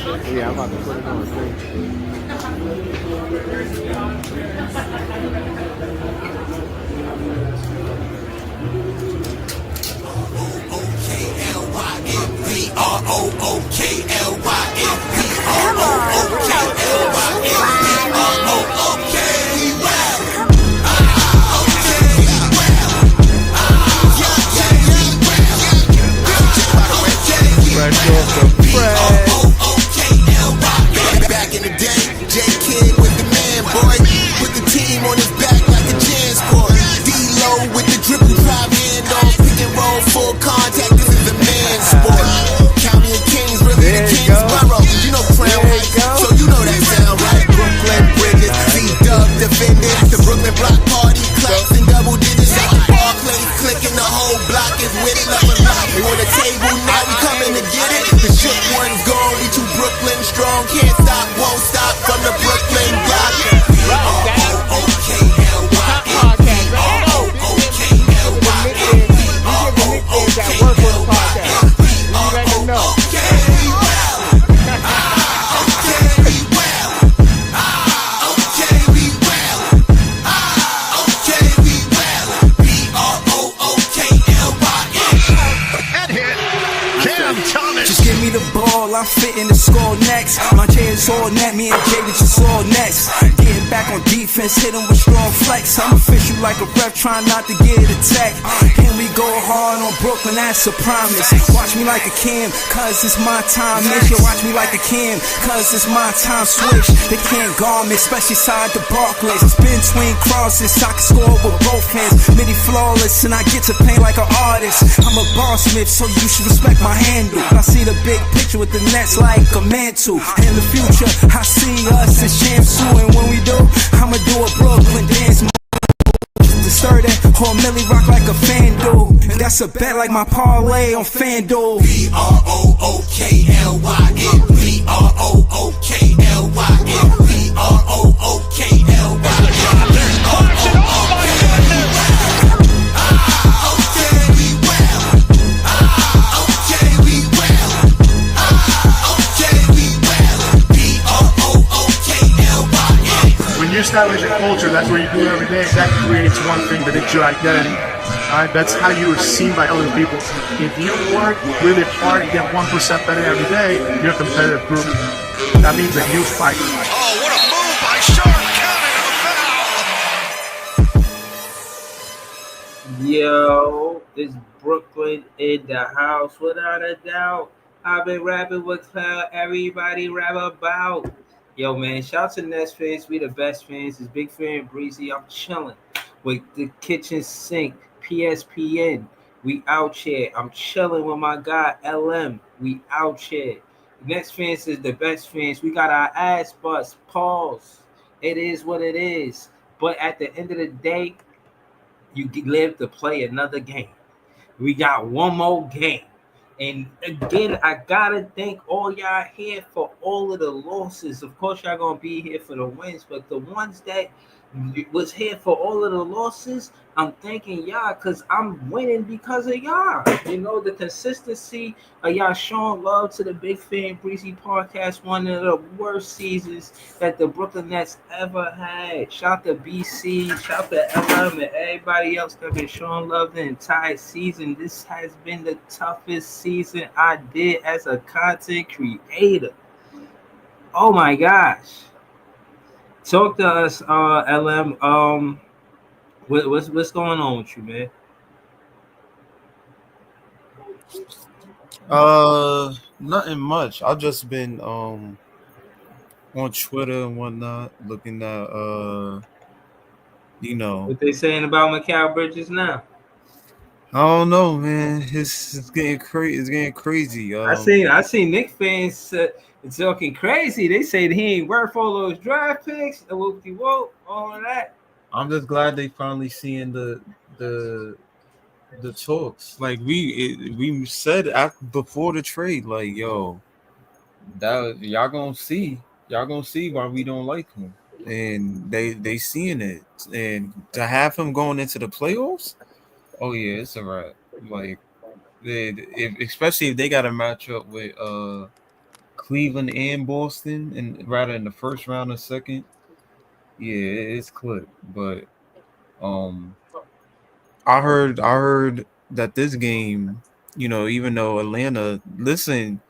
Yeah, I'm about to put it on too. Come on, we know this. Fresh off the press. Back in the day, J Kid was the man, boy. Put the team on his back like a jam squad. D-Lo with the dribble, drive hand on, pick and roll, full contact. This is a man's sport. County of Kings, really the Kingsborough. You know Crown Heights, so you know that sound right. Brooklyn Bridges, C-Dub defenders. The Brooklyn Block Party, class in double digits. At the Barclays, clicking the whole block is with it. We on the table now, we coming to get it. The shook one's gone, we too Brooklyn strong. Can't stop, won't stop from the Brooklyn block. Give me the ball, I'm fitting the score next. My J is all net, me and Jay just all next. Getting back on defense, hit him with strong flex. I'm official like a ref, trying not to get attacked. And we go hard on Brooklyn, that's a promise. Watch me like a Cam, cause it's my time. Nation, watch me like a Cam, cause it's my time. Switch, they can't guard me, especially side the Barclays. Spin twin crosses, I can score with both hands. Midi flawless, and I get to paint like an artist. I'm a boss smith, so you should respect my handle. I see the big picture with the Nets like a mantle. In the future, I see us as champs too. And when we do, I'ma do a Brooklyn dance. To stir that whole Millie rock like a fan do. And that's a bet like my parlay on FanDuel. B-R-O-O-K-L-Y-N B-R-O-O-K-L-Y-N B-R-O-O-K-L-Y-N. You establish a culture, that's what you do every day. That creates one thing, that it's your identity. Alright, that's how you are seen by other people. If you work really hard and get 1% better every day, you're a competitive group. That means that you fight. Oh, what a move by Sharp, counting a foul. Yo, it's Brooklyn in the house, without a doubt. I've been rapping with everybody rap about. Yo, man, shout out to Nets fans. We the best fans. It's Big Fan Breezy. I'm chilling with the kitchen sink, PSPN. We out here. I'm chilling with my guy, LM. We out here. Nets fans is the best fans. We got our ass bust. Pause. It is what it is. But at the end of the day, you live to play another game. We got one more game. And again, I gotta thank all y'all here for all of the losses. Of course, y'all gonna be here for the wins, but the ones that was here for all of the losses, I'm thanking y'all because I'm winning because of y'all. You know, the consistency of y'all showing love to the Big Fan Breezy podcast, one of the worst seasons that the Brooklyn Nets ever had. Shout to BC, shout to LM, and everybody else that been showing love the entire season. This has been the toughest season I did as a content creator. Oh my gosh. Talk to us, LM. What's going on with you, man? Nothing much. I've just been on Twitter and whatnot, looking at What they saying about Mikal Bridges now? I don't know, man. It's getting crazy. It's getting crazy. I seen Knicks fans talking crazy. They say that he ain't worth all those draft picks, the whoop-de-whoop, all of that. I'm just glad they finally seeing the talks. Like we said before the trade, like, yo, that y'all gonna see why we don't like him, and they seeing it, and to have him going into the playoffs, oh yeah, it's a wrap. Like, especially if they got to match up with Cleveland and Boston, and rather in the first round or second. Yeah, it's clipped. But um, I heard that this game, even though Atlanta, listen,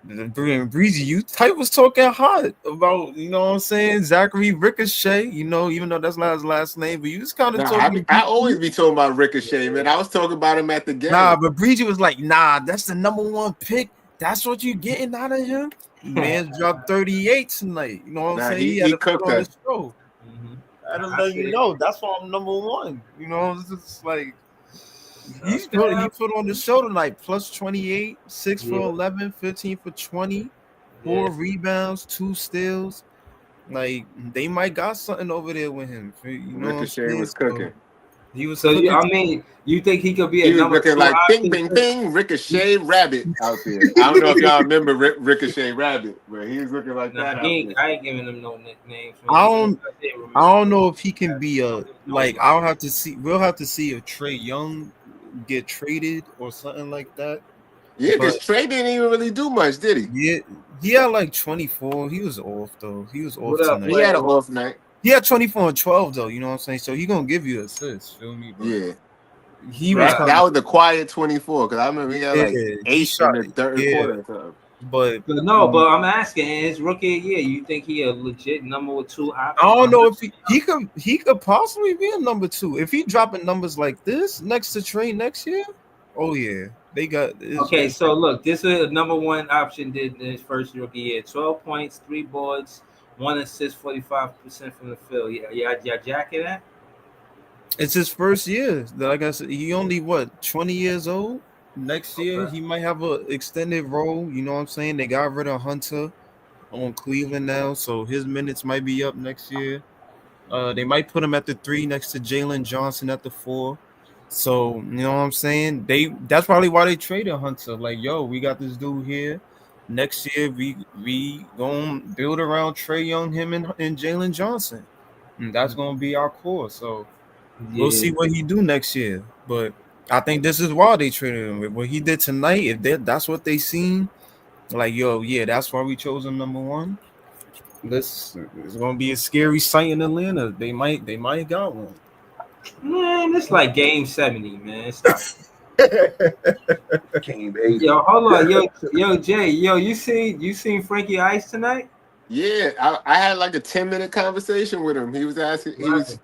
Breezy, you type was talking hot about, what I'm saying, Zachary Ricochet, even though that's not his last name, but you was kind of Nah, talking to I BG. always be talking about Ricochet, man. I was talking about him at the Nah, game. but Breezy was like, nah, that's the number one pick. That's what you getting out of him. Man dropped 38 tonight. You know what I'm Nah, saying? He had he to put cooked on the us. show. Mhm. I had to I let you see. know. That's why I'm number one. It's just like he Okay. put on the show tonight. Plus 28, 6 for Yeah. 11, 15 for 20, Yeah. 4 rebounds, 2 steals. Like they might got something over there with him. You know what I'm Ricochet saying? was So cooking. he was So cooking. you think he could be He a was number looking two like bing, option bing, too? bing, Ricochet Rabbit out there. I don't know if y'all remember Ricochet Rabbit, but he was looking like Nah, that out there. I ain't giving him no nicknames, man. I He don't didn't remember. I don't know if he can be Don't a give like. nobody. I'll have to see. We'll have to see if Trey Young get traded or something like that. Yeah, because But Trey didn't even really do much, did he? yeah, he had like 24. He was off though. He was off What up, tonight. He had an player? off night. He had 24 and 12 though. You know what I'm saying? So he gonna give you assists. Feel me? But Yeah, he was Right. kind that of was the quiet 24. Because I remember he had like he 8 in shot the it. third Yeah, quarter or something. but But no, but I'm asking, in his rookie year, you think he a legit number two I option? don't know if he could possibly be a number two if he dropping numbers like this next to Trey next year. Oh yeah, they got Okay, so look, this is a number one option did in his first rookie year. 12 points, 3 boards, 1 assist, 45% from the field. Yeah, jacking that? It's his first year. Like I said, he only 20 years old. Next year Okay. he might have a extended role. You know what I'm saying? They got rid of Hunter on Cleveland now, so his minutes might be up next year. They might put him at the 3 next to Jalen Johnson at the 4. So you know what I'm saying? That's probably why they traded Hunter. Like, yo, we got this dude here. Next year we gonna build around Trey Young, him and Jalen Johnson. And that's gonna be our core. So we'll Yeah. see what he do next year. But I think this is why they traded him. What he did tonight, if that's what they seen, like, yo, yeah, that's why we chose him number one. This is gonna be a scary sight in Atlanta. They might got one. Man, it's like game 70, man. Stop. Game 80. Yo, hold on. Yo, Jay, you seen Frankie Ice tonight? Yeah, I had like a 10-minute conversation with him. He was asking, Right.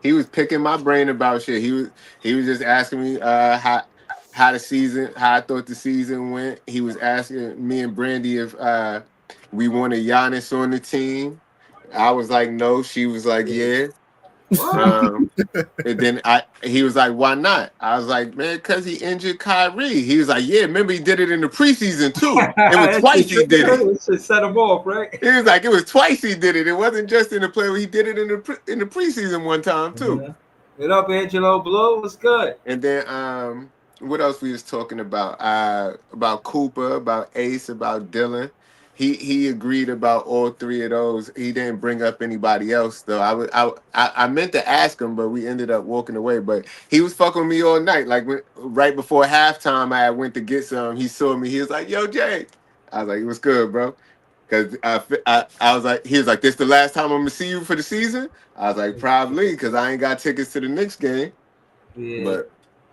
he was picking my brain about shit. He was just asking me how the season, how I thought the season went. He was asking me and Brandy if we wanted Giannis on the team. I was like, no. She was like, yeah. What? And then he was like, why not? I was like, man, because he injured Kyrie. He was like, yeah, remember he did it in the preseason too. It was twice he did it. It should set him off, right? He was like, it was twice he did it. It wasn't just in the play. He did it in the preseason one time too. Yeah. What up, Angelo Blue? What's good? And then what else we was talking about Cooper, about Ace, about Dylan. He agreed about all three of those. He didn't bring up anybody else though. I meant to ask him, but we ended up walking away. But he was fucking with me all night. Like right before halftime, I went to get some. He saw me. He was like, "Yo, Jay." I was like, "It was good, bro." Because I was like, he was like, "This the last time I'm gonna see you for the season?" I was like, "Probably," because I ain't got tickets to the Knicks game. Yeah. But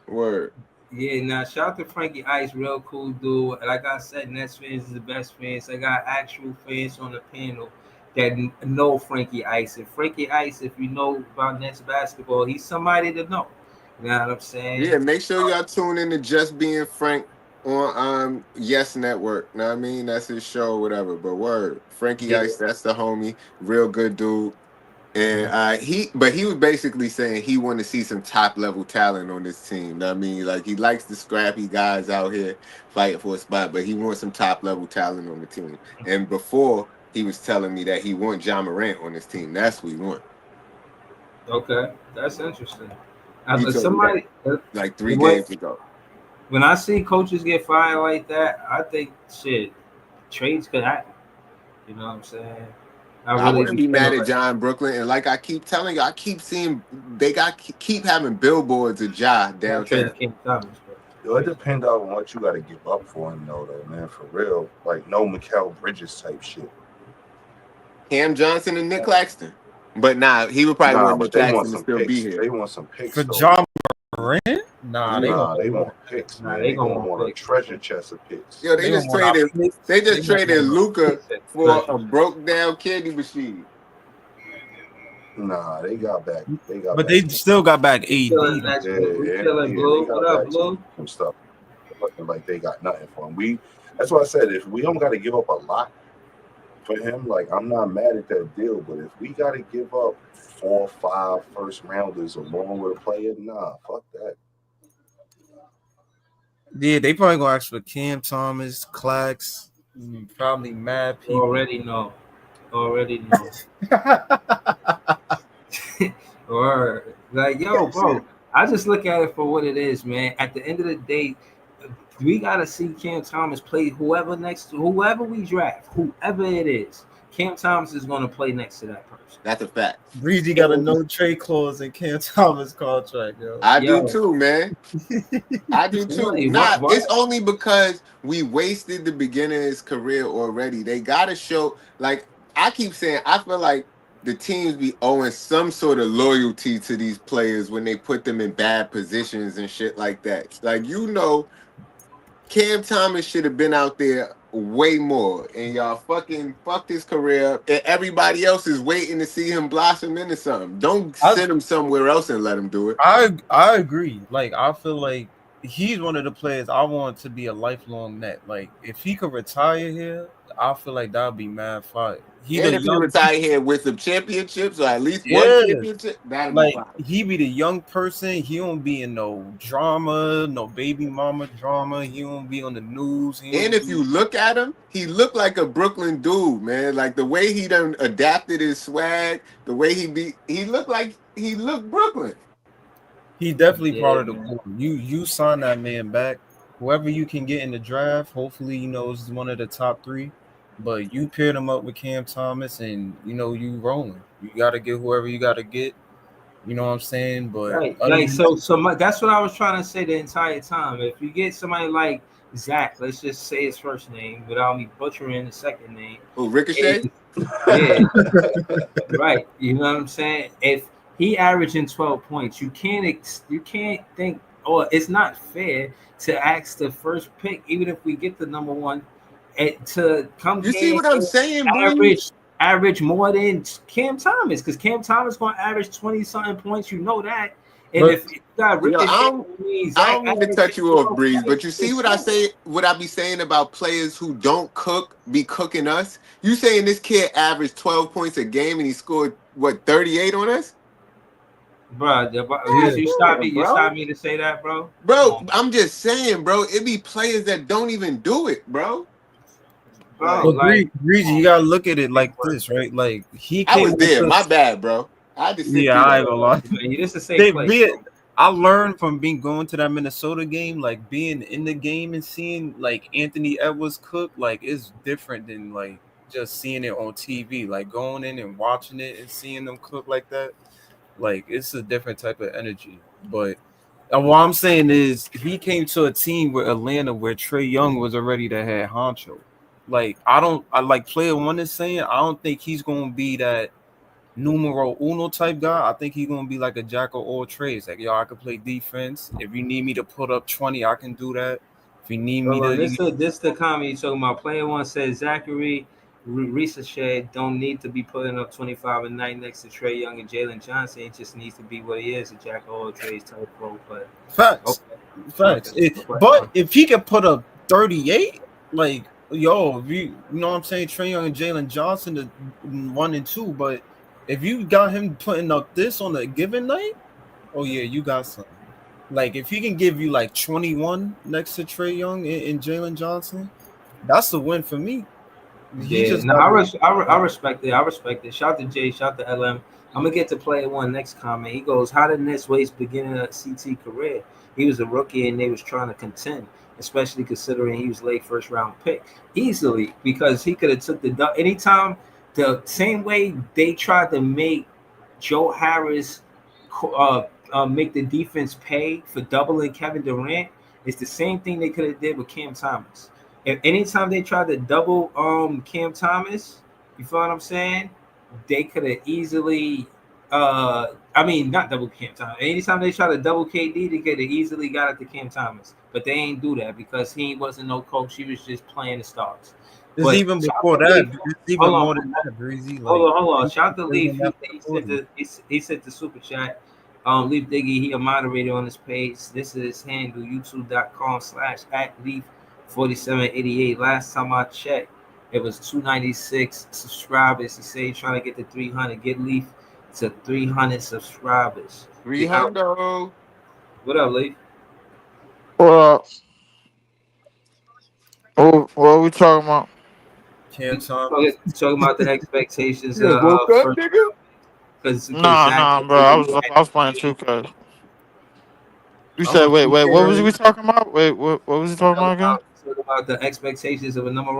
word. Yeah, now shout out to Frankie Ice, real cool dude. Like I said, Nets fans is the best fans. I got actual fans on the panel that know Frankie Ice. And Frankie Ice, if you know about Nets basketball, he's somebody to know. You know what I'm saying? Yeah, make sure y'all tune in to Just Being Frank on Yes Network. Know what I mean? That's his show or whatever. But word. Frankie Yeah. Ice, that's the homie. Real good dude. And he was basically saying he wanted to see some top level talent on this team. Know what I mean? Like he likes the scrappy guys out here fighting for a spot, but he wants some top level talent on the team. And before he was telling me that he wants John Morant on his team. That's what he wants. Okay, that's interesting. He told me that Somebody, like 3 what- games ago. when I see coaches get fired like that, I think shit, trades could happen. You know what I'm saying? I really wouldn't be mad feeling at John Brooklyn, and like I keep telling you, I keep seeing they keep having billboards of Ja like downtown. King Thomas, bro. Yo, it depends on what you got to give up for him, though, man. For real, like no Mikal Bridges type shit. Cam Johnson and Nick Claxton. But nah, he would probably Nah, want but Nick they want Claxton to some still be picks. here. They want some picks For though. John Morant? Nah, they Nah, gonna they want picks, Nah, man. they They gonna gonna want want a picks. treasure chest of picks. Yo, they they gonna just want our traded. picks. They just They gonna traded want our Luca picks. for a broke down candy machine. Nah, they got back. They got But back. they still got back AD. Chilling though. next Yeah, week. We yeah, chilling, yeah. Blue. They What got up, back Blue? some stuff. Looking like they got nothing for him. That's why I said if we don't got to give up a lot for him, like I'm not mad at that deal. But if we got to give up 4 or 5 first rounders along with a player, nah, fuck that. Yeah, they probably gonna ask for Cam Thomas, Clax, probably mad people. Already know. Or like, yo, bro, I just look at it for what it is, man. At the end of the day, we gotta see Cam Thomas play whoever we draft, whoever it is. Cam Thomas is gonna play next to that person. That's a fact. Breezy got a no trade clause in Cam Thomas contract, yo. I do too, man. I do too. Really? Nah, What? it's only because we wasted the beginning of his career already. They gotta show, like I keep saying, I feel like the teams be owing some sort of loyalty to these players when they put them in bad positions and shit like that. Like, Cam Thomas should have been out there way more, and y'all fucking fucked his career up, and everybody else is waiting to see him blossom into something. Don't send him somewhere else and let him do it. I agree. Like, I feel like he's one of the players I want to be a lifelong net. Like, if he could retire here, I feel like that would be mad fire. And if he retire here with some championships or at least one championship, that'd be like fine. he be the young person. He don't be in no drama, no baby mama drama. He don't be on the news. And if you look at him, he looked like a Brooklyn dude, man. Like the way he done adapted his swag, the way he looked Brooklyn. He definitely part of the core. You sign that man back. Whoever you can get in the draft, hopefully, is one of the top 3. But you paired him up with Cam Thomas, and you rolling. You gotta get whoever you gotta get. You know what I'm saying? But right, like that's what I was trying to say the entire time. If you get somebody like Zach, let's just say his first name without me butchering the second name. Oh, Ricochet. Yeah, right. You know what I'm saying? If he averaging 12 points, you can't think, it's not fair to ask the first pick, even if we get the number 1. To come you see what I'm saying, average more than Cam Thomas, because Cam Thomas going to average 20-something points. You know that. And but, if you got Ricochet, I don't mean to cut you off, Breeze, but you see what I say? What I be saying about players who don't be cooking us? You saying this kid averaged 12 points a game and he scored 38 on us? Bro, you stop me to say that, bro. Bro, I'm just saying, bro. It be players that don't even do it, bro. Bro, like, Breezy, you gotta look at it like this, right? Like I was there. My bad, bro. I had to sit I ain't gonna lie. This is a safe place. I learned from going to that Minnesota game, like being in the game and seeing like Anthony Edwards cook, like it's different than like just seeing it on TV. Like going in and watching it and seeing them cook like that, like it's a different type of energy. But what I'm saying is, he came to a team with Atlanta where Trae Young was already the head honcho. Like I like player 1 is saying, I don't think he's gonna be that numero uno type guy. I think he's gonna be like a jack of all trades. Like, I could play defense. If you need me to put up 20, I can do that. If you need me to, this the comment you talking about. Player 1 says Zachary Ricochet don't need to be putting up 25 a night next to Trae Young and Jalen Johnson. He just needs to be what he is, a jack of all trades type role player. Facts. But if he could put up 38, like. If you know what I'm saying, Trae Young and Jalen Johnson, the 1 and 2, but if you got him putting up this on a given night, oh yeah, you got something. Like if he can give you like 21 next to Trae Young and Jalen Johnson, that's a win for me. I respect it. I respect it. Shout to Jay, shout to LM. I'm gonna get to player 1 next comment. He goes, "How did Nets waste beginning of CT career? He was a rookie and they was trying to contend, especially considering he was late first round pick easily, because he could have took the anytime the same way they tried to make Joe Harris make the defense pay for doubling Kevin Durant. It's the same thing they could have did with Cam Thomas. If anytime they tried to double Cam Thomas, you feel what I'm saying? They could have easily I mean not double Cam Thomas. Anytime they try to double KD, they could have easily got it to Cam Thomas. But they ain't do that because he wasn't no coach. He was just playing the stars. It's But even shout before to that. Leaf. It's even Hold more on, than that, Breezy. hold Like on, hold on. he Shout out to was Leaf. in after Jordan. He sent the super chat. Leaf Diggy, he a moderator on this page. This is his handle, youtube.com/@Leaf4788. Last time I checked, it was 296 subscribers. He said he's trying to get to 300. Get Leaf to 300 subscribers. We out. 300. What up, Leaf? Well, what are we talking about? Cam We Thomas. talking about the expectations You just woke up, for nigga? because Nah, Zach. nah, bro. I was playing 2K. You I'm said a wait, wait. What was 2K. we talking about? Wait, what was he talking about again? Talk about the expectations of a number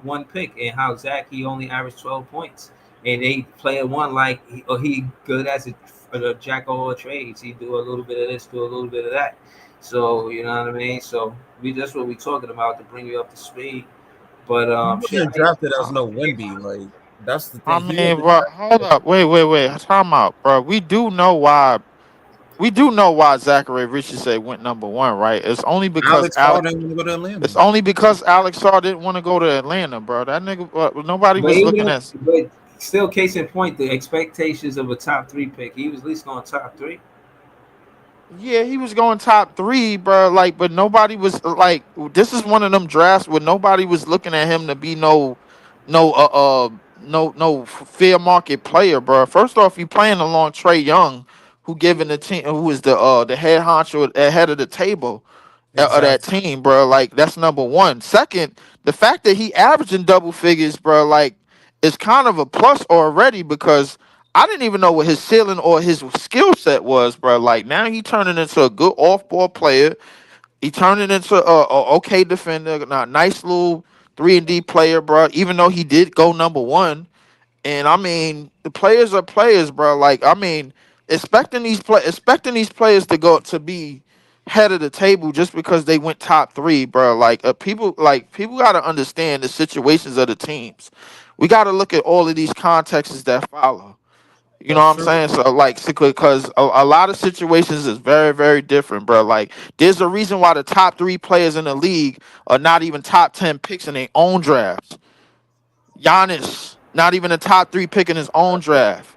one pick and how Zach he only averaged 12 points and they play one like he good as a jack of all trades. He do a little bit of this, do a little bit of that. So you know what I mean. So that's what we talking about to bring you up to speed. But He shit, wasn't drafted as no Wemby. Like that's the I thing. He mean, wasn't bro, hold drafted. up, wait. Time out, bro. We do know why. We do know why Zachary Richardson went number one, right? Alex Harden want to go to Atlanta. It's only because Alex Saw didn't want to go to Atlanta, bro. That nigga, nobody but was looking even at. but still, case in point, the expectations of a top three pick, he was at least going top three. Yeah, he was going top three, bro. Like, but nobody was like. This is one of them drafts where nobody was looking at him to be no fair market player, bro. First off, you playing along Trey Young, who given the team, who is the head honcho ahead of the table of that Exactly. team, bro. Like that's number one. Second, the fact that he averaging double figures, bro, like is kind of a plus already because I didn't even know what his ceiling or his skill set was, bro. Like now he turning into a good off ball player. He turning into a okay defender, a nice little 3-and-D player, bro. Even though he did go number one, and I mean, the players are players, bro. Like I mean, expecting these players to go to be head of the table just because they went top three, bro. People got to understand the situations of the teams. We got to look at all of these contexts that follow. You know That's what I'm true. saying? So like, because a lot of situations is very, very different, bro. Like, there's a reason why the top three players in the league are not even top 10 picks in their own drafts. Giannis, not even a top three pick in his own draft.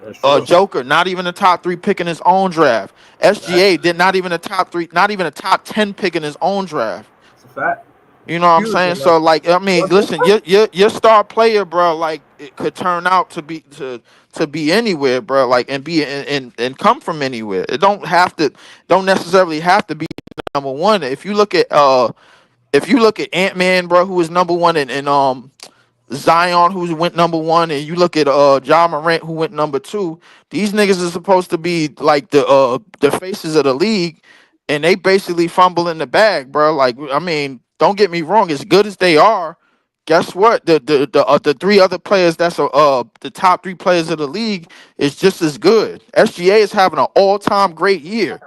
That's true. Joker, not even a top three pick in his own draft. SGA did not even a top three, not even a top 10 pick in his own draft. It's a fact. You know what I'm Huge. saying? So like, I mean, listen, your star player, bro, like it could turn out to be anywhere, bro, like and be and come from anywhere. It don't necessarily have to be number one. If you look at Ant-Man, bro, who was number one in Zion, who went number one, and you look at John Morant, who went number two. These niggas are supposed to be like the faces of the league, and they basically fumble in the bag, bro. Like, I mean, don't get me wrong, as good as they are, guess what? The three other players that's the top three players of the league is just as good. SGA is having an all-time great year.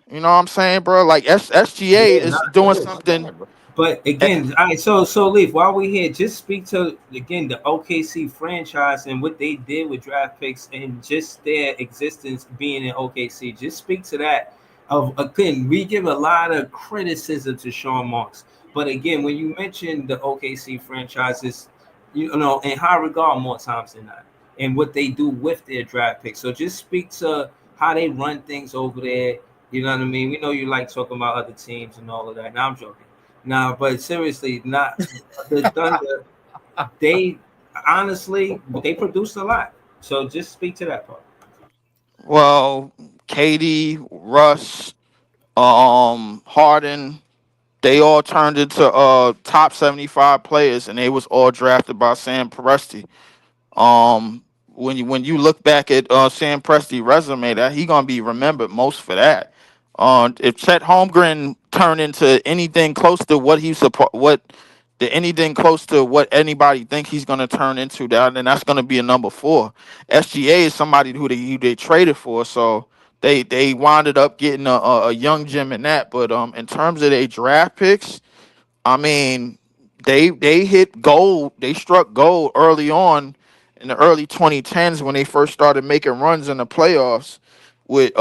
You know what I'm saying, bro? Like SGA Yeah, is not doing true. something. But again, all right. So Leaf, while we here, just speak to again the OKC franchise and what they did with draft picks and just their existence being in OKC. Just speak to that. Of again, we give a lot of criticism to Sean Marks, but again, when you mention the OKC franchises, you know, in high regard more times than not, and what they do with their draft picks. So just speak to how they run things over there. You know what I mean? We know you like talking about other teams and all of that. Now I'm joking. Nah, but seriously, not the Thunder. They honestly they produced a lot. So just speak to that part. Well, Katie, Russ, Harden, they all turned into top 75 players, and they was all drafted by Sam Presti. When you look back at Sam Presti's resume, that he gonna be remembered most for that. If Chet Holmgren turned into anything close to what he's anything close to what anybody think he's gonna turn into, that then that's gonna be a number four. SGA is somebody who they traded for, so They winded up getting a young gem in that. But in terms of their draft picks, I mean, they hit gold. They struck gold early on in the early 2010s when they first started making runs in the playoffs with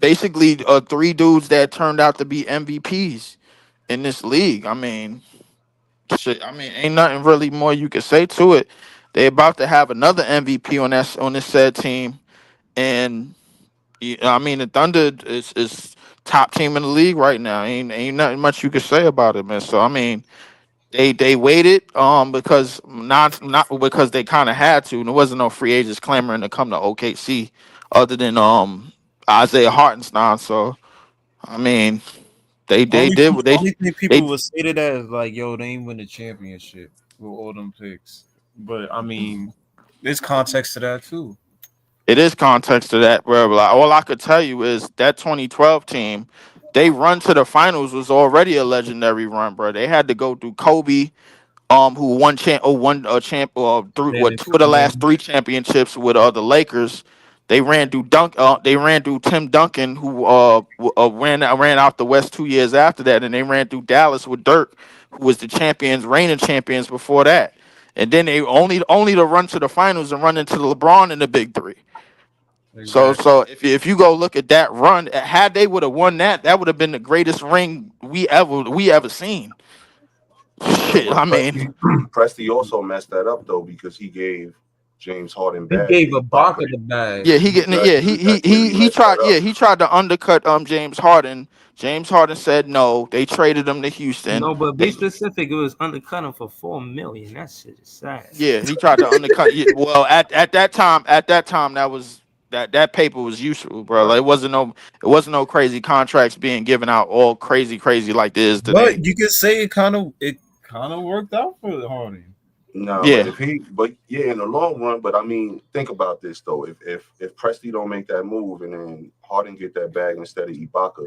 basically three dudes that turned out to be MVPs in this league. I mean, shit. I mean, ain't nothing really more you could say to it. They about to have another MVP on this said team, and I mean the Thunder is top team in the league right now. Ain't nothing much you could say about it, man. So I mean, they waited because not because they kind of had to. There wasn't no free agents clamoring to come to OKC other than Isaiah Hartenstein. So I mean, they did what Only thing they people would say to that is like, yo, they ain't win the championship with all them picks. But I mean, there's context to that too. it is context to that, bro. Like, all I could tell you is that 2012 team, they run to the finals was already a legendary run, bro. They had to go through Kobe, who won a champ through what Dennis two of the last Rodman. three championships with the Lakers. They ran through Tim Duncan, who ran out the West 2 years after that, and they ran through Dallas with Dirk, who was the champions, reigning champions before that. And then they only to run to the finals and run into LeBron in the big three. Exactly. So if you go look at that run, had they would have won that, that would have been the greatest ring we ever seen. Yeah, Shit, but I mean, Presti also messed that up though because he gave James Harden He bad to gave Ibaka. Ibaka the bag. yeah, he getting it. Yeah, That's where he messed that up. he tried to undercut James Harden. James Harden said no. They traded him to Houston. No, but be They specific. It was undercutting for $4 million. That shit is sad. Yeah, he tried to undercut. Yeah, well, at that time, that paper was useful, bro. Like, Right. it wasn't no crazy contracts being given out all crazy like this today. But you could say it kind of worked out for Harden. No, but Yeah, but yeah, in the long run. But I mean, think about this though. If Presti don't make that move and then Harden get that bag instead of Ibaka,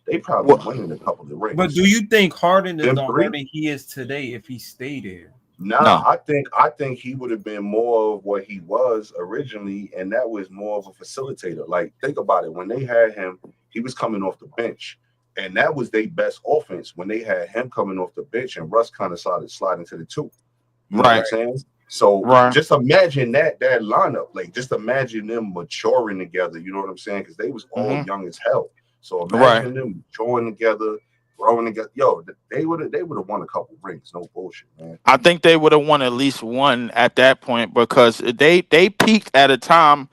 they probably well, winning a couple of But rings. do you think Harden is Them the three. Harden he is today if he stayed there? Nah, no, I think he would have been more of what he was originally, and that was more of a facilitator. Like, think about it. When they had him, he was coming off the bench, and that was their best offense when they had him coming off the bench, and Russ kind of started sliding to the two. You know what I'm right, saying? So right, just imagine that lineup. Like, just imagine them maturing together. You know what I'm saying? Because they was all hmm young as hell. So right. imagine them maturing together, growing together. Yo, they would have won a couple rings. No bullshit, man. I think they would have won at least one at that point because they peaked at a time.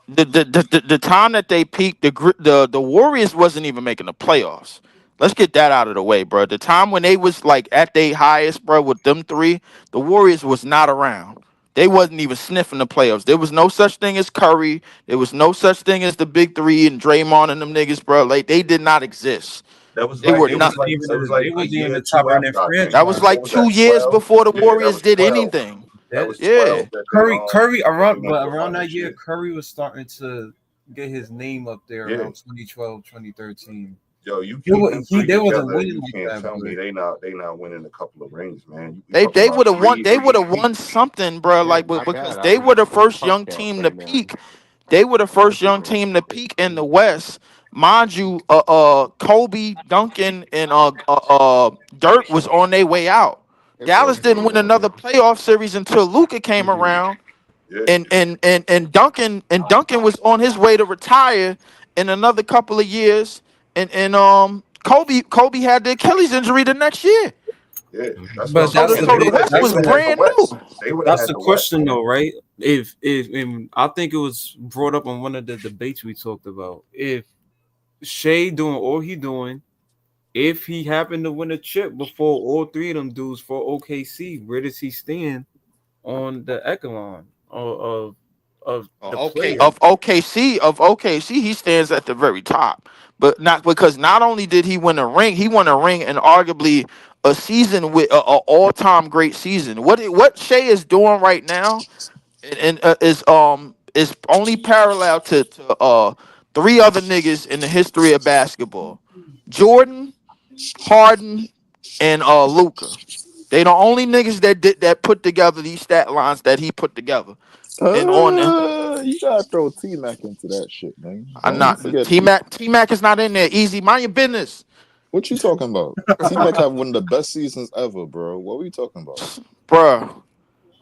The time that they peaked, the Warriors wasn't even making the playoffs. Let's get that out of the way, bro. The time when they was like at their highest, bro, with them three, the Warriors was not around. They wasn't even sniffing the playoffs. There was no such thing as Curry. There was no such thing as the big three and Draymond and them niggas, bro. Like they did not exist. That was They like were They not. wasn't even it was they like a wasn't even year or the top two of their after, I think. That was franchise. What like was that? 2 years 12? before the Yeah, that Warriors was did 12. anything. That That was Yeah, 12 that Curry they around, went to but the around that finals. year, Yeah, Curry was starting to get his name up there yeah. around 2012, 2013. Yo, you keep them three They wasn't together, and winning you like can't that, tell me but they not winning a couple of rings, man. You they talking they about would have won. three They would have MVP? won something, bro. Yeah, Like my because bad. I they was were the first puffed young that team to right now. peak. They were the first young team to peak in the West, mind you. Kobe, Duncan, and Dirk was on their way out. It's all Dallas didn't good, win man. another playoff series until Luka came around, Yeah, and Duncan was on his way to retire in another couple of years, and Kobe had the Achilles injury the next year. yeah. That's what I'm but So that's the saying. the so the big West They was would have had the brand West. new. They would have that's had the the West, question man. though, right? If and I think it was brought up on one of the debates we talked about. If Shea doing all he doing, if he happened to win a chip before all three of them dudes for OKC, where does he stand on the echelon of the Okay, players? of OKC, he stands at the very top, but not because not only did he won a ring, and arguably a season with a all-time great season. What Shea is doing right now, is only parallel to three other niggas in the history of basketball: Jordan, Harden, and Luca. They the only niggas that put together these stat lines that he put together. And on You gotta throw T Mac into that shit, man. I'm Don't not forget T Mac. T Mac is not in there. Easy, mind your business, what you talking about. T Mac have one of the best seasons ever, bro. What were you talking about? bruh.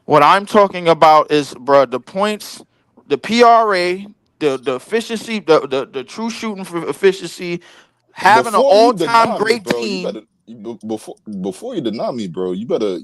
What I'm talking about is, bruh, the points, the PRA, the efficiency, the true shooting for efficiency, having an Before you all time deny me, great bro, you team. better before you deny me, bro. You better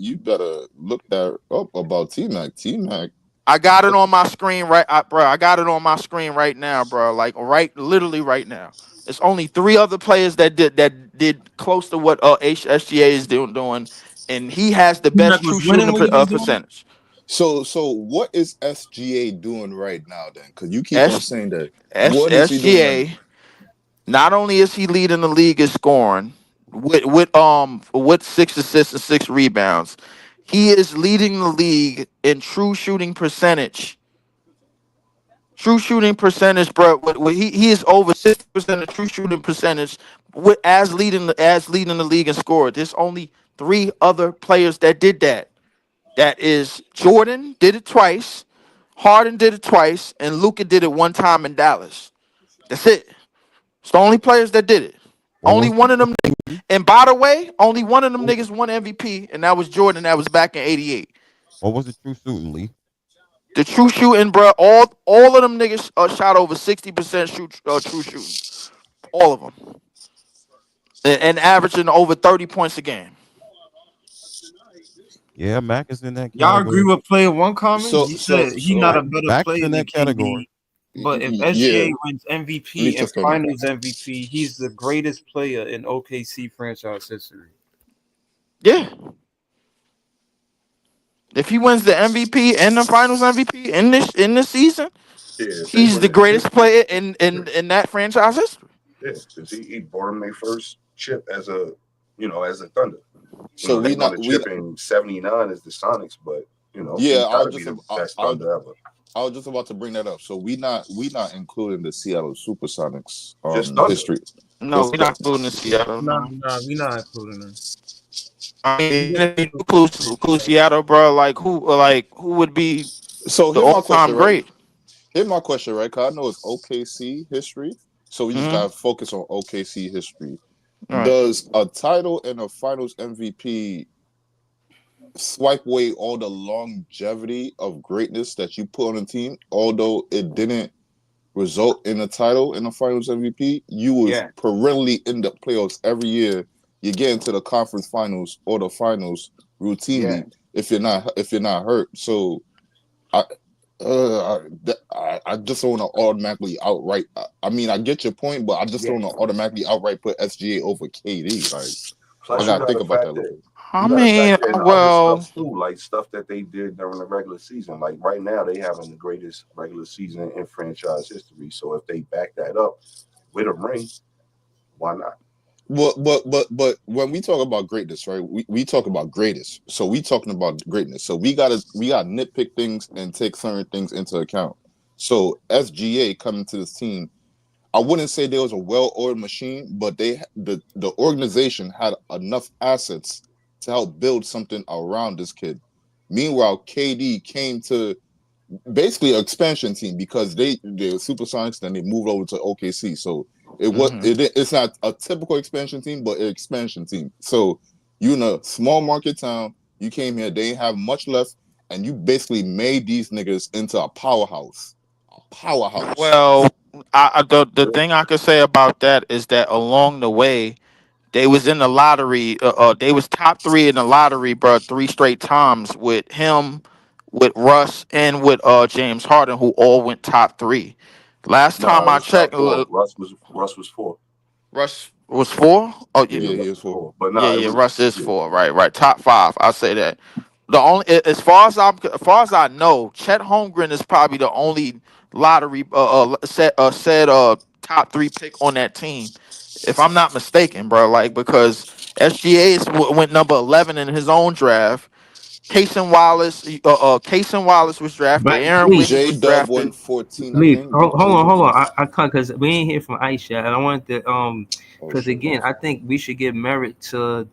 look that up about T Mac. T Mac. I got it on my screen bro. I got it on my screen right now, bro. Like literally right now. It's only three other players that did close to what HSGA is doing, and he has the T-Mac best true was winning shooting what he was doing. percentage. So what is SGA doing right now then? Because you keep on S saying that. S What is he doing right now? SGA. Not only is he leading the league in scoring with 6 assists and 6 rebounds, he is leading the league in true shooting percentage. True shooting percentage, bro. He is over 60% of true shooting percentage as leading the league in score. There's only three other players that did that. That is Jordan did it twice, Harden did it twice, and Luka did it one time in Dallas. That's it. It's the only players that did it. What Only was one of them. And by the way, only one of them niggas won MVP, and that was Jordan. That was back in '88. what was the true shooting, Lee? The true shooting, bro. All of them niggas shot over 60% true shooting. All of them, and averaging over 30 points a game. Yeah, Mac is in that Y'all agree category. with player one comment? So He so said he not so a better Mac is player in than that category. KD, but if yeah. SGA wins Let me MVP and just go. Finals MVP, he's the greatest player in OKC franchise history. Yeah. If he wins the MVP and the Finals MVP in this season, Yeah, if they he's win the the greatest player championship, in that franchise history. yeah, because he brought them their first chip as a as a Thunder. So They we won not the we chip in '79 as the Sonics, but yeah. he got to be the best Thunder ever. I was just about to bring that up. So we not including the Seattle Supersonics Just Thunder. history. No, Just we're not including Seattle. Nah, No. we not including him. I mean, even if you include Seattle, bro, like who would be so the here's my all-time question, right? great? Here's my question, right? Cause I know it's OKC history, so we just Hmm. gotta focus on OKC history. Right. Does a title and a Finals MVP swipe away all the longevity of greatness that you put on a team, although it didn't result in a title in the Finals MVP? You was Yeah. perennially in the playoffs every year. You get into the conference finals or the finals Yeah. routinely if you're not hurt. So I I just don't want to automatically outright. I mean, I get your point, but I just Yeah. don't want to automatically outright put SGA over KD. Like I Plus, you gotta got think the about that a fact little that bit. I you got to mean, factor in other well, stuff too, like stuff that they did during the regular season. Like right now, they having the greatest regular season in franchise history. So if they back that up with a ring, why not? But when we talk about greatness, right? We talk about greatest. So we talking about greatness. So we gotta nitpick things and take certain things into account. So SGA coming to this team, I wouldn't say there was a well-oiled machine, but the organization had enough assets to help build something around this kid. Meanwhile, KD came to basically an expansion team because they're Supersonics, then they moved over to OKC. So hmm it's not a typical expansion team, but an expansion team. So you in a small market town, you came here, they ain't have much left, and you basically made these niggas into a powerhouse. A powerhouse. well, the thing I could say about that is that along the way, they was in the lottery. They was top three in the lottery, bro, 3 straight times with him, with Russ, and with James Harden, who all went top three. Last No, time it I was top checked, four. Russ was four. Russ was four. Oh yeah, Yeah, Yeah, he Russ was was for. four. But yeah, no, it yeah. was Russ is yeah. four. Right, right. Top five. I say that. The only, as far as I know, Chet Holmgren is probably the only lottery said top three pick on that team, if I'm not mistaken, bro. Like because went number 11 in his own draft. Casey Wallace was drafted. But Aaron Lee, Wiggins J was Dub drafted. went 14, I Lee, think. hold on. I can't because we ain't hear from Aisha, and I wanted to Oh because shit. again, I think we should give merit to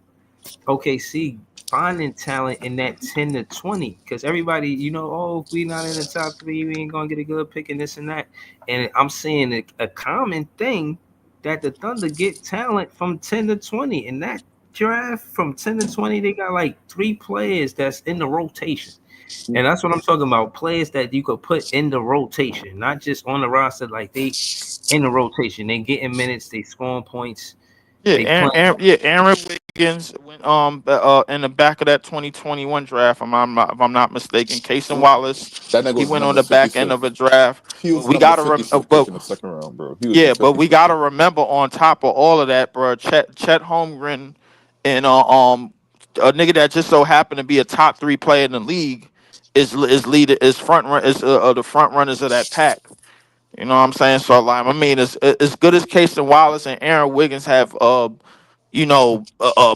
OKC finding talent in that 10 to 20 because everybody, oh, if we not in the top 3, we ain't gonna get a good pick and this and that. And I'm seeing a common thing that the Thunder get talent from 10 to 20. In that draft from 10 to 20, they got like 3 players that's in the rotation. And that's what I'm talking about. Players that you could put in the rotation, not just on the roster. Like they in the rotation, they getting minutes, they scoring points, Yeah, they playing. Aaron Wiggins went in the back of that 2021 draft. If I'm not mistaken, Casey Wallace, That nigga he was went on number the back end of 55th. a draft. He But was we number gotta 55th pick but in the second round, bro. He was the yeah, but we 55th gotta pick. remember on top of all of that, bro, Chet Holmgren and a nigga that just so happened to be a top 3 player in the league is the front runners of that pack. You know what I'm saying? So like, I mean, as good as Casey Wallace and Aaron Wiggins have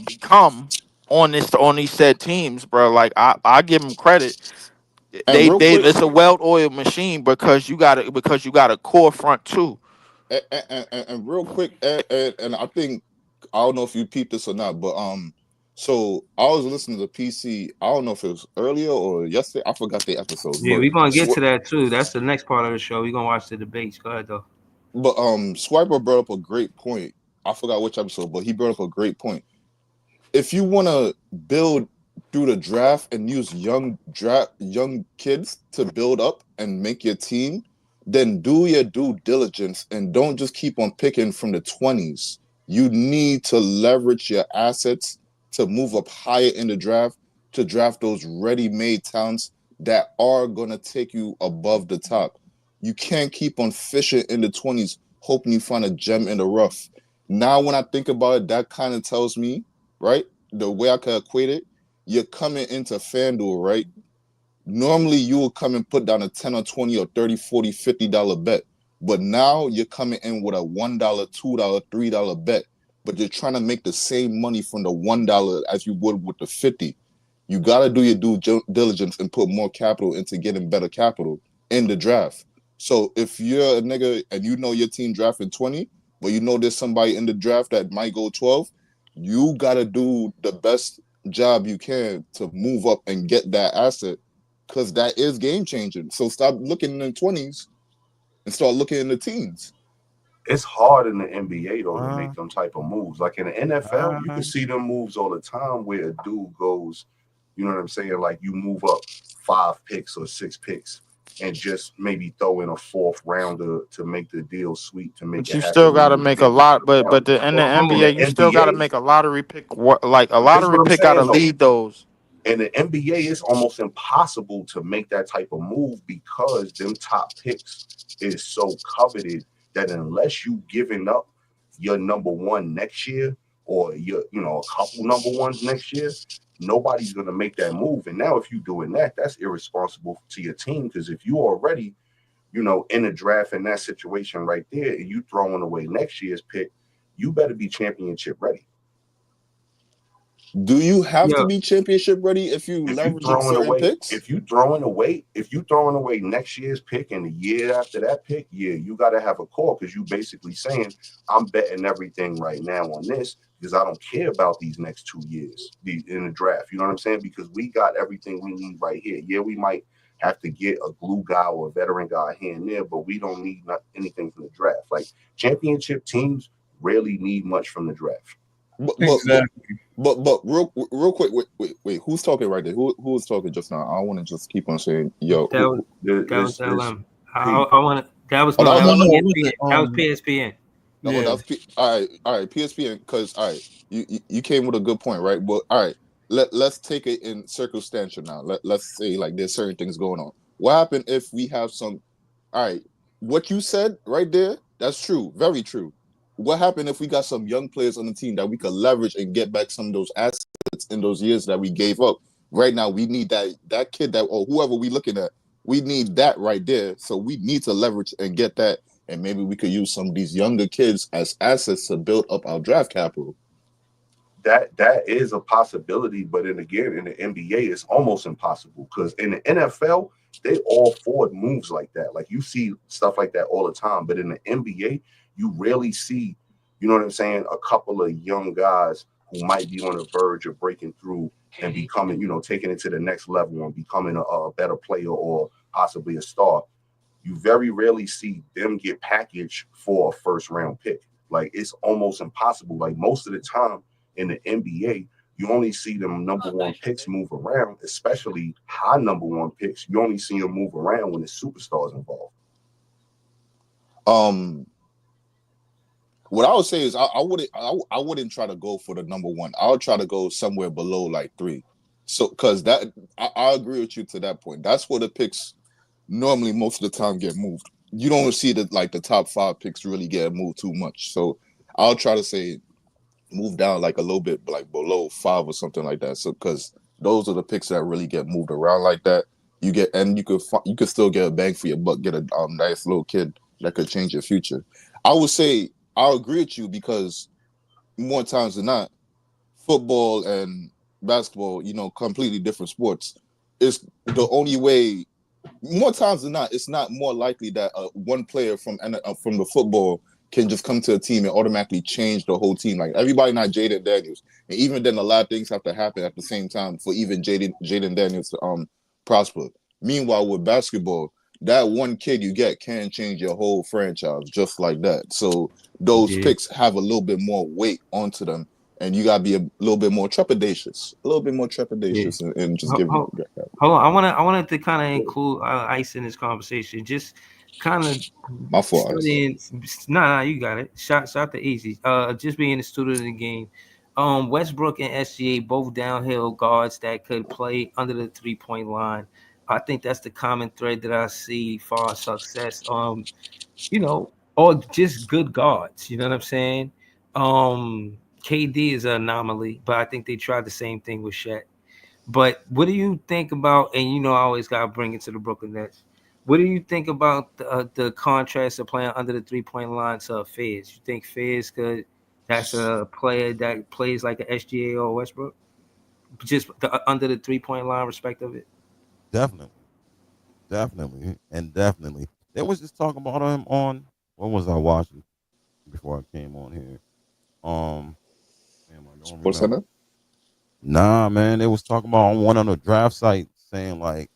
become on these said teams, bro. Like I give them credit. And real They quick, it's a well-oiled machine because you got a core front too. and real quick, and I think I don't know if you peeped this or not, but so I was listening to PC. I don't know if it was earlier or yesterday. I forgot the episode, Yeah, we're gonna get to that too. That's the next part of the show. We're gonna watch the debates. Go ahead though. Swiper brought up a great point. I forgot which episode, but he brought up a great point. If you want to build through the draft and use young kids to build up and make your team, then do your due diligence and don't just keep on picking from the 20s. You need to leverage your assets to move up higher in the draft, to draft those ready-made talents that are going to take you above the top. You can't keep on fishing in the 20s hoping you find a gem in the rough. Now when I think about it, that kind of tells me, right? The way I can equate it, you're coming into FanDuel, right? Normally you will come and put down a 10 or 20 or 30, 40, $50 bet. But now you're coming in with a $1, $2, $3 bet. But you're trying to make the same money from the $1 as you would with the 50. You got to do your due diligence and put more capital into getting better capital in the draft. So if you're a nigga and you know your team drafting 20, but you know there's somebody in the draft that might go 12, you got to do the best job you can to move up and get that asset because that is game changing. So stop looking in the 20s and start looking in the teens. It's hard in the NBA though to make them type of moves. Like in the NFL, you can see them moves all the time where a dude goes, you know what I'm saying? Like you move up 5 picks or 6 picks and just maybe throw in a 4th rounder to make the deal sweet to make But it you happen still when got to you make a get lot. to the But in the in NBA, the you still got to NBA, make a lottery pick. Like a this is what lottery I'm pick got to saying though. lead those. In the NBA, it's almost impossible to make that type of move because them top picks is so coveted that unless you giving up your number 1 next year or your a couple number 1s next year, nobody's gonna make that move. And now if you're doing that, that's irresponsible to your team because if you already in a draft in that situation right there and you throwing away next year's pick, you better be championship ready. Do you have to Yeah, be championship ready if you If you leveraging throwing certain away, picks? if you throwing away next year's pick and the year after that pick, yeah, you got to have a core because you basically saying I'm betting everything right now on this because I don't care about these next 2 years in the draft. You know what I'm saying? Because we got everything we need right here. Yeah, we might have to get a glue guy or a veteran guy here and there, but we don't need anything from the draft. Like championship teams rarely need much from the draft. Exactly. But real quick, wait. Who's talking right there? Who was talking just now? I want to just keep on saying, yo. that was that was This LM. P. I want to. That was Oh, that no. was That No, was LM. no, it PSPN. That was wasn't. PSPN. Oh, that Yeah. was all right. PSPN, because all right, you came with a good point, right? But all right, let's take it in circumstantial now. Let's say like there's certain things going on. What happened if we have some? All right, what you said right there, that's true, very true. What happened if we got some young players on the team that we could leverage and get back some of those assets in those years that we gave up? Right now, we need that kid that or whoever we looking at. We need that right there. So we need to leverage and get that, and maybe we could use some of these younger kids as assets to build up our draft capital. That is a possibility, but then again, in the NBA, it's almost impossible because in the NFL, they all forward moves like that. Like you see stuff like that all the time, but in the NBA, you rarely see, you know what I'm saying, a couple of young guys who might be on the verge of breaking through and becoming, taking it to the next level and becoming a better player or possibly a star, you very rarely see them get packaged for a first round pick. Like, it's almost impossible. Like, most of the time in the NBA, you only see them number one picks move around, especially high number one picks. You only see them move around when the superstars involved. What I would say is I wouldn't try to go for the number one. I would try to go somewhere below like 3. So because I agree with you to that point. That's where the picks normally most of the time get moved. You don't see the top 5 picks really get moved too much. So I'll try to say move down like a little bit, like below 5 or something like that. So because those are the picks that really get moved around like that. You could still get a bang for your buck, get a nice little kid that could change your future. I would say I'll agree with you because more times than not, football and basketball, completely different sports. It's the only way. More times than not, it's not more likely that one player from the football can just come to a team and automatically change the whole team. Like, everybody not Jaden Daniels, and even then, a lot of things have to happen at the same time for even Jaden Daniels to prosper. Meanwhile, with basketball, that one kid you get can change your whole franchise just like that. So those picks have a little bit more weight onto them, and you gotta be a little bit more trepidatious, and just give it. Hold on, I wanted to kind of include Ice in this conversation. Just kind of my fault. studying. Nah, you got it. Shot the easy. Just being a student of the game. Westbrook and SGA both downhill guards that could play under the 3-point line. I think that's the common thread that I see for success. Or just good guards. You know what I'm saying? KD is an anomaly, but I think they tried the same thing with Shaq. But what do you think about? And I always gotta bring it to the Brooklyn Nets. What do you think about the contrast of playing under the 3-point line to Fizz? You think Fizz that's a player that plays like an SGA or Westbrook, just under the 3-point line, respect of it? Definitely. They was just talking about him on what was I watching before I came on here? Damn, I don't remember. Nah, man, they was talking about on one of the draft sites saying like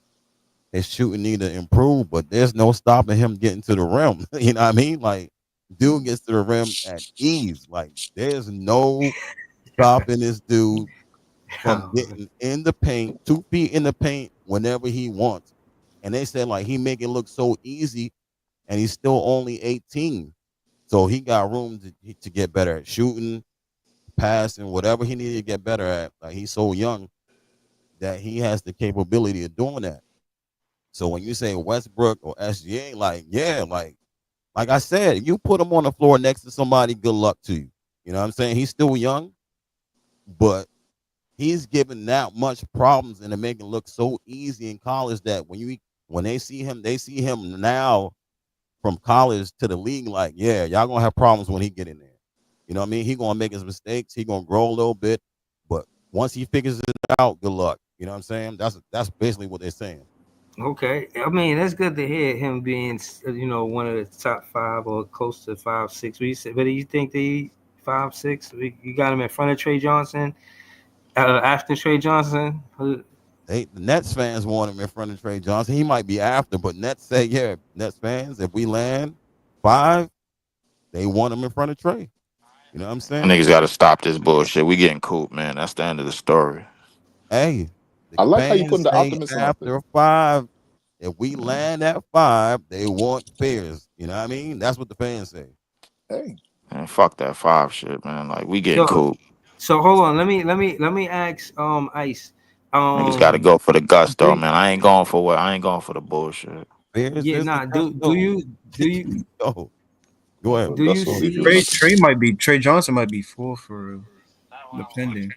his shooting need to improve, but there's no stopping him getting to the rim. You know what I mean? Like, dude gets to the rim at ease. Like, there's no stopping this dude from getting in the paint, 2 feet in the paint whenever he wants. And they said like he make it look so easy, and he's still only 18, so he got room to get better at shooting, passing, whatever he needed to get better at. Like, he's so young that he has the capability of doing that. So when you say Westbrook or SGA, like I said, you put him on the floor next to somebody, good luck to you. You know what I'm saying? He's still young, but he's given that much problems and to make it look so easy in college that when they see him now from college to the league, like, yeah, y'all gonna have problems when he get in there. You know what I mean? He gonna make his mistakes. He gonna grow a little bit, but once he figures it out, good luck. You know what I'm saying? That's basically what they're saying. Okay, I mean that's good to hear him being, one of the top 5 or close to 5'6". But do you think they 5'6"? You got him in front of Trey Johnson, after Trey Johnson? The Nets fans want him in front of Trey Johnson. He might be after, but Nets say, yeah, Nets fans, if we land 5, they want him in front of Trey. You know what I'm saying? Niggas got to stop this bullshit. We getting cooped, man. That's the end of the story. Hey, I like how you putting the say optimism after 5, if we land at 5, they want fairs. You know what I mean? That's what the fans say. Hey, man, fuck that 5 shit, man. Like, we getting cooped. So hold on, let me ask Ice. Niggas got to go for the gusto, man. I ain't going for the bullshit. Yeah, nah. Do you? Oh, go ahead. Do you see Trey Johnson might be full for real, depending.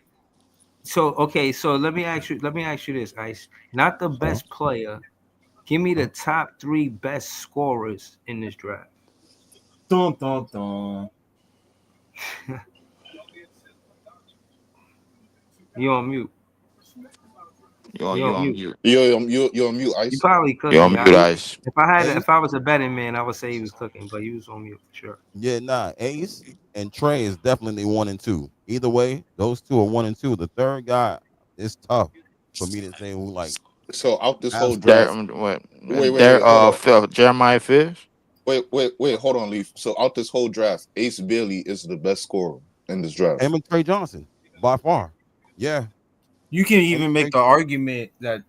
So okay, so let me ask you this, Ice. Not the best player. Give me the top 3 best scorers in this draft. Dun, dun, dun. You on mute. You're on mute. You're on mute, Ice. You probably cooking. You're on mute, Ice. If I was a betting man, I would say he was cooking, but he was on mute for sure. Yeah, nah, Ace and Trey is definitely 1 and 2. Either way, those two are 1 and 2. The third guy is tough for me to say who like So out this whole There, absolutely. draft, what? wait, wait, There, wait, hold on. Jeremiah Fish. Wait, hold on, Leaf. So out this whole draft, Ace Bailey is the best scorer in this draft. Him and Trey Johnson by far. Yeah, You can him even and make Trey. the argument that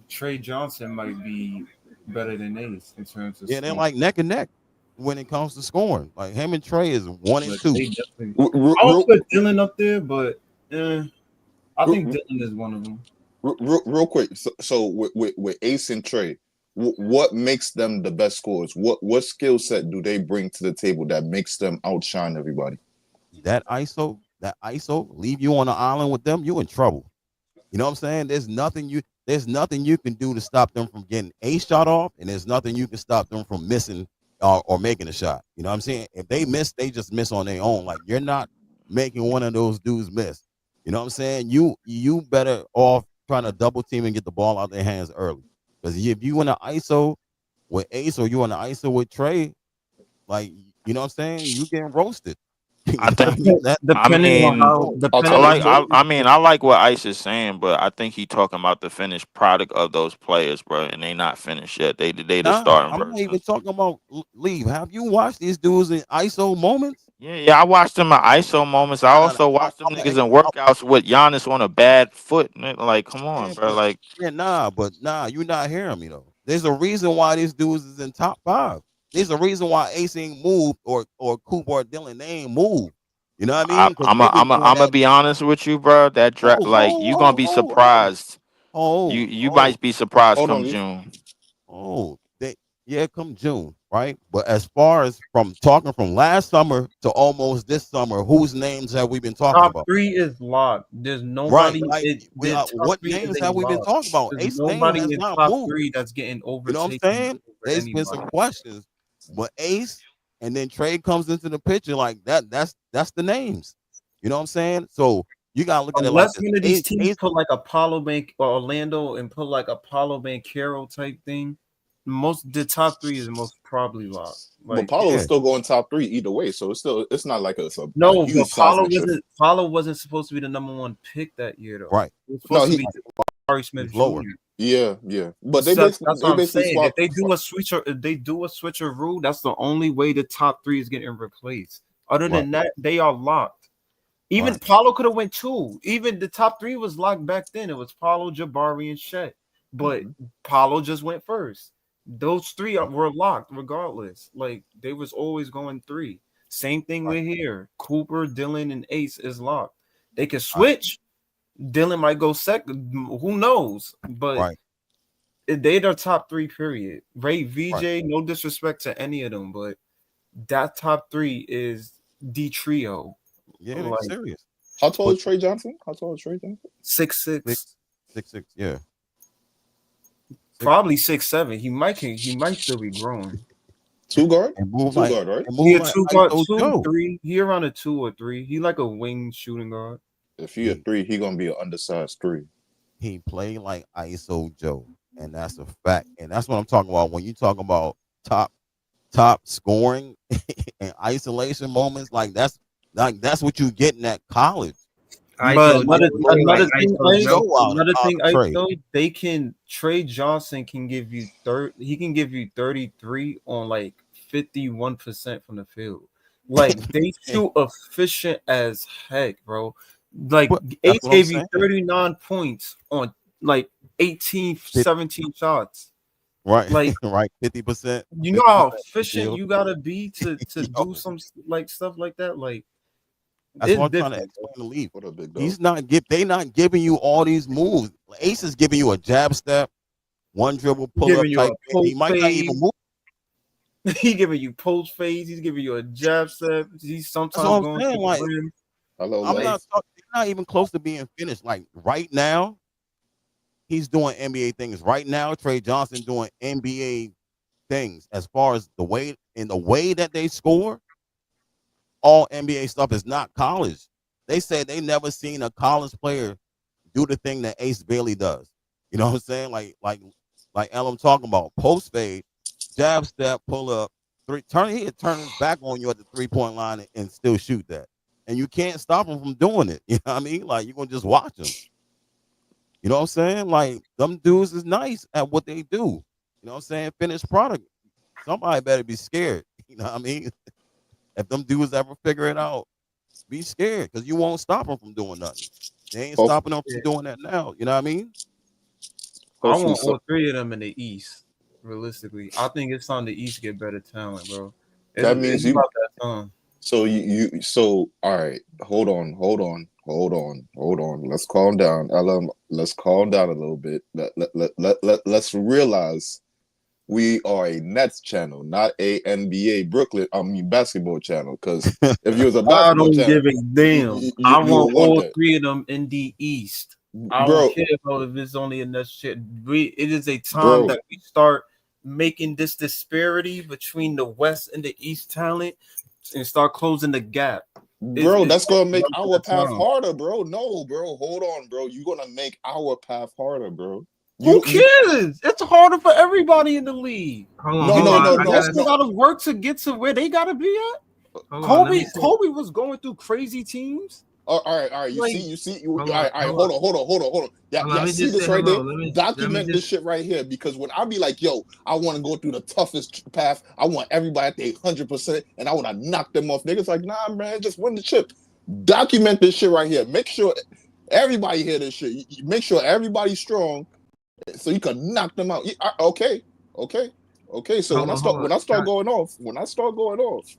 Trey Johnson might be better than Ace in terms of Yeah, they're scoring. like neck and neck when it comes to scoring. Like him and Trey is one and But two. they definitely. Real, I would real, put Dylan up there, but I think real, Dylan is one of them. real quick. So with Ace and Trey, what makes them the best scorers? What skill set do they bring to the table that makes them outshine everybody? That ISO, leave you on the island with them, you in trouble. You know what I'm saying? There's nothing you can do to stop them from getting a shot off, and there's nothing you can stop them from missing or making a shot. You know what I'm saying? If they miss, they just miss on their own. Like you're not making one of those dudes miss. You know what I'm saying? You better off trying to double team and get the ball out their hands early. Because if you in an ISO with Ace or you in an ISO with Trey, like you know what I'm saying, you getting roasted. I You know what I think. mean? That I Depending on mean, how, I'll I tell depending you. like. on I mean, I like what Ice is saying, but I think he talking about the finished product of those players, bro, and they not finished yet. They the Nah, starting I'm not even persons. talking about leave. Have you watched these dudes in ISO moments? Yeah, yeah. I watched them at ISO moments. I Nah, nah, also watched them I'm niggas in workouts with Giannis on a bad foot. Like, come on, saying, bro. but Like, yeah, nah, you're not hearing me though. There's a reason why these dudes is in top five. There's a reason why Ace ain't moved or Coop or Dylan they ain't moved. You know what I mean? Because they've been doing I'm gonna that. be honest with you, bro. That draft, Oh, like, you gonna be surprised. You oh, might be surprised Hold on, come Leaf. June. they yeah, come June, right? But as far as from talking from last summer to almost this summer, whose names have we been talking top about? three is locked. There's Right. nobody. Like The top what three is names a have we been lock. talking about? There's Ace name nobody has in not top moved. three that's getting You know what I'm overtaken saying? over There's been anybody. some questions, but Ace and then Trey comes into the picture like that. That's the names. You know what I'm saying? So you gotta look at it like Unless this. one of these Ace, teams Ace put like Apollo Bank or Orlando and put like Apollo Bankero type thing, most the top three is most probably locked. But Like Paulo is yeah, still going top three either way, so it's not like a no, but huge seismic shift. Paulo wasn't supposed to be the number one pick that year though. right. It was No, supposed to be Jabari Smith He's lower. Jr. yeah. But So that's what they I'm basically saying. If swap. they do a switcher, if they do a switcher rule, that's the only way the top three is getting replaced. Other Right, than that, they are locked. Even right, Paulo could have went two. Even the top three was locked back then. It was Paulo, Jabari, and Shet. But Mhm. Paulo just went first. Those three were locked regardless. Like they was always going three. Same thing right, with here. Cooper, Dylan, and Ace is locked. They can right, switch. Dylan might go second. Who knows? But right, they their top three, period. Ray right. VJ, no disrespect to any of them, but that top three is the trio. Yeah, they Like serious. How tall But is Trey Johnson? How tall is Trey Johnson? 6'6", 6'6", yeah. Six probably 6'7". He might still be growing. Two guard, and move two like guard, right? and He move a like two guard, ISO two, Joe. three. He around a 2 or 3. He like a wing shooting guard. If he a He three, he gonna be an undersized three. he played like ISO Joe, and that's a fact. And that's what I'm talking about when you talk about top scoring and isolation moments. That's what you getting at college. You But ISO getting Joe like look like ISO Joe. Joe out of Ice Trey. though, they can Trey Johnson can give you 30. He can give you 33 on like 51% from the field. Like they shoot efficient as heck, bro. Like But that's Ace what I'm gave you saying. 39 points on like 18, Fif- 17 shots. Right, Like right. 50%, you know 50% how from the efficient field. you gotta be to do Yo, some like stuff like that. Like that's it's what I'm trying to different, bro. explain to Leaf. What a big dog. He's not give. They not giving you all these moves. Ace is giving you a jab step, one dribble, pull up Giving you type a thing. He post might not even fade. move. He giving you post fades. He's giving you a jab step. He's That's what sometimes I'm going to saying. the Like rim. Hello, I'm love. not talking. He's not even close to being finished. Like right now, he's doing NBA things. Right now, Trey Johnson doing NBA things as far as the way that they score. All NBA stuff is not college. They said they never seen a college player do the thing that Ace Bailey does. You know what I'm saying? Like I'm talking about post fade, jab step, pull up. He'd turn his back on you at the 3-point line and still shoot that. And you can't stop him from doing it. You know what I mean? Like you're gonna just watch him. You know what I'm saying? Like them dudes is nice at what they do. You know what I'm saying? Finished product. Somebody better be scared. You know what I mean? If them dudes ever figure it out, be scared because you won't stop them from doing nothing. They ain't Hope, stopping them from doing that now. You know what I mean? I hopefully, want so all three of them in the East. Realistically, I think it's time the East get better talent, bro. that It's means you. about that time. So so all right. Hold on. Let's calm down, LM. Let's calm down a little bit. Let's realize we are a Nets channel, not a NBA Brooklyn. I mean basketball channel. Because if you was a I basketball don't channel, give a damn. I you want would want all that, three of them in the East. I don't bro. care about if it's only a Nets shit. It is a time Bro, that we start making this disparity between the West and the East talent and start closing the gap. bro, It's that's gonna make about our that path time. harder, bro. No, bro, hold on, bro. You're gonna make our path harder, bro. Who You cares? It's harder for everybody in the league. Hold on, no, hold no, on. no, I no, They gotta. still no, gotta work to get to where they gotta be at. Hold on. Let me say. Kobe was going through crazy teams. all right. Like You see. Hold All on. right, all right. Hold on. Hold on. Yeah, Hold on. yeah. Let me See just say this right there. hello. Let me Document this just. shit right here because when I be like, yo, I want to go through the toughest path. I want everybody at their 100%, and I want to knock them off. Niggas like, nah, man, just win the chip. Document this shit right here. Make sure everybody hear this shit. Make sure everybody's strong so you can knock them out. Okay, okay, okay. So Hold on. Hold on. when I start going off,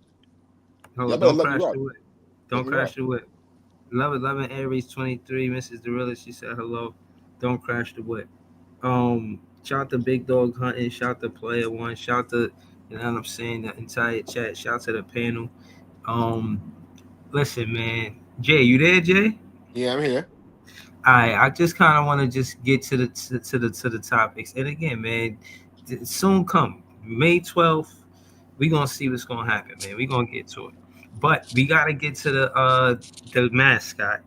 Hold y'all on. better Don't let me crash rock. the whip. Let Don't me rock. crash the whip. Love 11 Aries 23. Mrs. Dorilla, she said hello. Don't crash the whip. Shout to Big Dog Hunting. Shout to Player One. Shout to, you know what I'm saying, the entire chat. Shout to the panel. Um, Listen, man. Jay, you there, Jay? Yeah, I'm here. I just kind of want to just get to the topics. And again, man, soon come May 12th. We gonna see what's gonna happen, man. We gonna get to it. But we gotta get to the mascot.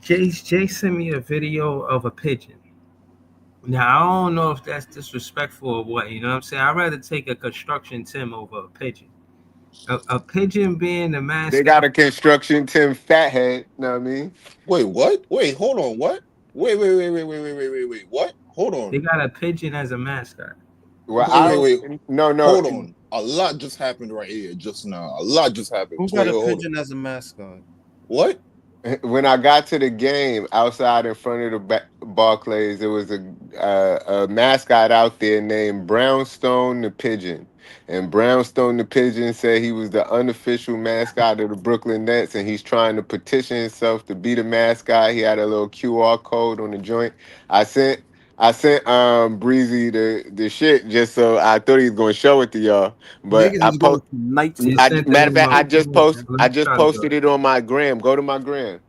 Jay sent me a video of a pigeon. Now I don't know if that's disrespectful or what. You know what I'm saying? I'd rather take a construction Tim over a pigeon. A pigeon being the They got mascot. a construction Tim Fathead. Know what I mean? Wait, what? Wait, hold on. What? Wait. What? Hold They on. got a pigeon as a mascot. Well, Wait. no. Hold on. A lot just happened right here just now. A lot just happened. Who got Wait, a hold on. pigeon as a mascot? What? When I got to the game outside in front of the Barclays, there was a mascot out there named Brownstone the Pigeon. And Brownstone the Pigeon said he was the unofficial mascot of the Brooklyn Nets, and he's trying to petition himself to be the mascot. He had a little QR code on the joint. I sent Breezy the shit just so I thought he was gonna show it to y'all. But Niggas is going from nights You to sent it matter of in fact, my. Let I me just try to go. posted it on my gram. Go to my gram.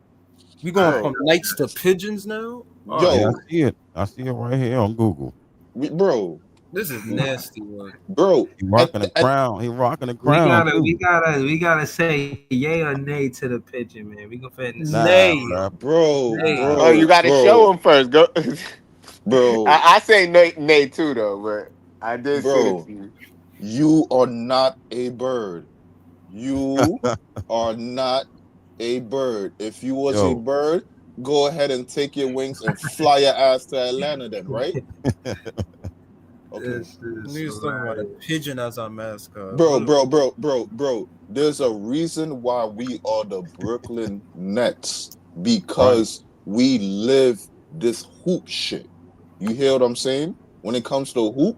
we going All right, from Bro, nights to pigeons now. All right, Yeah, I yo, see it. I see it right here on Google. bro, this is nasty work. bro. He rocking a crown. He rocking a we crown gotta, we too. gotta, we gotta say yay or nay to the pigeon, man. We gonna fit in the side. Nah, Nay, bro. nay. Oh, you Nah. got to show him first. Go. Bro, I say nay too though, but I did send it bro. to you. You are not a bird. You are not a bird. If you was a Yo. bird, go ahead and take your wings and fly your ass to Atlanta then, right? Okay. This is Niggas talking about a hilarious. pigeon as our mascot. Bro, What? bro, bro, bro, bro. There's a reason why we are the Brooklyn Nets Right. because we live this hoop shit. You hear what I'm saying? When it comes to hoop,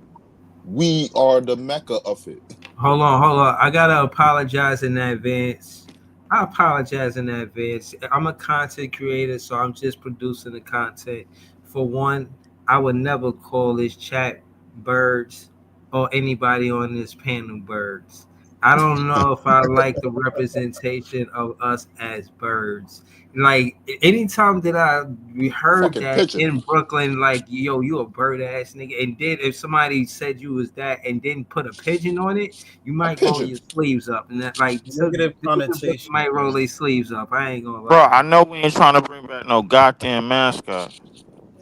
we are the mecca of it. Hold on. I gotta apologize in advance. I apologize in advance. I'm a content creator, so I'm just producing the content. For one, I would never call this chat birds or anybody on this panel birds. I don't know if I like the representation of us as birds. Like anytime that I heard Fucking that pigeon. in Brooklyn, like yo, you a bird ass nigga, and then if somebody said you was that and didn't put a pigeon on it, you A might roll pigeon. your sleeves up, and that like so Negative the niggas connotation, might roll bro. their sleeves up. I ain't gonna Bro, lie. I know we ain't trying to bring back no goddamn mascot.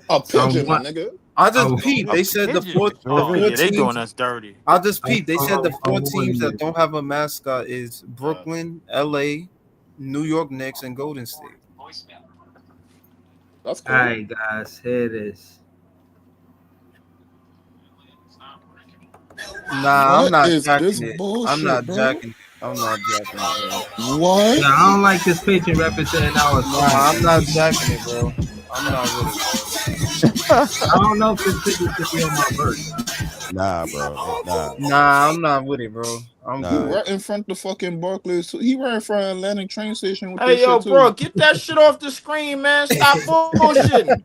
A So pigeon, my what? nigga. I just Oh, peeped. They said the Pigeon. four Oh yeah, they doing teams. us dirty. I just peeped. They said the four I'm teams warning that you. don't have a mascot is Brooklyn, LA, New York Knicks, and Golden State. That's All cool. right, guys, here it is. Nah, I'm What not is this jacking it. I'm bullshit, not bro? jacking it. I'm not jacking it, bro. What? Yeah, I don't like this pigeon representing our Nah, song, I'm man. not jacking it, bro. I'm not with it, bro. I don't know if this pigeon should be on my verse. Nah, bro. Nah, Nah, I'm not with it, bro. I'm He nah. good. right in front of the fucking Barclays. He right in front of Atlantic train station with this Hey yo, shit bro, too. get that shit off the screen, man. Stop bullshitting.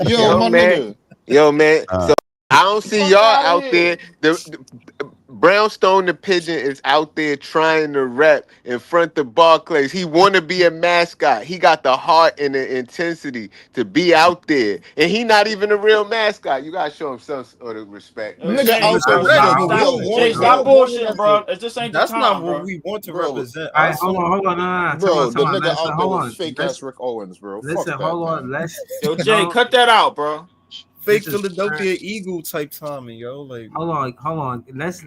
Yo, Yo, my man. nigga. Yo, man. Nah. So I don't see Fuck y'all out of out there. here. The Brownstone the pigeon is out there trying to rep in front of Barclays. He want to be a mascot. He got the heart and the intensity to be out there, and he not even a real mascot. You gotta show him some sort of respect, Yo, man. Nigga Jay, out there Nah, with stop, fucking nah, stop. real listen, Jay, warning, stop real listen. warning bullshitting, at the bro. This ain't the That's not time, what bro. we want to bro. represent All right, us. hold on, nah, Bro, the come on, nigga listen, out there hold with on, fake ass Rick Owens, bro. listen, Fuck that, hold on, man. let's Yo, Jay, don't. cut that out, bro. Fake This is Philadelphia Eagle type timing, yo. Like, hold on. Let's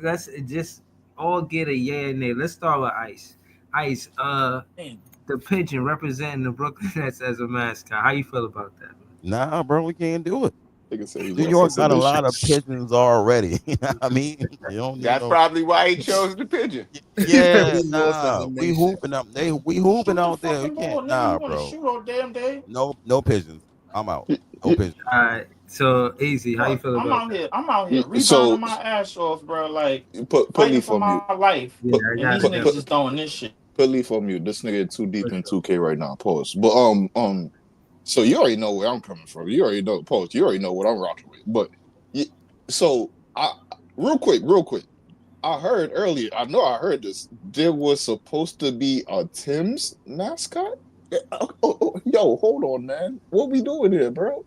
just all get a yeah and nay. Let's start with Ice. Ice, the pigeon representing the Brooklyn Nets as a mascot. How you feel about that? Nah, bro, we can't do it. Nigga say he New lost York his got a submission. lot of pigeons already. You know what I mean? You don't need That's no. probably why he chose the pigeon. Yeah, we lost as nah. a We nation. hooping up. We hooping Shoot the out there. We fucking ball, can't. nigga. You Nah, want to bro. shoot all damn day? No pigeons. I'm out. No pigeons. All right, so easy. How you Fuck, feel I'm about out that? here. I'm out here So rebounding my ass off, bro. Like put fighting Leaf for on my mute. life, Yeah, Put I and got these it. put Down. niggas put is throwing this shit. put Leaf on mute. This nigga too deep For in sure. 2K right now. Pause. But so you already know where I'm coming from. You already know pause. You already know what I'm rocking with. But y- so I real quick. I heard earlier. I know I heard this. There was supposed to be a Tim's mascot. Yo, hold on, man. What we doing here, bro?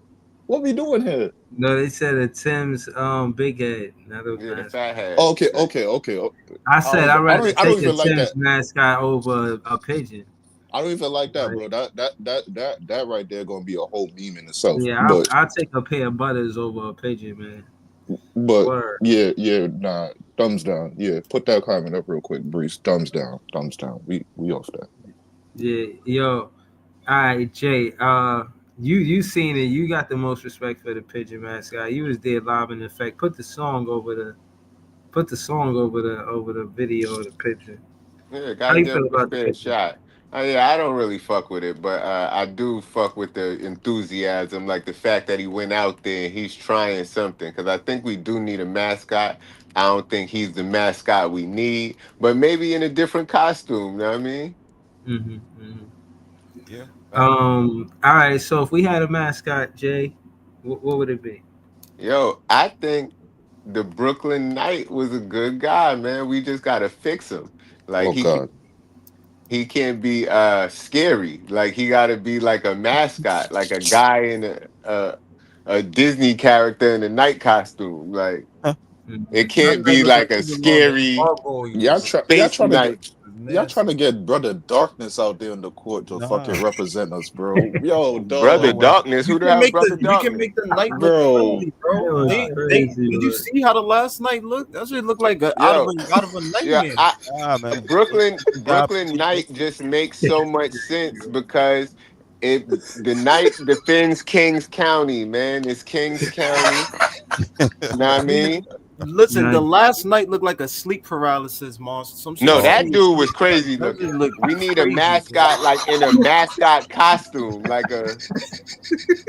What we doing here? No, they said a Tim's big head, not a Yeah, the mascot. fat hat. Okay. I said I'd rather I don't take a even like Tim's that. mascot over a pigeon. I don't even like that, Right? bro. That right there gonna be a whole meme in itself. Yeah, But I'll take a pair of butters over a pigeon, man. but Word. yeah, nah. Thumbs down. Yeah, put that comment up real quick, Breeze. Thumbs down. Thumbs down. We off that. Yeah, yo. All right, Jay. You seen it. You got the most respect for the pigeon mascot. You was there live in effect. Put the song over the video of the pigeon. Yeah, How gotta you give feel him a about the fair pigeon? shot. Yeah, I don't really fuck with it, but I do fuck with the enthusiasm, like the fact that he went out there and he's trying something. Because I think we do need a mascot. I don't think he's the mascot we need, but maybe in a different costume. Know what I mean? Mm-hmm. Yeah. Fact. All right. So if we had a mascot, Jay, what would it be? Yo, I think the Brooklyn Knight was a good guy, man. We just gotta fix him. Like Oh God. he can't be scary. Like he got to be like a mascot, like a guy in a Disney character in a night costume. Like Mhm. it That can't be nigga like a even on the scary gargoyles. Y'all space trying to get knight. y'all trying Nasty. to get Brother Darkness out there in the court to fucking Nah. represent us, bro. Yo, Brother dog. No way. Darkness. Who the hell is Brother You can Darkness? make the night look Bro. friendly, That bro. was Nah. They crazy, did you bro. see how the last night looked? That shit looked like Yo, out of a yeah, nightmare. Nah, man. Brooklyn Knight just makes so much sense because it the Knight defends Kings County, man. It's Kings County. Know what I mean? Listen, Nah, the last night looked like a sleep paralysis monster. Some shit No, Oh, that serious. dude was Like crazy that looking. just looked We need a crazy, bro. mascot like in a mascot costume, like a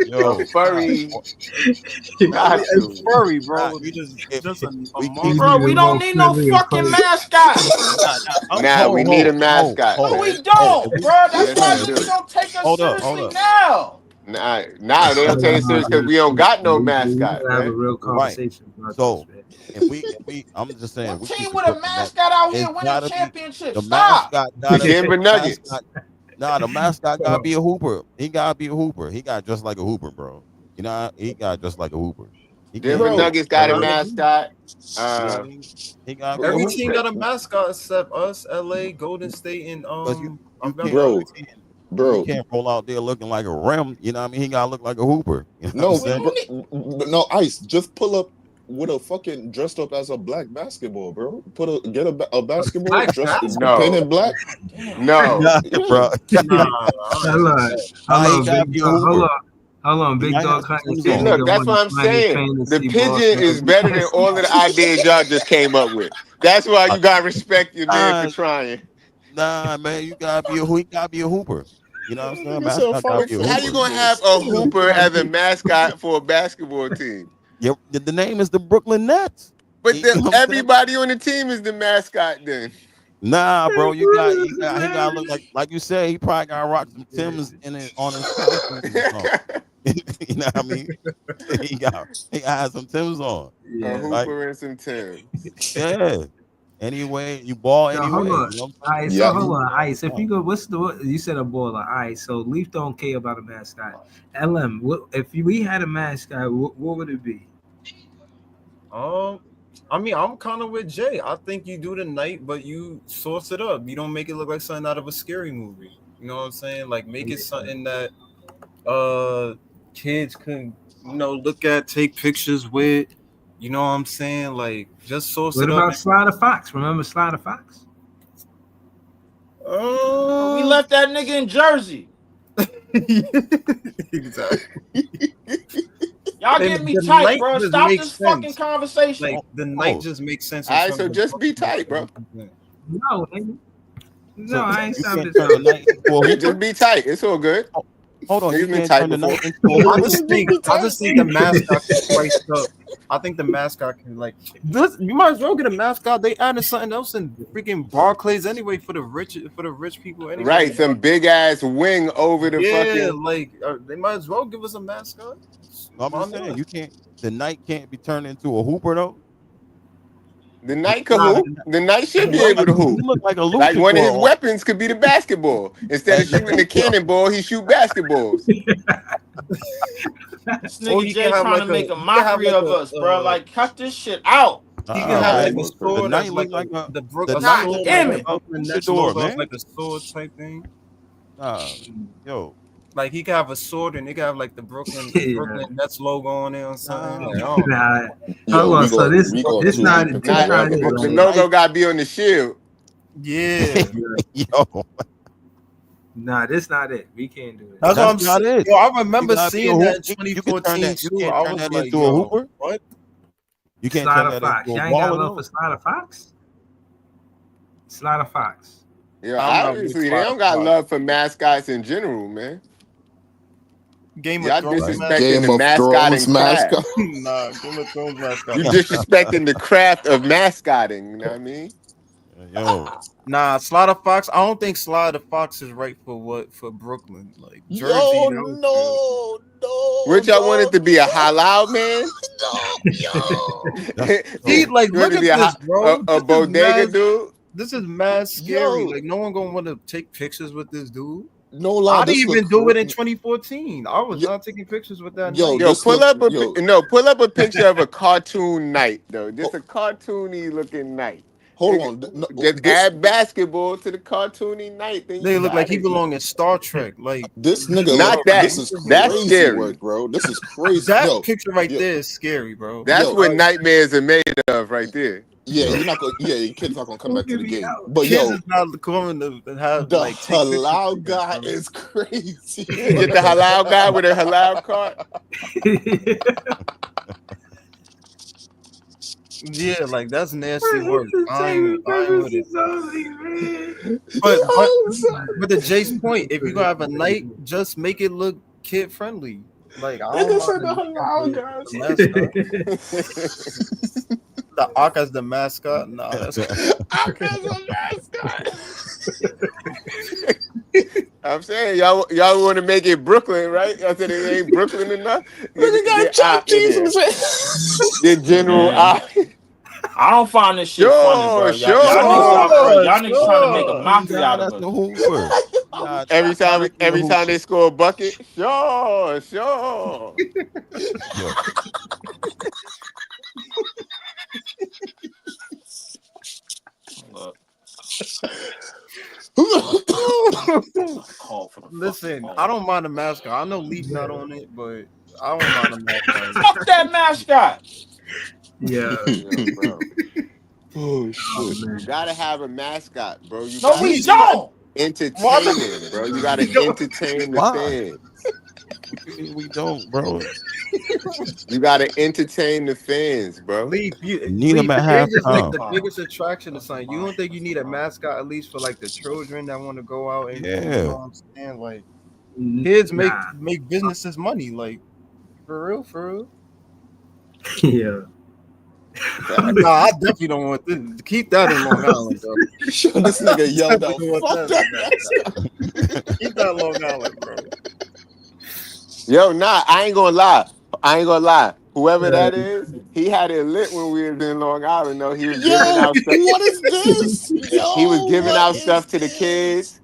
yo. Nah. furry It's costume. furry, Nah. bro. Just a We he keep. monster. Bro, needed we a don't more need no friendly fucking approach. mascot. Now we need a mascot, No, man. we don't, If we, bro. That's Yes, why we no, niggas do. don't take us hold seriously up. now. Nah, they don't take it serious because we don't We got no gotta mascot, have a man. real Right. conversation about this, So man. I'm just saying, What we keep team it with a pushing that. mascot out here It's winning gotta be championships? the Stop. mascot. The Gotta Denver the Nuggets. mascot. Nah, the mascot gotta be a hooper. He gotta be a hooper. He got just like a hooper, bro. You know, he got just like a hooper. He can't Denver be Bro, Nuggets got a crazy. mascot. You know what I Uh, mean? He gotta be a Every who team hooper got a mascot except us, LA, Golden State, and because I you forgot the can't. other bro, team. He bro. can't roll out there looking like a rim. You know what I mean? He gotta look like a hooper. You know what I'm No, saying? no, Ice. Just pull up with a fucking dressed up as a black basketball, bro. Get a basketball Black dress basketball. painted black. No. Nah, bro. Nah, I Hold ain't on, that. Nah, he gotta big be a dog. Hold hooper. on, hold on, He big might have dog. some Honey Tim's said See, on. look, nigga that's want what to I'm find his saying. The fantasy pigeon boss. is better than all of the ideas y'all just came up with. That's why you gotta respect your man for Nah, trying. nah, man, you gotta be a he gotta be a hooper. You know what I'm saying? Nigga said Mascot gotta be a How you hooper. gonna have pharmaceuticals. a hooper as a mascot for a basketball team? Yeah, the name is the Brooklyn Nets. But You know what I'm saying? everybody on the team is the mascot then. Nah, bro, he gotta look like you said. He probably gotta rock some Timbs in it on his costume or something. You know what I mean? He got have some Timbs on, A Yeah. right? hooper and some Timbs. Yeah. Anyway, you ball So hold anyway. on. You know what All I'm right, Yeah, so hold on, Ice. If saying? you go, you said a baller. All right, so Leaf don't care about a mascot. LM, if we had a mascot, what would it be? Um, I mean, I'm kind of with Jay. I think you do the night, but you source it up. You don't make it look like something out of a scary movie. You know what I'm saying? Like make it something that kids can look at, take pictures with. You know what I'm saying? Like just source What it up. about Slider Fox? Remember Slider Fox? We left that nigga in Jersey. Exactly. Y'all And getting me the tight, night bro. just Stop makes this fucking sense. conversation. Like the night Oh, just makes sense All in right, front so of the just be tight, bro. No, nigga. No, so I ain't you stopped can't this turn the night conversation. into a Yeah, hooper? just be tight. It's all good. Oh, hold on, you You've been can't tight turn the before. night into a I hooper? just think the mascot can spice up. I think the mascot can you might as well get a mascot. They added something else in freaking Barclays anyway for the rich people anyway. Right, some big ass wing over the Yeah, fucking. like they might as well give us a mascot. I'm Why just saying not? you can't. The night can't be turned into a hooper though. The knight can Nah, hoop. The knight The should be night, able to he hoop. look like a Like one of his luchador weapons could be the basketball. Instead of shooting the yo, cannonball, he shoot basketballs. This Or nigga he can Jay have trying like to a make a he can have mockery like of us, bro. a Like, cut this shit out. he can All have Alright. like right. a The sword as night like look like a the God night look sword like as damn a the it. Brooklyn Nets luchador, logo as man. like a sword type thing. Nah, yo, Like he could have a sword and they could have like the Yeah. Brooklyn Nets logo on it or something. nah, Like, I don't know. Nah, Yo, hold on. we So go this we go this too not deep into this Not the not rabbit it hole. the right the here. logo night, gotta be on the shield. Yeah. yo, Nah, this not it. We can't do it. That's what that's I'm not saying. it. Yo, I You remember gotta be a seeing that hoop. in You can turn 2014 that. You too. can't I turn was that like, into a yo, hooper. what? You can't turn Slider that Fox. into a Y'all ain't got baller love for though. Slider Fox? Slider Fox. Yeah, I'm not with obviously they Slider don't got Fox. love for mascots in general, man. Game of Y'all Thrones Right. disrespecting the Game of mascot Thrones and craft. mascot. nah, Game of Thrones mascot You is disrespecting the craft of mascotting, you know what I mean? Yo, nah. Slider Fox. I don't think Slider Fox is right for Brooklyn. Like Jersey, Yo, that was good. no, no, What y'all want no, it to be a halal man? no, yo, that's See, yo, like, You want look it to be at this, bro. a bodega dude? This is mad scary. yo. Like, no one gonna want to take pictures with this dude. No lie, I didn't this look even do it in crazy. 2014. I was Yo, not taking pictures with that yo, night. Yo, this pull look up yo. pull up a picture of a cartoon knight though. Just ho- a cartoony looking knight. Hold And on, no, just add basketball to the cartoony knight, then you They look like got he it. belonged in Star Trek. Like, this nigga Not look. that. This is That's crazy scary. work, bro. This is crazy. that Yo, picture right yo, there is scary, bro. That's yo. what nightmares are made of right there. Yeah, yo. you're not gonna. Yeah, your kid's not gonna come Who back to give the me game. out? But Kids yo, is not going to have the like take pictures halal like that, guy bro. is crazy. You get the halal guy with a halal cart. Yeah, like that's nasty work. Entertainment I ain't with it. purposes only, man. But but Yo, son. but to Jay's point, if you gonna have a night, just make it look kid friendly. Like I don't Nigga mind said the halal guys. the mascot. The Ark as the mascot. Nah, that's I got a mascot. I'm saying y'all want to make it Brooklyn, right? I said it ain't Brooklyn enough. Nigga got Get chopped out in cheese in there. his head. Get General Man, Eye. I don't find this shit funny, bro. Sure, Y'all niggas sure. out, bro. sure, Y'all niggas trying to make a sure. You mockery out got of us us. a hooper. You got Every got time us a every time hooper. they score a bucket, sure, sure. Yo, Look, call for the Listen, I don't mind the mascot. I know Leaf not on it, but I don't mind the mascot. Fuck that mascot. Yeah. Yo, bro. Oh Oh shit. You man. gotta have a mascot, bro. You No, gotta we be don't. Why entertaining, bro. You gotta the- entertain the Why? fans. What you mean we don't, bro? You gotta entertain the fans, bro. Leaf, You need them at Pidge is like halftime. the biggest attraction to something. You don't think you need a mascot at least for like the children that want to go out and you know Yeah. what I'm saying? Like kids Nah. make businesses money, like for real, for real. Yeah. Nah, I definitely don't want this. Keep that in Long Island, bro. Yo, this nigga yelled out, Definitely don't want fuck that mascot. Keep that Long Island, bro. Yo, nah, I ain't gonna lie. Whoever Yeah. that is, he had it lit when we was in Long Island. Though he was giving Yo, out stuff. what is this? Yo, He was giving what out is stuff to the this? kids.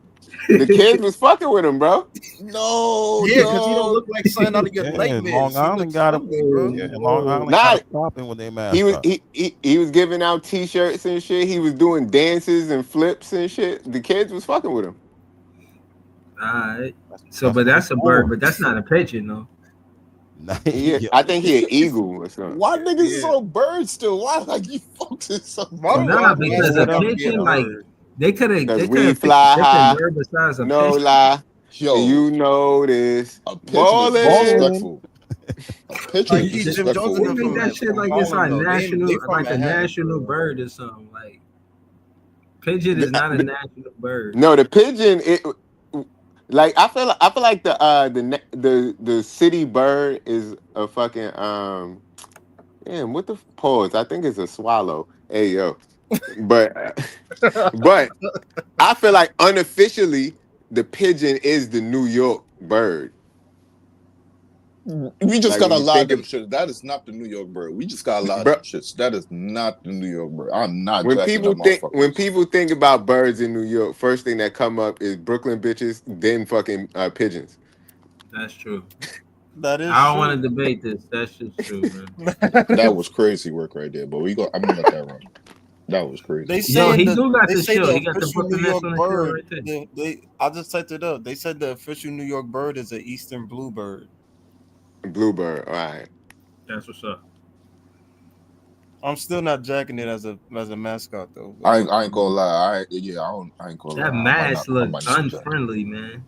The kids was fucking with him, bro. No, Yeah, because he don't dog. look like something out of your Yeah, nightmares. Long He Island looks got him. friendly, bro. Yeah, Long Island Nah, got him popping with their mascot. he was giving out T-shirts and shit. He was doing dances and flips and shit. The kids was fucking with him. Alright. So, but that's a bird, but that's not a pigeon, though. I think he an eagle or something. Why niggas is Yeah. on birds still? Why like you focus so Why do Nah, I because have a to be pigeon, a like bird? they could have Cause they we could have picked fly a high. different bird besides a No pigeon. lie. Yo, You know this. a pigeon is Ballin'. disrespectful. A pigeon Like is Jim disrespectful. Jones They and them make from that shit like it's Harlem, like though. national, They from like a Manhattan. national bird or something. Like pigeon is not a national bird. No, the pigeon. Like I feel like the city bird is a fucking damn. What the pause? I think it's a swallow. Hey yo, but but I feel like unofficially the pigeon is the New York bird. We just Like gotta when you lie think them of, shit. That is not the New York bird. We just gotta lie bro, them shits. That is not the New York bird. I'm not when jacking people them think motherfuckers. about birds in New York, first thing that come up is Brooklyn bitches, then fucking pigeons. That's true. That is I don't want true. to debate this. That's just true, man. That was crazy work right there. But I'm gonna let that run. That was crazy. They Yo, saying he the do got they the say show. the He got the official Brooklyn New Nets York on the show bird. right there. I just typed it up. They said the official New York bird is an eastern bluebird. Bluebird. All right. That's what's up. I'm still not jacking it as a mascot though. I ain't gonna lie. I ain't gonna That lie. mask I look might not jack it. unfriendly, man.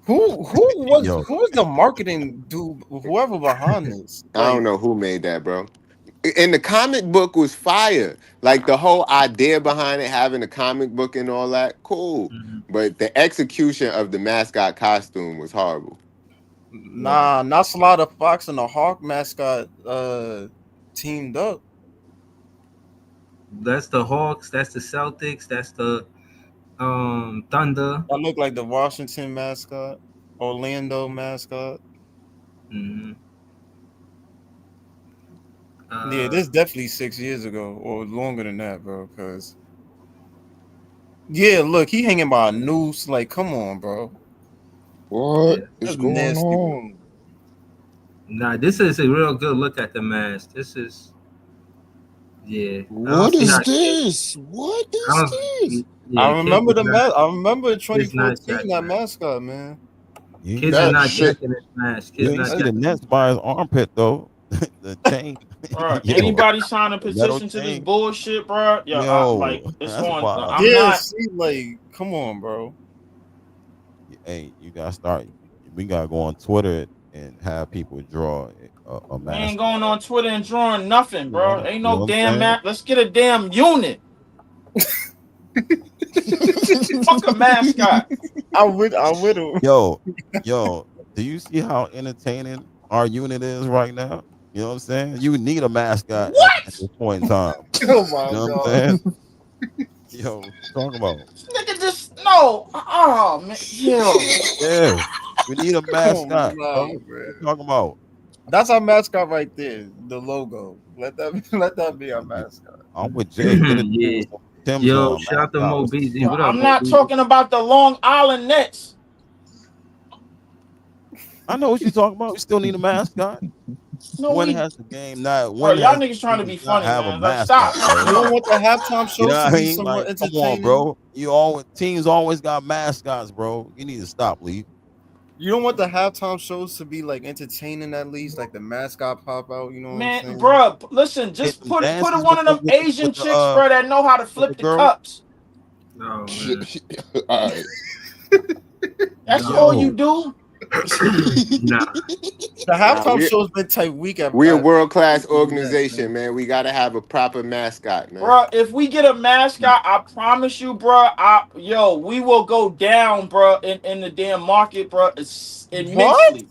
Yo. who's the marketing dude? Whoever behind this? I don't know who made that, bro. And the comic book was fire. Like the whole idea behind it, having a comic book and all that, cool. Mm-hmm. But the execution of the mascot costume was horrible. Nah, not Slaughter Fox and the Hawk mascot teamed up. That's the Hawks. That's the Celtics. That's the Thunder. That look like the Washington mascot, Orlando mascot. Mm-hmm. Yeah, this definitely 6 years ago or longer than that, bro. Because yeah, look, he hanging by a noose. Like, come on, bro. What is That's going nasty, on? Nah, this is a real good look at the mask. This is, yeah. What is this? What is this? Yeah, I remember kids is not- I remember kids not 2014 jacking that it. mascot, man. Kids That are not shit. jacking this mask. You Kids ain't not see the jacking. Nets by his armpit though. The chain. Bro, Yo, anybody sign a the metal petition to this chain. bullshit, bro? Yo, Yo, like it's that's on. wild. I'm Yeah, not. see, like, come on, bro. Hey, you gotta start. We gotta go on Twitter and have people draw a We mask. ain't going on Twitter and drawing nothing, bro. Yeah, Ain't you no know what I'm damn saying? map. Let's get a damn unit. Fuck a mascot. I'm with him. Yo, do you see how entertaining our unit is right now? You know what I'm saying? You need a mascot at this point in time. Oh my You know what god. I'm saying? Yo, talk about. This nigga just no. Oh man, yo. Yeah, we need a mascot. nah, Bro. man. What you talking about? That's our mascot right there. The logo. Let that be our mascot. I'm with Jay. Get a Yeah. Tim's Yo, on, shout out to mascot. Mo BZ. What up, I'm Mo not BZ? talking about the Long Island Nets. I know what you're talking about. We still need a mascot. No, When we. has the game not? Bro, When y'all has niggas trying to the be team not funny, have a man. Let's mascot? stop. You Bro? don't want the halftime shows You know to what I be mean? somewhat Like, come entertaining. on, bro. You always teams always got mascots, bro. You need to stop, Lee. You don't want the halftime shows to be like entertaining at least, like the mascot pop out. You know what I'm Man, saying? bro, listen, Hit just them put dances one of them Asian chicks, bro, that know how to with flip the the girl. cups. No, man. All right. That's No. all you Yo, do. Nah. The Nah, halftime show's been tight week at we a at world class CBS, organization, man. We got to have a proper mascot, man. Bro, if we get a mascot, I promise you, bro, we will go down, bro, in the damn market, bro, What? immensely.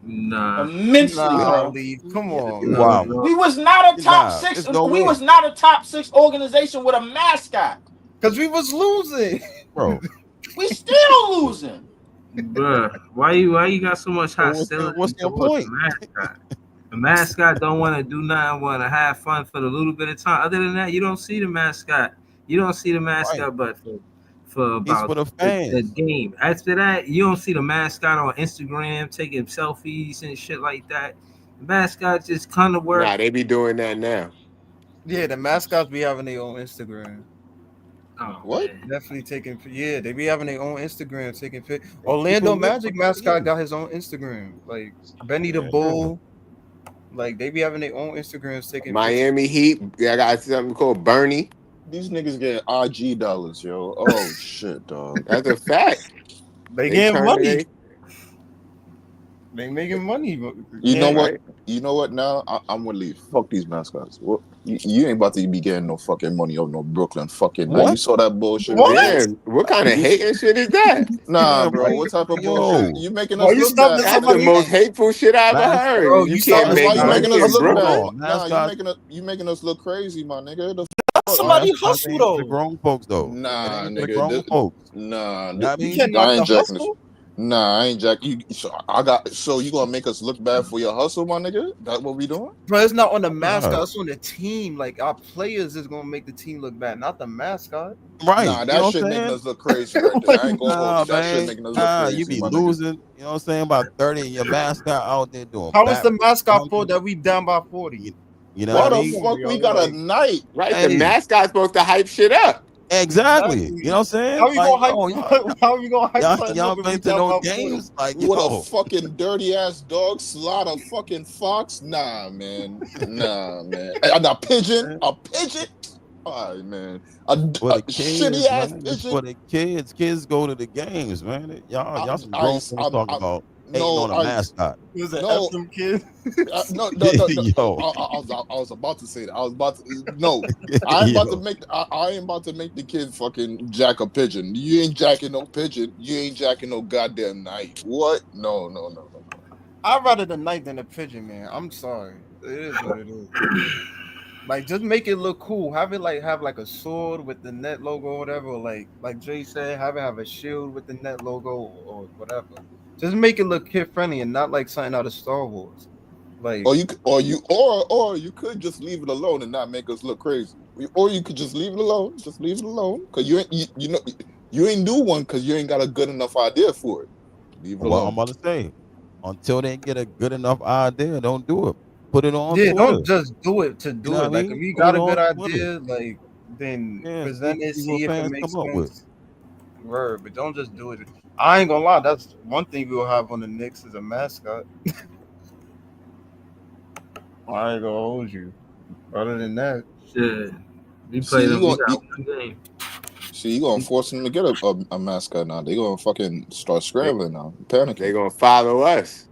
Nah. Immensely, Nah, bro. Leave. Come you on, No, man. wildin'. no. We was not a top Nah, six. there's no We way, was not a top 6 organization with a mascot. Because we was losing. bro. We still losing. Bruh, why you got so much So what's your, hostility what's your towards the point? mascot? The mascot don't want to do nothing, want to have fun for the little bit of time. Other than that, you don't see the mascot. You don't see the Right. mascot, but for It's for about the the fans. game. After that, you don't see the mascot on Instagram taking selfies and shit like that. The mascot just come to work. Nah, they be doing that now. Yeah, the mascots be having their own Instagram. Oh What? man, Definitely taking. Yeah, they be having their own Instagram taking pic. They Orlando people live for Magic the mascot team. got his own Instagram. Like Benny the Yeah. Bull. Like they be having their own Instagrams taking pictures. Miami Heat, I got something called Bernie. These niggas getting IG dollars, yo. Oh shit, dog. That's a fact. They They getting turn money. it, They making money. But You know yeah, what? right? You know what? Now I'm gonna leave. Fuck these mascots. What? You ain't about to be getting no fucking money on no Brooklyn fucking. Now you What? saw that bullshit What? video. Damn, what kind of You, hating shit is that? nah, Yeah, bro. bro. What type of bullshit? Yo, You making Why us you look stopping bad? That's the somebody? most hateful shit I ever mascot. heard. Bro, You you can't stopping That's why make you somebody? making money us in look Hold Brooklyn. bad. on, Nah, you mascot. making us look crazy, my nigga. The fuck? Somebody Mascots hustle ain't for the though. grown folks though. It Nah, ain't for the nigga. grown folks. Nah, You know what I You mean? can't knock I the ain't jacking this. hustle. Nah, I ain't jack. You, so I got. So you gonna make us look bad for your hustle, my nigga? That what we doing? Bro, it's not on the Oh God. mascot, it's on the team. Like our players is gonna make the team look bad, not the mascot. Right. Nah, You that know what shit I'm making saying? us look crazy right there. Like, I ain't gonna hold Nah, you. That shit man. making us look Nah, you crazy, be my nigga. losing. You know what I'm saying? About 30 and your mascot out there doing how is back the mascot for jumping. that we down by 40? You know what Why I the mean? Come on, fuck we yo. got a Like, night? Right? The Hey, mascot's supposed to hype shit up. exactly. You know exactly. what I'm saying? How you Like, gonna yo, hype how we gonna hype something y'all up if we been to down no by 40? games? Like, With a yo, fucking dirty ass dog, slaughter fucking fox? Nah, man. Nah, man. And a pigeon? man, A pigeon? All right, man. for A the shitty kids, ass man. It's pigeon? for the kids. Kids go to the games, man. Y'all some grown folks talking I about hating no, on a mascot. It was an F no, them kid. no. Yo, I was about to say that. I was about to. No, I ain't about to yo. make. I ain't about to make the kid fucking jack a pigeon. You ain't jacking no pigeon. You ain't jacking no goddamn knife. What? No, no, no, no. I'd rather the knight than the pigeon, man. I'm sorry. It is what it is. Like just make it look cool. Have it like have like a sword with the net logo or whatever. Like Jay said, have it have a shield with the net logo or whatever. Just make it look kid friendly and not like something out of Star Wars. Like Or you could just leave it alone and not make us look crazy. Or you could just leave it alone. Just leave it alone because you ain't you know you ain't do one because you ain't got a good enough idea for it. Leave it Well, I'm alone. about to say, until they get a good enough idea, don't do it. Put it on yeah, Twitter. don't just do it to You know do what I it. Like if mean? you Put got it a good on Twitter. idea, like then Yeah, present it, see what see if it fans makes come up with. sense. Word, but don't just do it. I ain't gonna lie, that's one thing we'll have on the Knicks is a mascot. I ain't gonna hold you. Other than that, shit. We See played you them. We gonna got one game. see you gonna force them to get a mascot now. They gonna fucking start They scrambling now, they panicking. gonna follow us.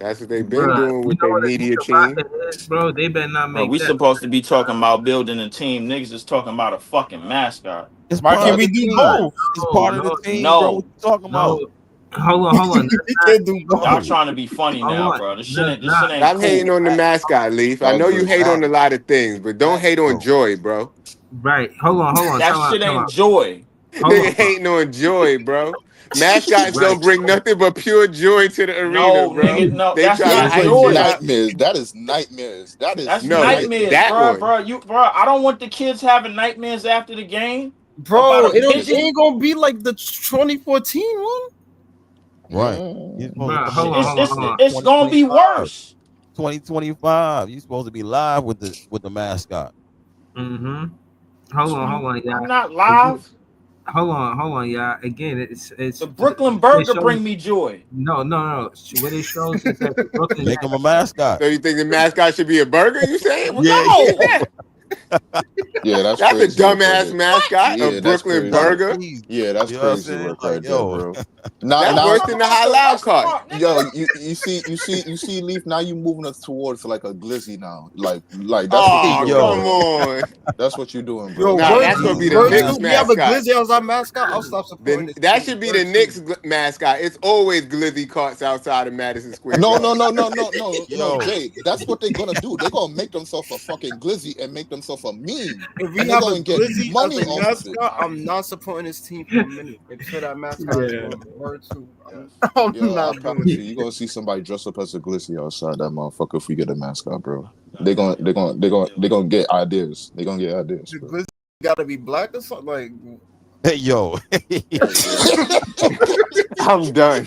That's what they've been Bruh, doing you with know their what the thing media about team. it is, bro? They better not Bro, make we that. supposed to be talking about building a team. Niggas is talking about a fucking mascot. It's why part can't of That we the do team. both? It's No, part of the no, team, bro. What No, you talking about? no. Hold on. We That's can't do y'all both. trying to be funny not. now, Hold on. bro. That's This shit not. ain't Stop hating cool. on the mascot, Leaf. I know you was hate hot. on a lot of things, but don't Facts, hate on bro. Joy, bro. Right. Hold on. That Time out. shit ain't joy. Hold Nigga on. hating on Joy, bro. Mascots Right. don't bring nothing but pure joy to the arena, No, bro. nigga, no, They that's try to not Listen, hype That's shit joy. up. nightmares. That is nightmares. That is That's No, nightmares, that bro, one. bro. I don't want the kids having nightmares after the game about Bro, a it pigeon. ain't gonna be like the 2014 one. Right. You're Mm. supposed to bro. come in It's gonna be 2025. worse. 2025. You're supposed to be live with the mascot. Mm-hmm. Hold on, y'all. I'm not Cause you live. hold on, y'all. Again, it's The Brooklyn it Burger shows, bring me joy. no. What it shows is that the Brooklyn Make him a Nets. mascot. So you think the mascot should be a burger? You saying? Well, Yeah, go get No, that. Yeah, that's That's a crazy work right dumbass there. mascot, a Yeah, that's Brooklyn crazy. trying to burger. please. Yeah, that's You know what I'm crazy saying? work Like, right there, yo, bro. Now, That's now, worse than the halal cart. yo, you see, Leaf. Now you moving us towards like a glizzy now. Like that's what you Oh, doing, yo, come bro. on. That's what you doing, Yo, bro. Nah, word that's gonna to be the glizzy word Knicks to. We have a mascot. mascot. glizzy as our mascot. I'll stop supporting this That team. should be Word the to. Knicks mascot. It's always glizzy carts outside of Madison Square No, no, Garden. no, no, no, no, no, Yo, Jay. That's what they're gonna do. They're gonna make themselves a fucking glizzy and make themselves a meme, If we and they're have a gonna get glizzy as money a off of it. mascot, I'm not supporting this team for a minute until that mascot is Yeah. gone. Word to. Yes. I'm Yo, I not doing promise it. you, you're gonna see somebody dress up as a glizzy outside that motherfucker if we get a mascot, bro. They're gonna get ideas. They're gonna get ideas, The bro. glizzy got to be black or something. Like, hey, yo, I'm done.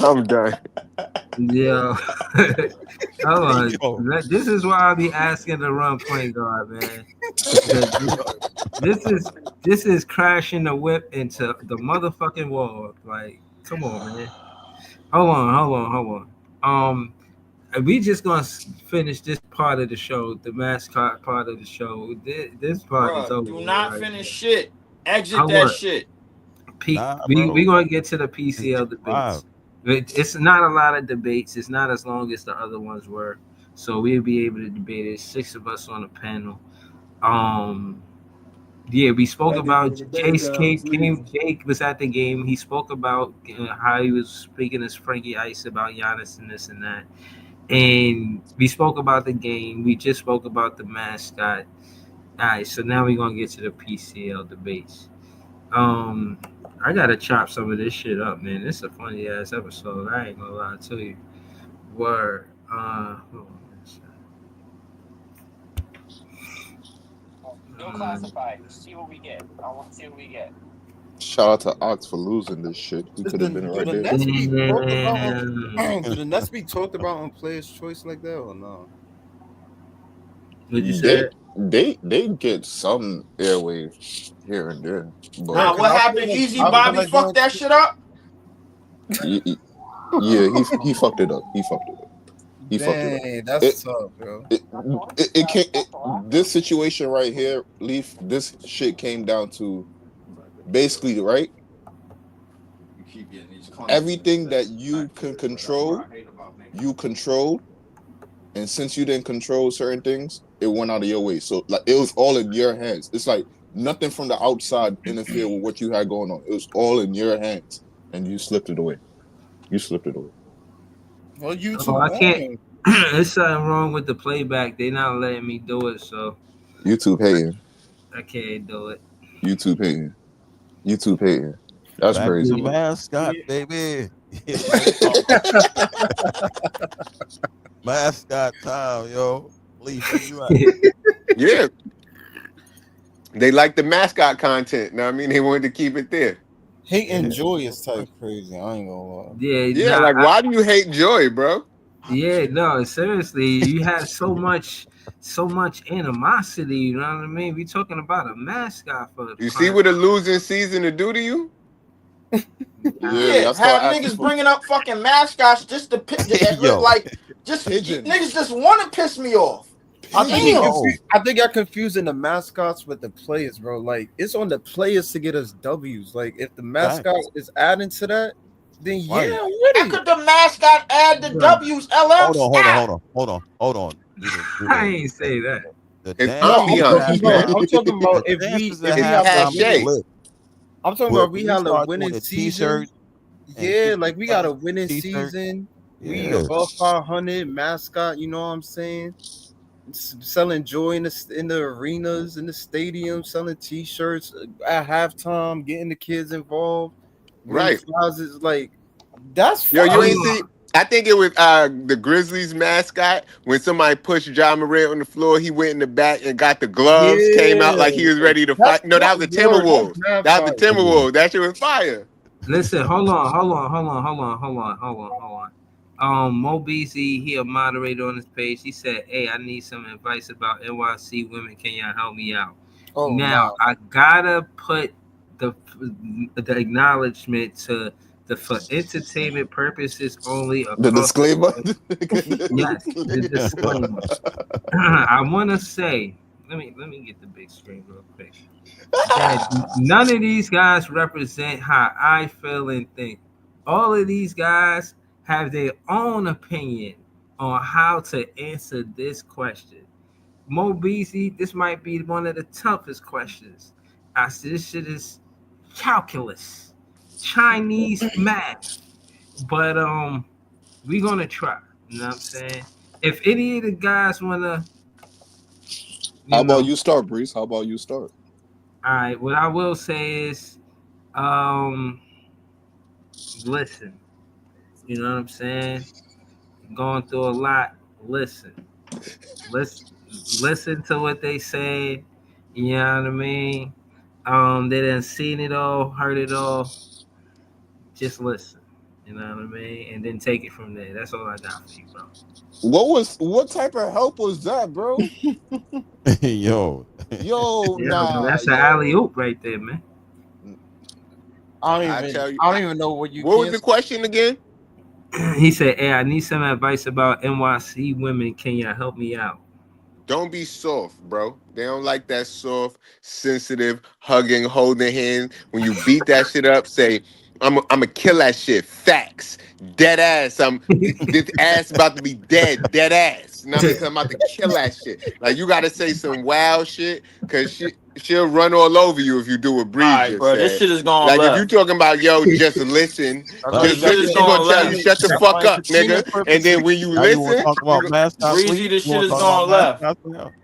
I'm done. Yeah. Hold on. yo, This is why I be asking to run point guard, man. Because this is crashing the whip into the motherfucking wall. Like, come on, man. Hold on. We just gonna finish this part of the show, the mascot part of the show. This part is bro. over Do with not right finish now. shit. I Exit that want shit. P. nah, We bro. gonna get to the It's game PCL five. debates. It's not a lot of debates. It's not as long as the other ones were. So we'll be able to debate it. 6 of us on the panel. Um, yeah, we spoke about Chase came. Jake was at the game. He spoke about how he was speaking as Frankie Ice about Giannis and this and that. And we spoke about the game. We just spoke about the mascot. All right, so now we're gonna get to the PCL debates. Um, I gotta chop some of this shit up, man. This is a funny ass episode. I ain't gonna lie to you. Word. Hold on a second. Shout out to Ox for losing this shit. He does could have been do right the there. Nets be talked about? Damn. Do the Nets be talked about on players' choice like that or no? What you They said? they get some airwaves here and there, but Nah, Because what I feel happened? like Easy Bobby fucked that shit up. y- y- yeah, he fucked it up. He fucked it up. He fucked it up. dang, It that's tough, bro. it can't. This situation right here, Leaf. This shit came down to basically right. You keep getting these claims. Everything that you can control, you controlled, and since you didn't control certain things, it went out of your way. So like it was all in your hands. It's like nothing from the outside interfered with what you had going on. It was all in your hands, and you slipped it away. You slipped it away. Well, you Oh, two I can't. won. There's something wrong with the playback. They not letting me do it, so YouTube hating. I can't do it. YouTube hating. YouTube hating. That's Back to the crazy. mascot, baby. Mascot time, yo. Leaf, where you at? Yeah. They like the mascot content. Know what I mean? They wanted to keep it there. Hate Yeah. and joy is type crazy. I ain't gonna lie. Yeah, Yeah, nah, like why do you hate Joy, bro? yeah, no, seriously, you have so much animosity. You know what I mean? We talking about a mascot for You see crying. what a losing season to do to you? Yeah, Yeah, that's why have I asked you niggas for bringing up fucking mascots just to Yo, like just pigeon. niggas just want to piss me off. I think you're Pigeon. Damn. I think you're confusing the mascots with the players, bro. Like it's on the players to get us W's. Like if the mascot is adding to that, then yeah, right. I'm with How it. could the mascot add the Bro, W's? LM, stop. Hold on. Do I ain't say that. the It's dance No, at ambiance, man. halftime. I'm talking about The dances if at It's we have a halftime is winning. cachet. lit. I'm talking But about we when we have a start doing winning the season. t-shirts and Yeah, shit like we got like a winning t-shirt, season. We yeah. above 500 mascot. You know what I'm saying? Selling joy in the arenas, in the stadium, selling T-shirts at halftime, getting the kids involved, winning Right. prizes. Like that's Yo, you Oh, fire. ain't see. I think it was the Grizzlies mascot when somebody pushed John Morant on the floor. He went in the back and got the gloves. Came out Yeah, like he was ready to that's fight. No, that was the word. That's Timberwolves. mad That was the fire. Timberwolves. That shit was fire. listen, hold on. Mo Beasley, he a moderator on his page. He said, "Hey, I need some advice about NYC women. Can y'all help me out?" Oh Now no, I gotta put the the acknowledgement to the for entertainment purposes only The across the disclaimer. board. Yes, the disclaimer. I want to say, let me get the big screen real quick. That none of these guys represent how I feel and think. All of these guys have their own opinion on how to answer this question. Mo Beasley, this might be one of the toughest questions. I said this shit is calculus, Chinese math, but we gonna try. You know what I'm saying? If any of the guys wanna, How you about know, you start, Breeze? How about you start? all right. What I will say is, um, listen. You know what I'm saying? Going through a lot. Listen, listen, listen to what they say. You know what I mean? They done seen it all, heard it all. Just listen. You know what I mean? And then take it from there. That's all I got for you, bro. What type of help was that, bro? Yo, Yo, Yeah, man, nah, that's an alley yo. oop right there, man. I tell you, I don't even know what you what was can't. the question again? He said, "Hey, I need some advice about NYC women. Can y'all help me out?" Don't be soft, bro. They don't like that soft, sensitive, hugging, holding hand. When you beat that shit up, say, I'm a kill that shit. Facts. Dead ass. This ass about to be dead. Dead ass. You know what I mean? Cause I'm about to kill that shit. Like you gotta say some wild shit, cause she'll run all over you if you do what All Breeze right, just bro. This said. shit is going Like if you left. talking about yo, just listen, That's why This you just got shit listen. is the She gonna going tell you left. shut the that's why fuck up, nigga. entertainment And purposes. then when you now you want to listen, talk you about go, mascots, Breezy, please? this You shit want to is talk about going left. mascots now?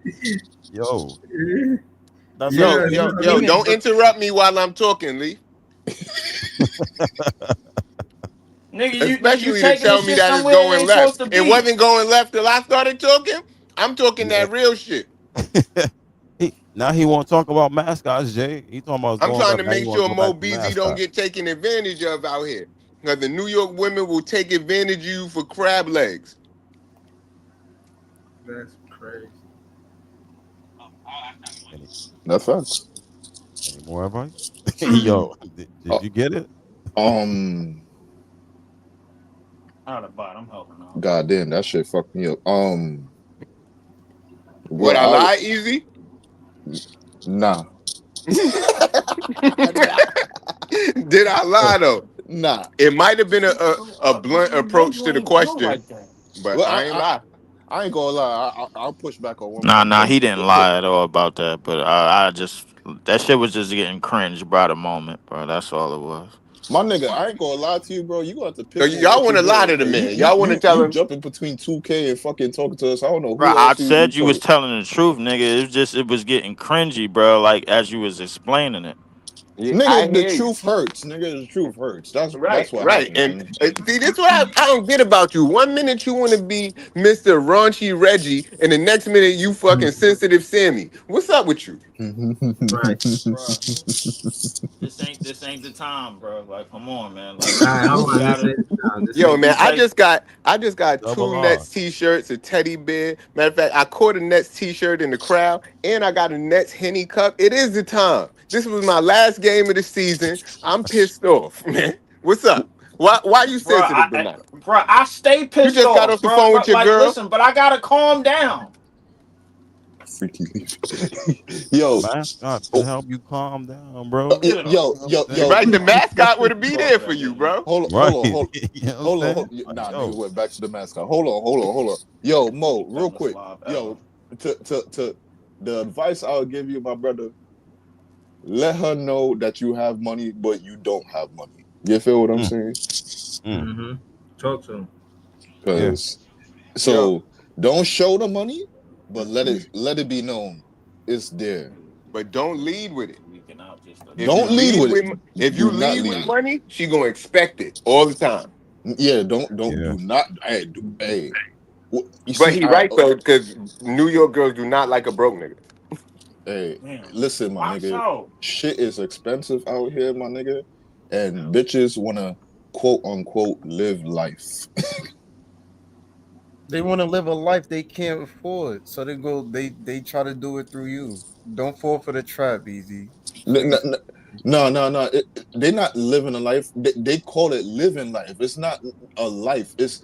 Yo, That's why yo, Yeah, yo, no, yo, entertainment don't no. purposes. interrupt me while I'm talking, Lee. Nigga, you Especially to taking tell this me shit that it's somewhere it going ain't supposed left. to It be. wasn't going left till I started talking. I'm talking yeah. that real shit. Now he want to talk about mascots, Jay. He talking about I'm going trying left. to Now he make want to sure go Mo back to Beasley don't mascot. get taken advantage of out here. Because the New York women will take advantage of you for crab legs. That's crazy. Any That's facts. any more advice? Yo, did Uh, you get it? um, Out of bot, I'm helping out. goddamn, that shit fucked me up. Would What I I lie, Easy? nah, Did I lie, though? nah. It might have been a blunt You know approach you to the ain't do question, like that. but Well, I ain't lie. I ain't gonna lie. I'll push back on one Nah, point. nah, he didn't lie at all about that. But I just that shit was just getting cringe, bro. At the moment, bro. That's all it was. My nigga, I ain't gonna lie to you, bro. You gonna have to So pick on y'all what want you to lie doing, to the cause man. Y'all want to tell you him, jumping between 2K and fucking talking to us. I don't know Bro, who I else you said you was talking. telling the truth, nigga. It was getting cringy, bro. Like as you was explaining it. yeah, I Nigga, the hear you. truth hurts. Nigga, the truth hurts. Right, That's what right. happens, And man. see, this what I don't get about you. One minute you want to be Mr. Raunchy Reggie, and the next minute you fucking sensitive Sammy. What's up with you? Right. Bro, this ain't the time, bro. Like, come on, man. Like All right, hold we on. This gotta ain't no. This Yo, ain't. man, we like I just got Double two R. Nets t-shirts, a teddy bear. Matter of fact, I caught a Nets t-shirt in the crowd, and I got a Nets Henny cup. It is the time. This was my last game of the season. I'm pissed off, man. What's up? Why you bro, sensitive tonight? I stay You pissed just got off, off the bro. phone with But your like girl. listen, but I gotta calm down. Freaky. Yo, Mascots can oh, help you calm down, bro. Get him. yo, You know yo, what I'm yo. Right, the saying? mascot would be Fuck there for that you, nigga. bro. Right. Hold You know what I'm on. saying? Like, Nah, nigga, yo, went back to the mascot. Hold on. Yo, Mo, real Dumbest quick. live ever. Yo, to the advice I'll give you, my brother, let her know that you have money, but you don't have money. You feel what I'm mm, saying? mm, Mm-hmm. Talk to him. yeah, Because Yo, so don't show the money, but let it be known it's there. but don't lead with it. Leaking out just a If you Don't lead lead with it. with if you Do not lead lead with with it. money, she gonna expect it all the time. Yeah, don't yeah. do not. Hey. You But see, he right though, because New York girls do not like a broke nigga. hey, damn. listen, my Watch nigga. out. Shit is expensive out here, my nigga, and bitches wanna quote unquote live life. They want to live a life they can't afford, so they try to do it through you. Don't fall for the trap, easy. N- n- n- No. They're not living a life. They call it living life. It's not a life. It's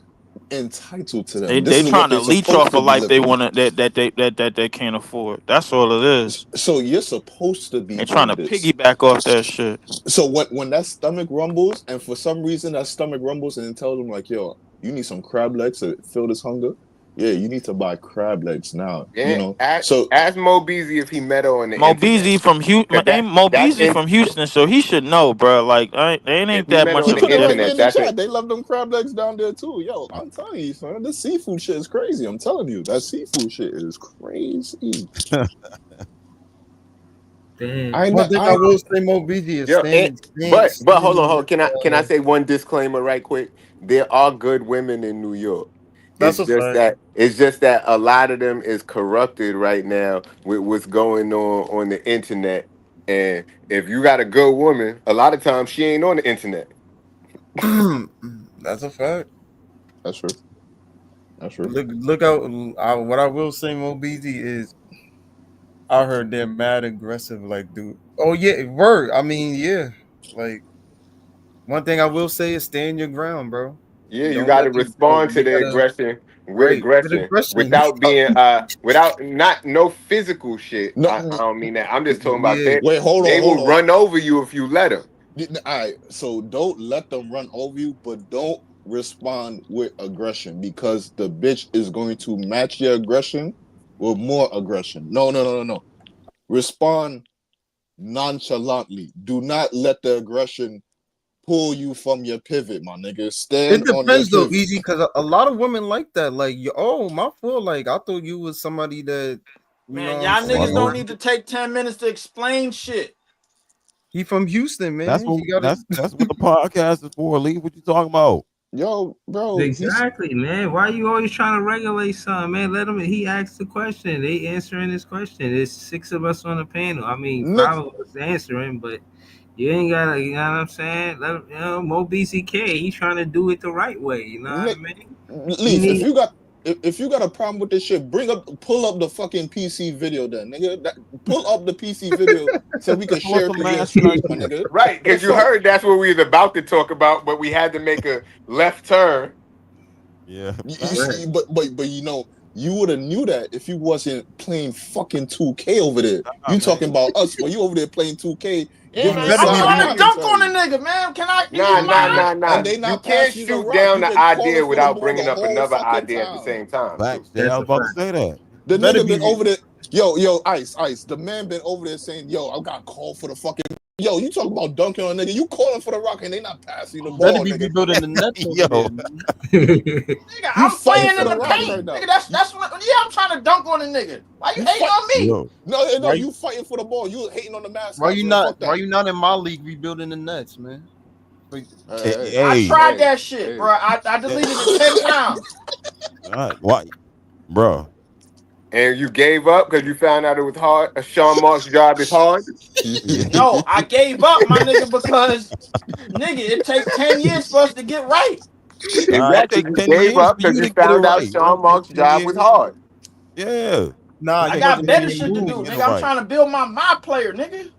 entitled to them. This They is what trying they're to leech supposed off a to be life they living. want to that they can't afford. That's all it is. So you're supposed to be They trying doing to this. piggyback off that shit. So when that stomach rumbles, and for some reason that stomach rumbles, and it tells them like, yo, you need some crab legs to fill this hunger. Yeah, you need to buy crab legs now. Yeah, So ask Mo Beasley if he met her on the Mo internet. Beasley from Houston, Cause ain't Mo Beasley from Houston, so he should know, bro. Like, it if ain't he that met her much on he of the a put it right there internet, in difference. the that's it. chat. They love them crab legs down there too. Yo, I'm telling you, son, the seafood shit is crazy. I'm telling you, that seafood shit is crazy. Damn. I One not thing I I will say, Mo BG is Yo, but hold on, staying hold on. Can I say one disclaimer right quick? There are good women in New York. that's a fact. It's just that a lot of them is corrupted right now with what's going on the internet. And if you got a good woman, a lot of times she ain't on the internet. That's a fact. that's true. That's true. Look out. What I will say, Mo BG is I heard they're mad aggressive. Like, dude. Oh yeah, word. I mean, yeah. Like one thing I will say is stand your ground, bro. Yeah, you Don't got let to them. Don't, respond to they the gotta aggression with right with aggression aggression. without being without not no physical shit. No, I don't mean that. I'm just talking about Yeah. wait, they hold will on. run over you if you let them. All right, so don't let them run over you, but don't respond with aggression because the bitch is going to match your aggression with more aggression. No. Respond nonchalantly. Do not let the aggression pull you from your pivot, my nigga. It Stand on your depends though, pivot. easy, because a lot of women like that. Like, oh, my fault. Like, I thought you was somebody that, you know Man, what I'm y'all Oh, I niggas saying? don't know. need to take 10 minutes to explain shit. He from Houston, That's man. what He got it. that's what the podcast is for. Leave what you talking about. Yo, bro, he's Exactly, man. Why you always trying to regulate something, man? Let him. He asked the question. They answering his question. There's 6 of us on the panel. I mean, Nick. 5 of us answering, but you ain't gotta. You know what I'm saying? Let him. Mo BCK. He's trying to do it the right way. You know what I Nick, mean? He Leaf, need. if you got a problem with this shit, pull up the fucking PC video then, nigga. Pull up the PC video so we can Pull up share it some to your masculine screen, my shit. nigga. Right, The because you fuck? heard that's what we was about to talk about, but we had to make a left turn. Yeah, You facts. see, but you know, you would have knew that if you wasn't playing fucking 2K over there. Nah, You man. talking about us, but you over there playing 2K, Yeah, giving man, Better I'm be side trying to reading. dunk on commentary. a nigga, man. Can I use Nah, And nah, mine? nah, nah. and they You not can't passing you the shoot rock. down You the been calling idea for the without ball the bringing up whole another fucking idea at the time. same time, too. Facts, Jay. I That's was a about to fact. say that. The Better nigga be. been over there. Yo, ice. The man been over there saying, yo, I got called for the fucking. Yo, you talking about dunking on a nigga? You calling for the rock and they not passing you the Better ball, be nigga. rebuilding the Nets over there, Yo, man. Nigga, You I'm fighting playing for in the the rock paint. right now. Nigga, that's what. Yeah, I'm trying to dunk on a nigga. Why you You hating fight. on me? yo, No, Why? you fighting for the ball. You hating on the Why mascots, you man. not? Fuck Why that. you not in my league rebuilding the Nets, man? But Hey, I hey, tried Hey, that shit, hey. bro. I yeah, deleted it 10 times. why, bro? And you gave up because you found out it was hard. Sean Mark's job is hard. Yeah, No, I gave up, my nigga, because nigga, it take 10 years for us to get right. nah, it Exactly. take You 10 gave years up for because you you to get it found out right. It don't Sean take Mark's 10 job was years. hard. Yeah, nah, it I he take got wasn't 10 better making shit to years to do, get moves. it nigga. I'm right. trying to build my player, nigga.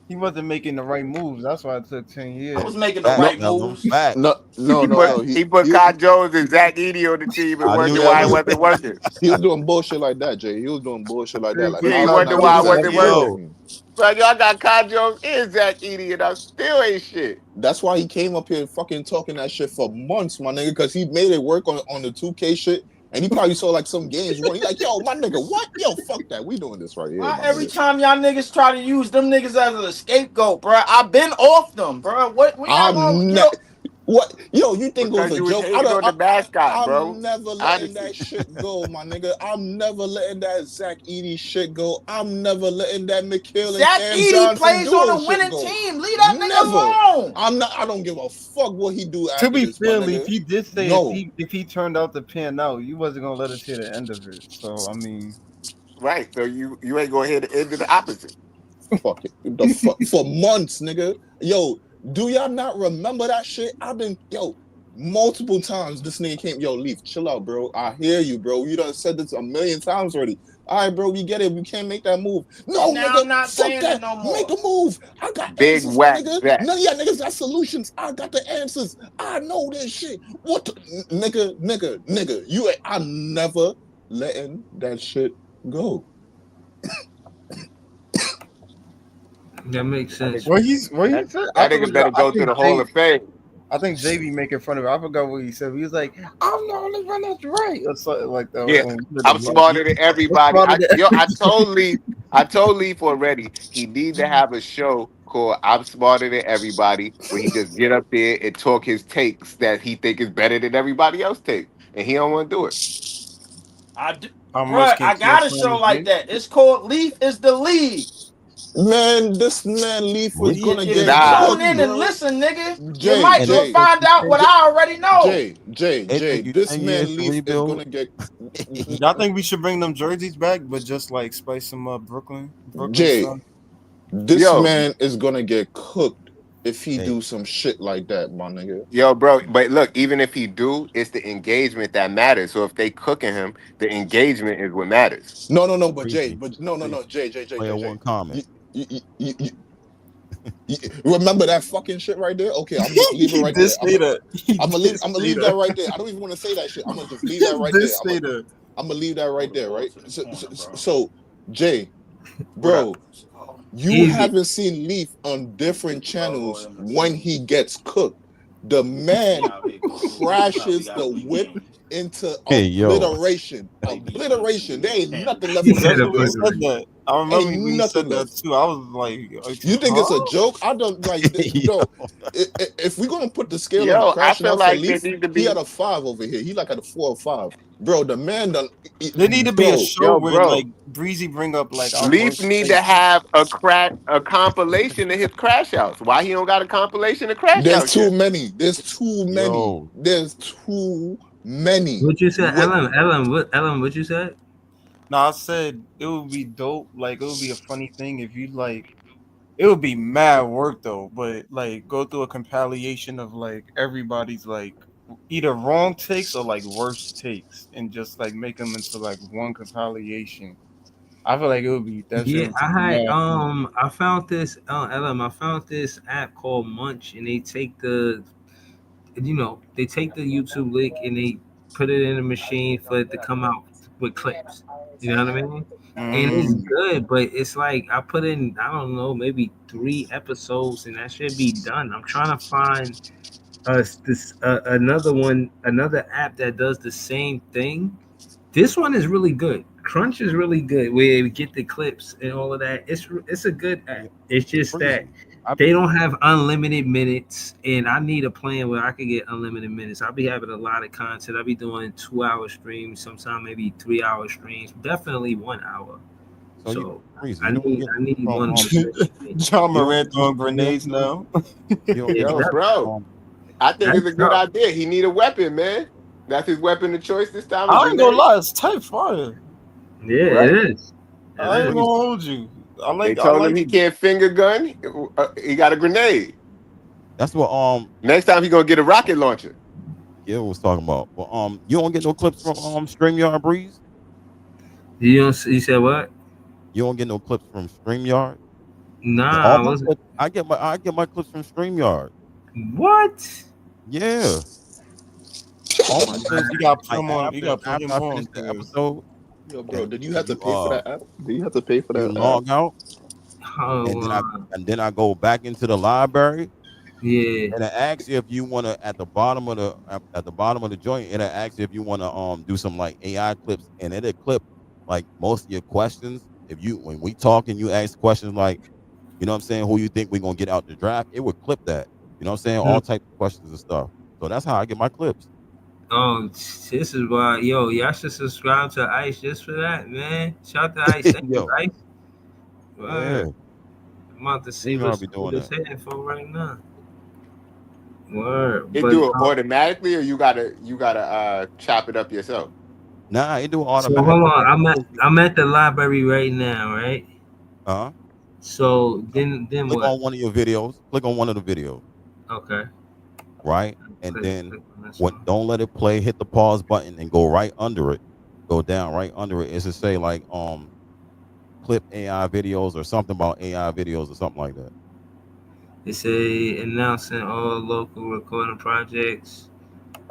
He wasn't making the right moves. That's why it took 10 I was years. making the no, Facts. right That was some moves. facts. He put no. he put Kai Jones and Zach Edey on the team and I knew wondered that why it was wasn't working. he was doing bullshit like that, Jay. He was doing bullshit like that. Hey, Like, put Yeah, how he is he Kai wondered not why giving it Jones Zach back wasn't Edey there. working. yo. working? But y'all got Kai Jones and Zach Edey and I'm still ain't shit. That's why he came up here fucking talking that shit for months, my nigga, because he made it work on the 2K shit. And he probably saw like some games running. Like, yo, my nigga, what? Yo, fuck that. We doing this right here, Why my every nigga. time y'all niggas try to use them niggas as a scapegoat, bro? I've been off them, bro. What? When y'all gonna I'm get? not. What? Yo, you think it was Because a you was joke? hating on the mascot, bro. I'm never letting Honestly. that shit go, my nigga. I'm never letting that Zach Edey shit go. I'm never letting that McHale and Zach Cam Edey Johnson plays on duo a shit winning go. team. Leave that Never. nigga alone. I'm not. I don't give a fuck what he do To after be this, my fair, Leaf, nigga. he did say No. if he turned out to pan out, you wasn't gonna let us hear the end of it. So I mean, Right. So you ain't gonna hear the end of the opposite. Fuck it. The fuck for months, nigga. Yo, do y'all not remember that shit? I've been yo. multiple times. This nigga came, yo, Leaf, chill out, bro. I hear you, bro. You done said this a million times already. All right, bro, we get it. We can't make that move. No, And now nigga, I'm not fuck saying it that. no Make more. a move. I got Big answers, my whack nigga. back. None of y'all niggas got solutions. I got the answers. I know this shit. What the, nigga, I'm never letting that shit go. That makes sense. What he's That, said? I that nigga better forgot. I go to think the Hall of Fame. JB making fun of it. I forgot what he said. He was like, "I'm the only one that's right," or something like that. Yeah, And we I'm like, smarter than "What's everybody. part of that?" I told Leaf already. He need to have a show called "I'm Smarter Than Everybody," where he just get up there and talk his takes that he think is better than everybody else take, and he don't want to do it. I do, How much bruh, can I got a show Cash like make? that. It's called Leaf is the League. Man, this man Leaf was Leaf gonna is If get you the Nah, tune cooked, in league. and bro. listen, nigga, you Jay, might And you'll Jay, find out what I already know. Jay, you this think he is man to Leaf is rebuild? gonna get Y'all think we should bring them jerseys back, but just like spice them up, Brooklyn Jay, style? this yo, man is gonna get cooked if he Hey, do some shit like that, my nigga. yo, bro. But look, even if he do, it's the engagement that matters. So if they cooking him, the engagement is what matters. No, but Jay, breezy, but no, breezy. Player Jay. one comment. You, you, you, you, you you remember that fucking shit right there? Okay, I'm just leave it He right did there. say that. He did I'm gonna say leave that that. right there. I don't even want to say that shit. I'm gonna just leave He that right did there. say that. I'm gonna leave that Throw right the there, ball right? to the So, corner, bro. Jay, What up? bro, you Easy. haven't seen Leaf on different Logo channels in the when center. he gets cooked. The He man out here competing. He probably crashes got the a whip weekend. into Hey, yo. obliteration. Play defense and Obliteration. There get ain't 10. nothing left He for him said to Exactly a what he do. said blizzard. that. I remember Ain't when he nothing said that left. too. I was like, You think it's a huh? joke? I don't like, Yo. bro. If we're gonna put the scale on Yo, I crashing feel out for like there Leaf, need to he be had a 5 over here. He like at a 4 or 5, bro. The man done, There need to be a bro. show yo, where bro. like Breezy bring up like our Leaf worst need to takes. have a compilation of his crash outs. Why he don't got a compilation of crash There's outs too yet? many. There's too many. Yo. There's too many. What you said, What? Ellen, what you said? No, I said it would be dope. Like it would be a funny thing if you like. It would be mad work though, but like go through a compilation of like everybody's like either wrong takes or like worst takes, and just like make them into like one compilation. I feel like it would be that shit Yeah, would be mad funny. I found this Ellen, I found this app called Munch, and they take they take the YouTube link and they put it in a machine for it to come out with clips. You know what I mean? And it's Mm. good, but it's like I put in, I don't know, maybe 3 episodes, and that should be done. I'm trying to find another app that does the same thing. This one is really good. Crunch is really good. Where we get the clips and all of that. It's a good app. Yeah, It's just that breezy. I they don't have unlimited minutes, and I need a plan where I could get unlimited minutes. I'll be having a lot of content. I'll be doing 2 hour streams, sometimes maybe 3 hour streams, definitely 1 hour. so you So breezy. I You don't need get I need from one stream. John you don't Moran get no throwing you don't grenades now. you don't Yeah, get no Yo, that, bro. I think it's that's a good tough. idea. He need a weapon, man. That's his weapon of choice this time, a I ain't gonna grenade. lie, it's type fire. Yeah, it Right? is. It I ain't is. gonna breezy. hold you. They I told him like he can't finger gun. He got a grenade. That's what Next time he gonna get a rocket launcher. Gil was talking about. But you don't get no clips from StreamYard Breeze? You said what? You don't get no clips from StreamYard? And all Nah, I my was clips, I get my clips from StreamYard. what? Yeah. All my clips, you gotta put like him on. You gotta put after him I on finish the because episode, Yo, bro, and did you have and to you pay for that app? Do you have to pay for you that app? log out, and Oh, then I go back into the library, yeah. and it asks you if you want to at the bottom of the bottom of the joint. It asks you if you want to do some like AI clips, and it'll clip like most of your questions. If you when we talk and you ask questions like, you know what I'm saying, who you think we're gonna get out the draft, it would clip that. You know what I'm saying? Hmm. All types of questions and stuff. So that's how I get my clips. This is why, y'all should subscribe to Ice just for that, man. Shout out to Ice. Thank you, Yo, Ice. yeah, Word. I'm about to see StreamYard what's be doing what it's that. hitting for right now. Word. It But do it automatically, or you gotta chop it up yourself. Nah, it do it so hold automatically. on. Like I'm at the library right now, right? uh So then click what? on one of your videos. Click on one of the videos. Okay. right? And Click, then click on this what? one. Don't let it play. Hit the pause button and go right under it. Go down right under it. Is to say like clip AI videos or something about AI videos or something like that. It say announcing all local recording projects.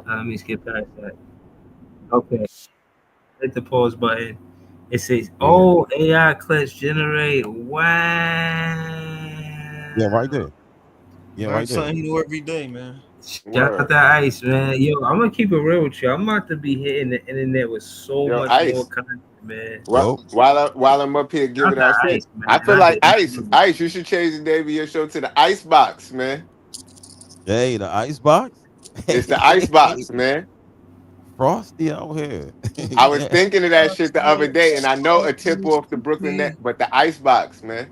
Let me skip past that. Okay, hit the pause button. It says, Yeah, "Oh, AI clips generate." yeah, right Wow. there. Yeah, Learn right there. something new every day, man. Shout out Word. to Ice, man. Yo, I'm gonna keep it real with you. I'm about to be hitting the internet with so Yo, much more Ice. content, man. Yo, While I'm up here Shout giving out out to shit, Ice, man. I feel I like did not know. Ice. You should change the name of your show to the Ice Box, man. hey, the ice box. It's the Ice Hey, Box, man. frosty out here. I was Yeah, thinking of that shit the other day, and I know a tip off the Brooklyn net, but the Ice Box, man.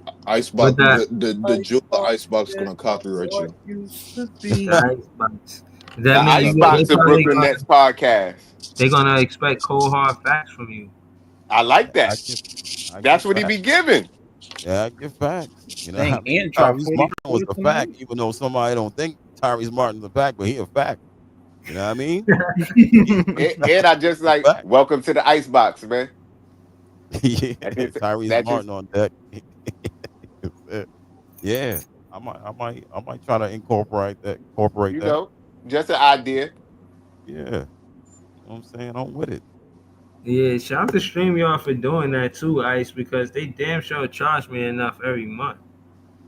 But Icebox, the the jeweler icebox gonna copyright you. Ice box. The That Gonna means Ice they Box copyright of you. probably Brooklyn gonna Nets podcast. expect cold hard facts from you. I like I that. give, I give That's what he be facts. giving. Yeah, I give facts. You know, Dang, I mean, Ant dropped Tyrese 40 Martin was points a tonight. fact, even though somebody don't think Tyrese Martin's a fact, but he a fact. You know what I mean? And I just A like fact. welcome to the Ice Box, man. Yeah, That just Tyrese that just Martin on deck. Yeah, I might try to incorporate you that. know just an idea. Yeah, you know what I'm saying? I'm with it. Yeah, shout out to StreamYard for doing that too, Ice, because they damn sure charge me enough every month.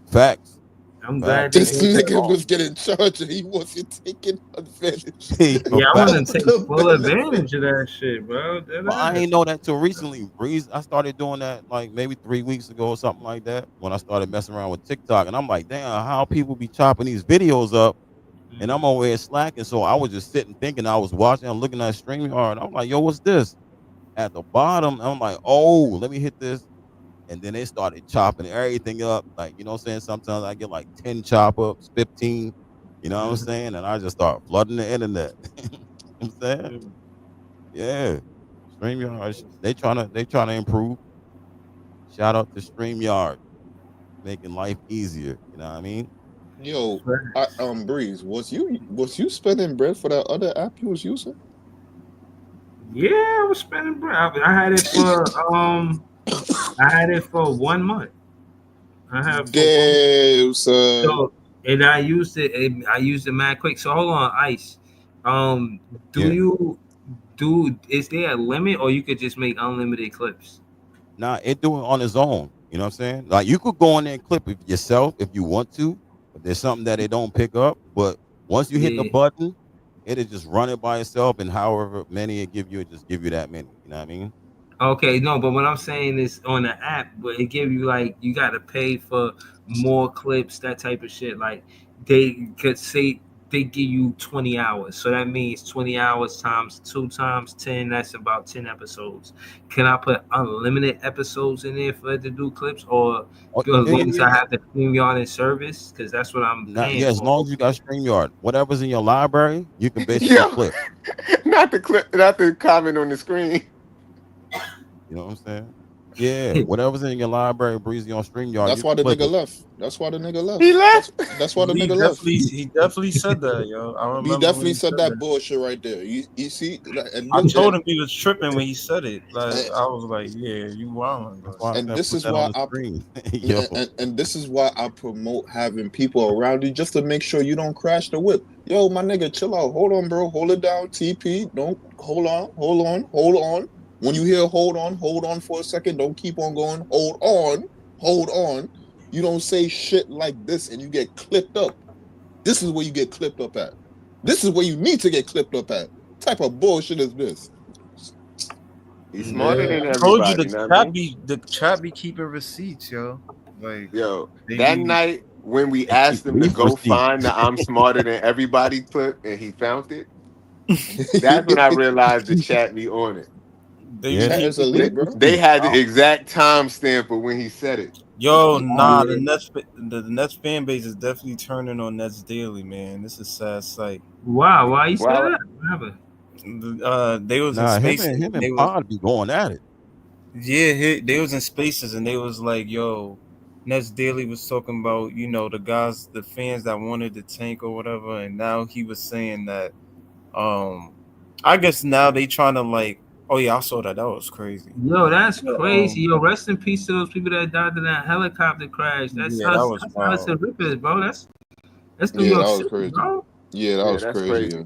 Facts, I'm glad facts. they This did that. nigga was getting charged and he wasn't taking advantage Yo, Yeah, I want of facts. to take the full benefit. advantage of that shit, bro. That Well, I ass. ain't know that till recently. Breeze, I started doing that like maybe 3 weeks ago or something like that when I started messing around with TikTok, and I'm like, damn, how people be chopping these videos up, and I'm over here slacking. So I was just sitting thinking, I was watching, I'm looking at StreamYard, I'm like, yo, what's this? At the bottom, I'm like, oh, let me hit this, and then they started chopping everything up. Like, you know what I'm saying? Sometimes I get like 10 chop ups, 15. You know what I'm Mhm. saying? And I just start flooding the internet. You know what I'm saying? Yeah. StreamYard, they trying to improve. Shout out to StreamYard, making life easier. You know what I mean? Yo, Facts. Breeze, was you spending bread for that other app you was using? Yeah, I was spending bread. I had it for 1 month. I had it for 1 month. Damn, son. So and I used it. I used it mad quick. So hold on, Ice. Um, do Yeah. you do? Is there a limit, or you could just make unlimited clips? Nah, it do it on its own. You know what I'm saying? Like you could go in there and clip it yourself if you want to, but there's something that it don't pick up. But once you hit the Yeah. button, it'll just run it by itself, and however many it give you, it just give you that many. You know what I mean? Okay, no, but what I'm saying is on the app, but it give you like you got to pay for more clips, that type of shit. Like they could say they give you 20 hours, so that means 20 hours times 2 times 10. That's about 10 episodes. Can I put unlimited episodes in there for it to do clips, or Oh, as yeah, yeah, long as yeah, I yeah. have the StreamYard and service, because that's what I'm Nah, paying yeah, as for. long as you got StreamYard, whatever's in your library, you can basically Yo, clip. not the comment on the screen. You know what I'm saying? Yeah, whatever's in your library, Breezy on StreamYard, That's you why can the clip nigga it. left. That's why the nigga He left. left. That's why the nigga left. He definitely said that, yo. I He remember when definitely he said said that that. bullshit right there. You see, like, I told him he was tripping when he said it. Like and, I was like, yeah, you wildin', That's bro. why I and said this put is that on why the I screen. Yo, and this is why I promote having people around you just to make sure you don't crash the whip. Yo, my nigga, chill out. Hold on, bro. Hold it down. TP. Don't hold on. When you hear hold on for a second. Don't keep on going. Hold on. You don't say shit like this and you get clipped up. This is where you get clipped up at. This is where you need to get clipped up at. What type of bullshit is this? He's smarter Yeah. than I told you everybody. the You know what I chat mean? be keeping receipts, yo. Like Yo, they that be night when we they keep asked him to leaf go receipts. find the "I'm smarter than everybody" clip and he found it, that's when I realized the chat be on it. they be Yeah, Chat they is keep keeping leaf elite, it. bro. They receipts. had the Wow. exact timestamp of when he said it. Yo, Yeah. nah, the Nets fan base is definitely turning on Nets daily, man. This is a sad sight. Wow. Why you say Well, that? What happened? They was in Nah, him spaces and him and and they was Pod be going at it. they was in spaces and they was like, yo, Nets Daily was talking about, the guys, the fans that wanted the tank or whatever, and now he was saying that, um, I guess now they trying to like, oh yeah, I saw that. That was crazy. Yo, that's But, crazy. Yo, rest in peace to those people that died in that helicopter crash. That's yeah, that us. was That's wild. Hudson Rippers, bro. That's New Yeah, York that was City, crazy. bro. Yeah, that Yeah, was that's crazy. crazy. Yeah.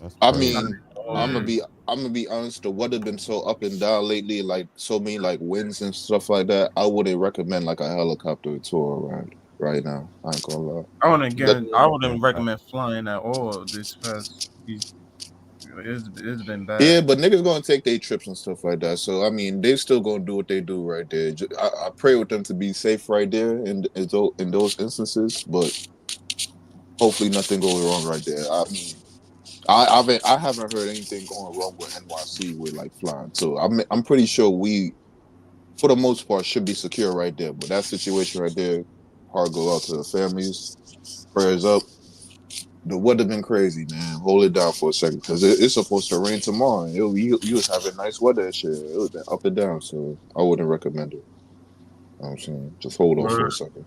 That's I crazy. mean, I'm gonna Mm. be I'm gonna be honest. The weather been so up and down lately, like so many like winds and stuff like that. I wouldn't recommend like a helicopter tour right now. I ain't gonna lie. That, I Yeah, wouldn't recommend flying at all this past. It's been bad. yeah, but niggas gonna take their trips and stuff like that. So I mean, they still gonna do what they do right there. I pray with them to be safe right there in those instances, but hopefully nothing goes wrong right there. I mean, I haven't heard anything going wrong with NYC with like flying. So I'm pretty sure we, for the most part, should be secure right there. But that situation right there, heart go out to the families. Prayers up. The weather been crazy, man. Hold it down for a second because it's supposed to rain tomorrow. You was having nice weather and shit. It was been up and down, so I wouldn't recommend it. You know what I'm saying, just hold off for a Word. second.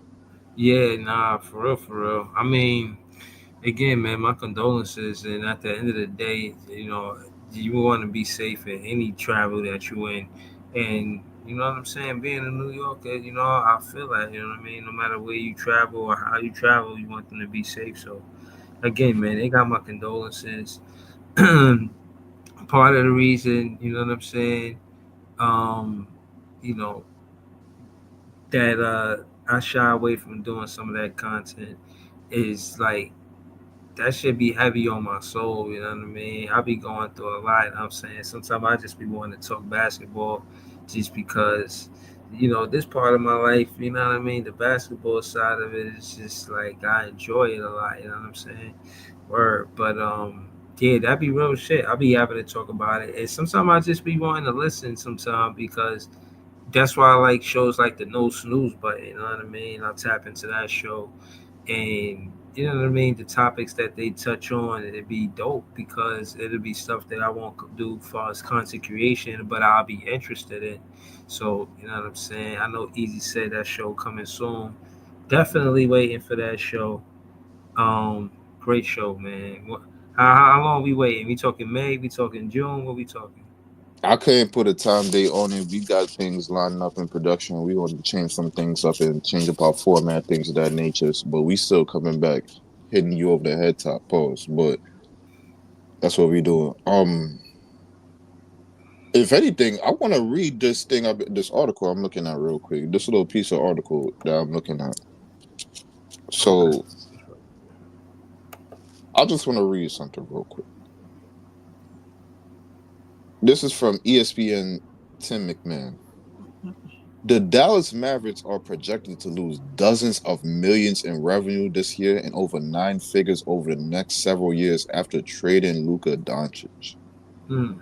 Yeah, nah, for real, for real. I mean, again, man, my condolences. And at the end of the day, you want to be safe in any travel that you in. And you know what I'm saying? Being a New Yorker, I feel like, you know what I mean? No matter where you travel or how you travel, you want them to be safe. So, again, man, they got my condolences. Part of the reason, you know what I'm saying? Um, you know, that I shy away from doing some of that content is like that should be heavy on my soul, you know what I mean? I be going through a lot, I'm saying. Sometimes I just be wanting to talk basketball just because, this part of my life, you know what I mean? The basketball side of it is just like I enjoy it a lot, you know what I'm saying? Word. But yeah, that be real shit. I be having to talk about it. And sometimes I just be wanting to listen sometimes because that's why I like shows like the No Snooze Button, you know what I mean? I tap into that show and you know what I mean. The topics that they touch on, it'd be dope because it'll be stuff that I won't do as far as content creation, but I'll be interested in. So you know what I'm saying. I know Easy said that show coming soon. Definitely waiting for that show. Great show, man. How long we waiting? We talking May? We talking June? What we talking? I couldn't put a time date on it. We got things lining up in production. We want to change some things up and change up our format, things of that nature. But we still coming back, hitting you over the head top pause. But that's what we doing. If anything, I want to read this article I'm looking at real quick. This little piece of article that I'm looking at. Okay. So I just want to read something real quick. This is from ESPN. Tim McMahon. The Dallas Mavericks are projected to lose dozens of millions in revenue this year and over nine figures over the next several years after trading Luka Doncic. Hmm.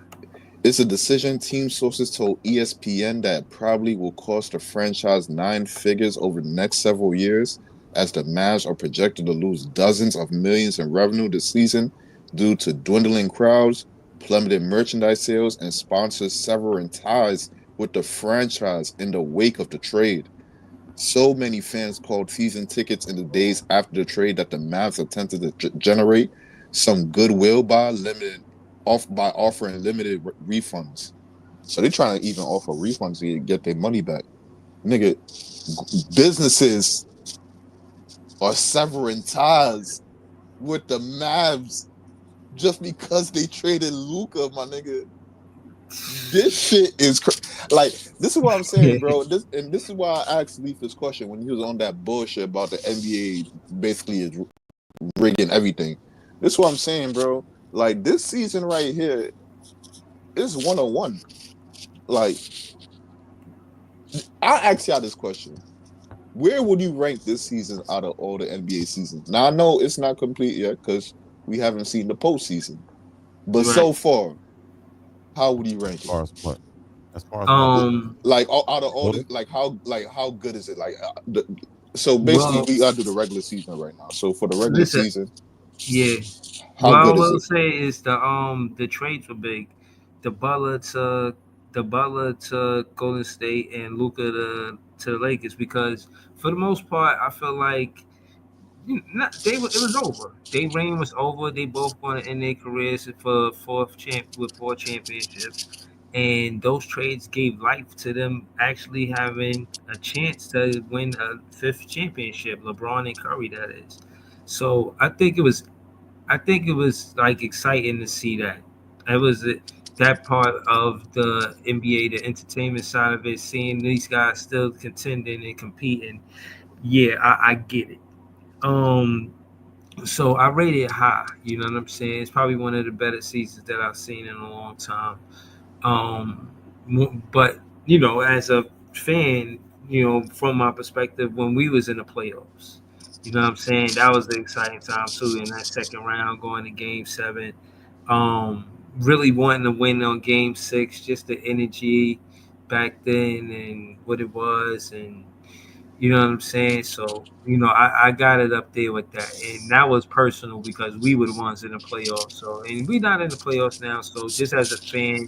It's a decision team sources told ESPN that probably will cost the franchise nine figures over the next several years, as the Mavs are projected to lose dozens of millions in revenue this season due to dwindling crowds, plummeted merchandise sales, and sponsors severing ties with the franchise in the wake of the trade. So many fans called season tickets in the days after the trade that the Mavs attempted to generate some goodwill by offering limited refunds. So they're trying to even offer refunds to get their money back. Nigga, businesses are severing ties with the Mavs just because they traded Luca, my nigga. This shit is like this is what I'm saying, bro. This is why I asked Leaf this question when he was on that bullshit about the NBA basically is rigging everything. This is what I'm saying, bro. Like this season right here is 101. Like I ask y'all this question: where would you rank this season out of all the NBA seasons? Now I know it's not complete yet because we haven't seen the postseason, but Right. so far, how would you rank as it? far as what? As far as what? Um. Like out of all Total? the like how good is it? So basically, Well, we gotta do the regular season right now. So for the regular listen. season, Yeah. how What I good is will it? say is the trades were big. The Butler to Golden State and Luca to the Lakers because for the most part, I feel like it was over. Their reign was over. They both going to end their careers for with 4 championships, and those trades gave life to them actually having a chance to win a fifth championship. LeBron and Curry, that is. So I think it was like exciting to see that. It was that part of the NBA, the entertainment side of it, seeing these guys still contending and competing. Yeah, I get it. Um, so I rate it high. You know what I'm saying? It's probably one of the better seasons that I've seen in a long time. Um, but as a fan, from my perspective, when we was in the playoffs, you know what I'm saying, that was the exciting time too. In that second round, going to Game 7, um, really wanting to win on Game 6, just the energy back then and what it was, and you know what I'm saying? So, I got it up there with that. And that was personal because we were the ones in the playoffs. So, and we're not in the playoffs now. So, just as a fan,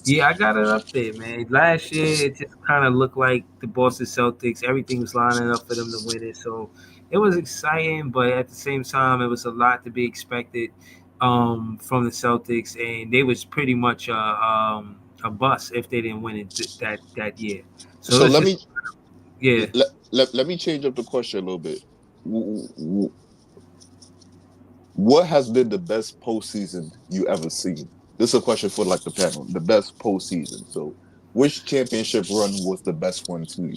yeah, I got it up there, man. Last year, it just kind of looked like the Boston Celtics. Everything was lining up for them to win it. So, it was exciting, but at the same time, it was a lot to be expected from the Celtics. And they was pretty much a bust if they didn't win it that year. So, So it's let just, me yeah. let me change up the question a little bit. What has been the best postseason you ever seen? This is a question for like the panel. The best postseason. So, which championship run was the best one to you?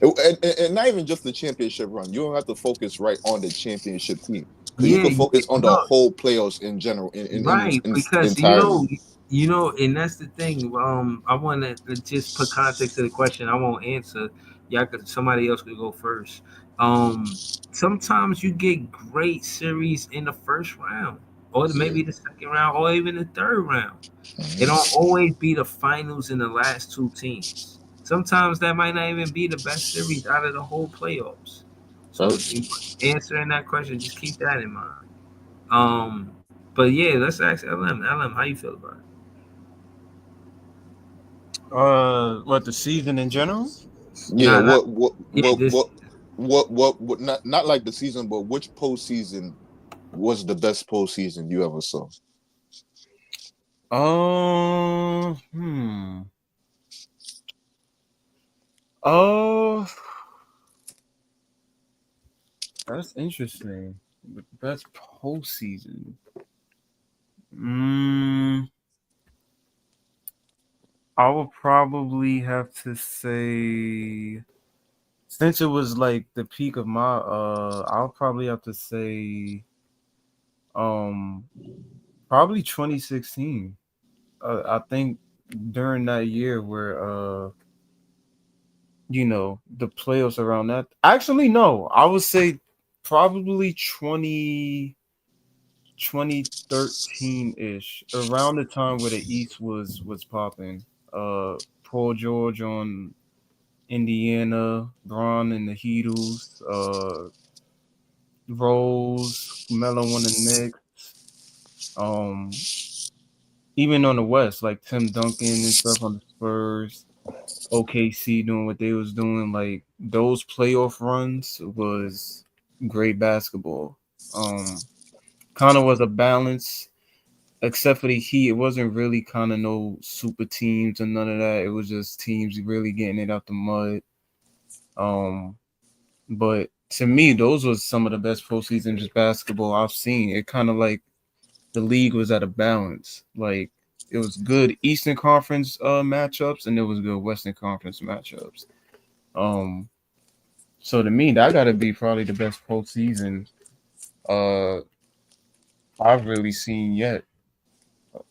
And not even just the championship run. You don't have to focus right on the championship team because you Yeah, can yeah, focus on the whole playoffs in general right. in its Because entirety. and that's the thing. I want to just put context to the question. I won't answer. Somebody else could go first. Um, Sometimes you get great series in the first round, or Yeah. maybe the second round, or even the third round. It don't Mhm. always be the finals in the last two teams. Sometimes that might not even be the best series out of the whole playoffs. So, answering that question, just keep that in mind. But yeah, let's ask LM. LM, how you feel about it? What the season in general? Yeah. Nah, not yeah, What not like the season, but which postseason was the best postseason you ever saw? Hmm. Oh, that's interesting. The best postseason. Mm, I would probably have to say, since it was like the peak of my I'll probably have to say um probably 2016. I think during that year where the playoffs around that. Actually, no, I would say probably 2013 ish, around the time where the East was popping. Paul George on Indiana, Braun and the Heatles, Rose, Melo on the Knicks, um, even on the West, like Tim Duncan and stuff on the Spurs, OKC doing what they was doing. Like those playoff runs was great basketball. Kind of was a balance, except for the Heat. It wasn't really kind of no super teams and none of that. It was just teams really getting it out the mud. Um, but to me, those was some of the best postseason just basketball I've seen. It kind of like the league was at a balance. Like it was good Eastern Conference matchups and it was good Western Conference matchups. Um, so to me, that got to be probably the best postseason uh I've really seen yet.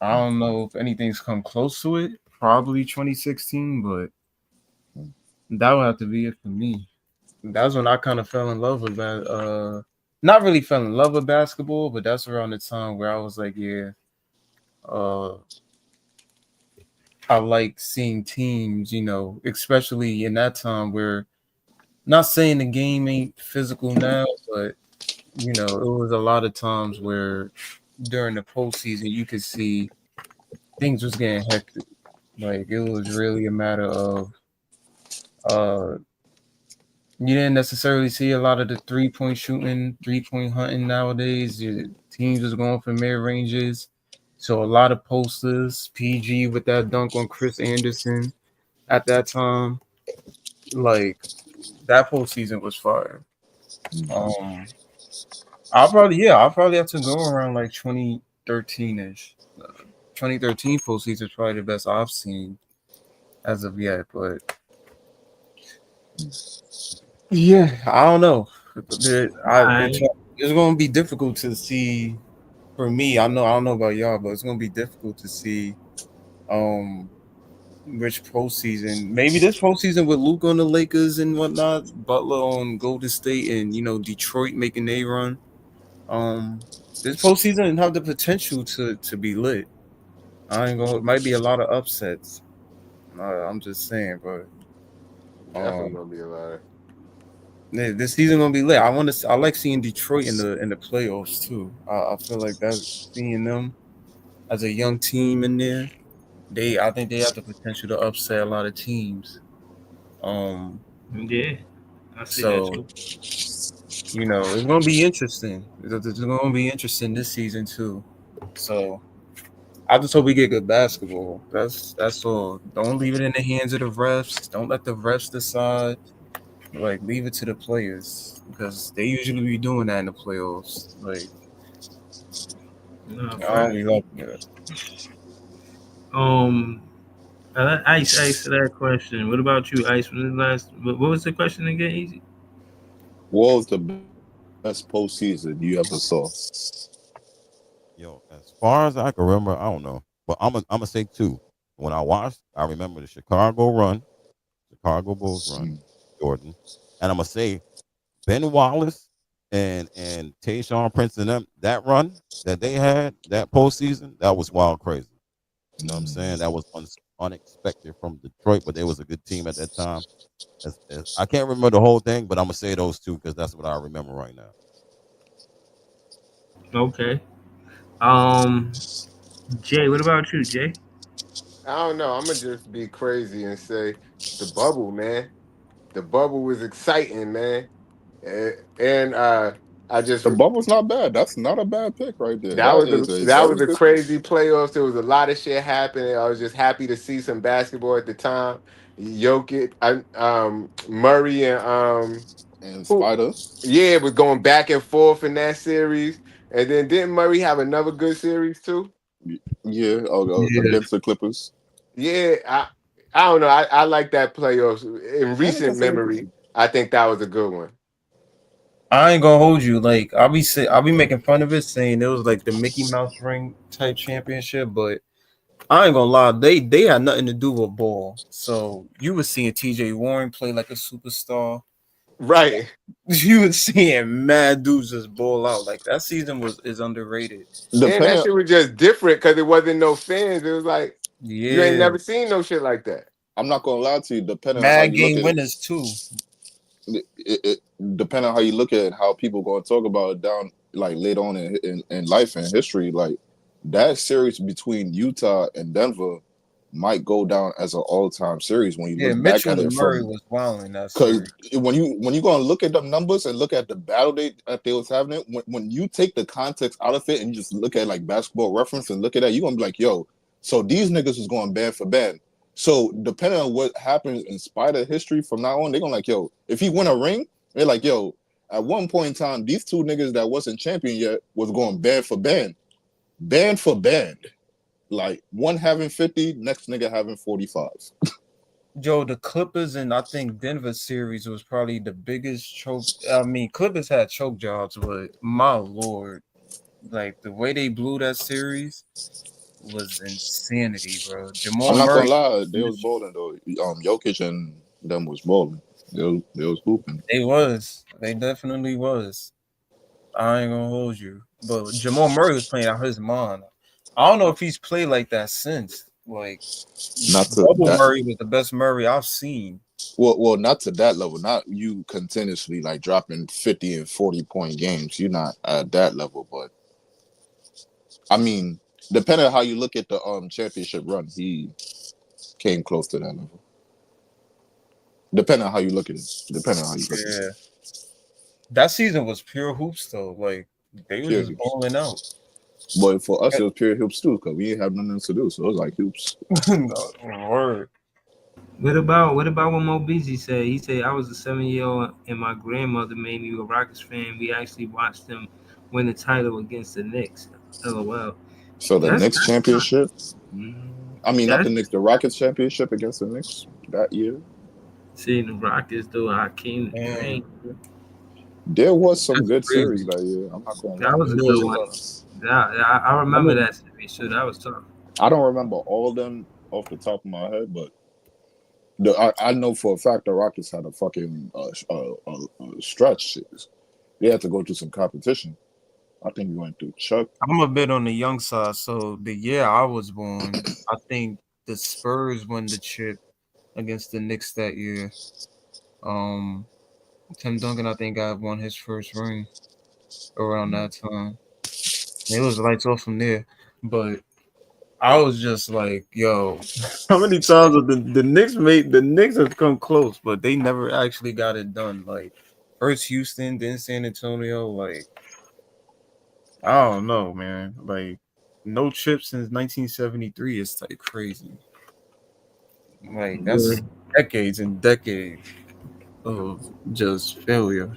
I don't know if anything's come close to it. Probably 2016, but that would have to be it for me. That's when I kind of fell in love with that. Not really fell in love with basketball, but that's around the time where I was like, yeah, uh, I like seeing teams, especially in that time where not saying the game ain't physical now, but it was a lot of times where during the postseason you could see things was getting hectic. Like it was really a matter of You didn't necessarily see a lot of the 3-point shooting, 3-point hunting nowadays. Teams was going for mid ranges. So a lot of posters, PG with that dunk on Chris Anderson at that time. Like that postseason was fire. Um I'll probably have to go around like 2013 ish. 2013 postseason is probably the best I've seen as of yet, but yeah, I don't know. Alright. It's going to be difficult to see for me. I don't know about y'all, but it's going to be difficult to see um which postseason. Maybe this postseason with Luke on the Lakers and whatnot, Butler on Golden State, and Detroit making a run. Um, this postseason have the potential to be lit. I ain't gonna. It might be a lot of upsets. I'm just saying, but Definitely um, gonna be a lot of. this season gonna be lit. I like seeing Detroit in the playoffs too. I feel like that seeing them as a young team in there. I think they have the potential to upset a lot of teams. Um, Yeah, I see that so too. it's gonna be interesting. It's gonna be interesting this season too. So I just hope we get good basketball. That's all. Don't leave it in the hands of the refs. Don't let the refs decide. Like leave it to the players because they usually be doing that in the playoffs. Like No, I don't fact. be liking it. Um, Ice Ice to that question. What about you, Ice? What was the question again? Easy. What was the best postseason you ever saw? Yo, as far as I can remember, I don't know, but I'm gonna say two. When I watched, I remember the Chicago run, Chicago Bulls run, Mm. Jordan, and I'm gonna say Ben Wallace and Tayshaun Prince and them, that run that they had that postseason, that was wild crazy. You know what I'm saying? That was unexpected from Detroit, but they was a good team at that time. I can't remember the whole thing, but I'm gonna say those two because that's what I remember right now. Okay. Um, Jay. What about you, Jay? I don't know. I'm gonna just be crazy and say the bubble, man. The bubble was exciting, man. And I just The bubble's not bad. That's not a bad pick right there. that That was is a a that very was a good pick. crazy playoffs. There was a lot of shit happening. I was just happy to see some basketball at the time. Jokic, Murray, and And who? Spider, Yeah, it was going back and forth in that series. And then didn't Murray have another good series too? yeah, Yeah, against the Clippers, Yeah, I don't know. I like that playoffs in and recent against the memory. I think that was a good one. I ain't gonna hold you. Like I'll be making fun of it, saying it was like the Mickey Mouse ring type championship, but I ain't gonna lie, they had nothing to do with ball. So you were seeing T.J. Warren play like a superstar. Right. You were seeing mad dudes just ball out. Like that season is underrated. And that depending. shit was just different because it wasn't no fans. It was like you ain't Yeah, never seen no shit like that. I'm not gonna lie to you. Depending on how mad you look game at it, winners too. depending on how you look at it, how people gonna talk about it down like later on in life and history, like that series between Utah and Denver might go down as an all time series when you Yeah, look back Mitchell at and it Murray from. was wild in that Because series. when you gonna look at the numbers and look at the battle that they was having it, when you take the context out of it and you just look at like basketball reference and look at that, you're gonna be like, yo, so these niggas is going band for band. So depending on what happens in spite of history from now on, they're gonna like, yo, if he win a ring, they're like, yo, at one point in time, these two niggas that wasn't champion yet was going band for band. Band for band. Like one having 50, next nigga having 45. Joe, the Clippers and I think Denver series was probably the biggest choke. I mean, Clippers had choke jobs, but my lord, like the way they blew that series was insanity, bro. I'm Jamal not Murray, gonna lie, they was balling though. Jokic and them was balling. They was hooping. they definitely was. I ain't gonna hold you, but Jamal Murray was playing out his mind. I don't know if he's played like that since. Like Not to Bubble that Murray was the best Murray I've seen. well, not to that level. Not you continuously like dropping 50 and 40 point games. You're not at that level, but I mean, depending on how you look at the championship run, he came close to that level. Depending on how you look at it. Depending on how you look at it. Yeah, that season was pure hoops though. Like they was Pure just hoops. balling out. But for us, it was pure hoops too, because we didn't have nothing else to do. So it was like hoops. No, word. What about what Mo Busy said? He said I was a 7-year-old and my grandmother made me a Rockets fan. We actually watched them win the title against the Knicks. LOL. So the That's Knicks that's not championship. I mean, not the that's Knicks. The Rockets championship against the Knicks that year. seeing the Rockets do Hakeem the And Dream. There was some That's good series crazy. that year. I'm not gonna That lie. was a good one. I I remember mean, that series too. That was tough. I don't remember all of them off the top of my head, but I know for a fact the Rockets had a fucking stretch. They had to go through some competition. I think we went through Chuck. I'm a bit on the young side. So the year I was born, I think the Spurs won the chip against the Knicks that year. Um, Tim Duncan, I think, I won his first ring around that time. It was lights off from there, but I was just like, yo, how many times have the Knicks have come close, but they never actually got it done. Like first Houston, then San Antonio. Like I don't know, man. Like no chip since 1973 is like crazy. Like Yeah, that's decades and decades of just failure.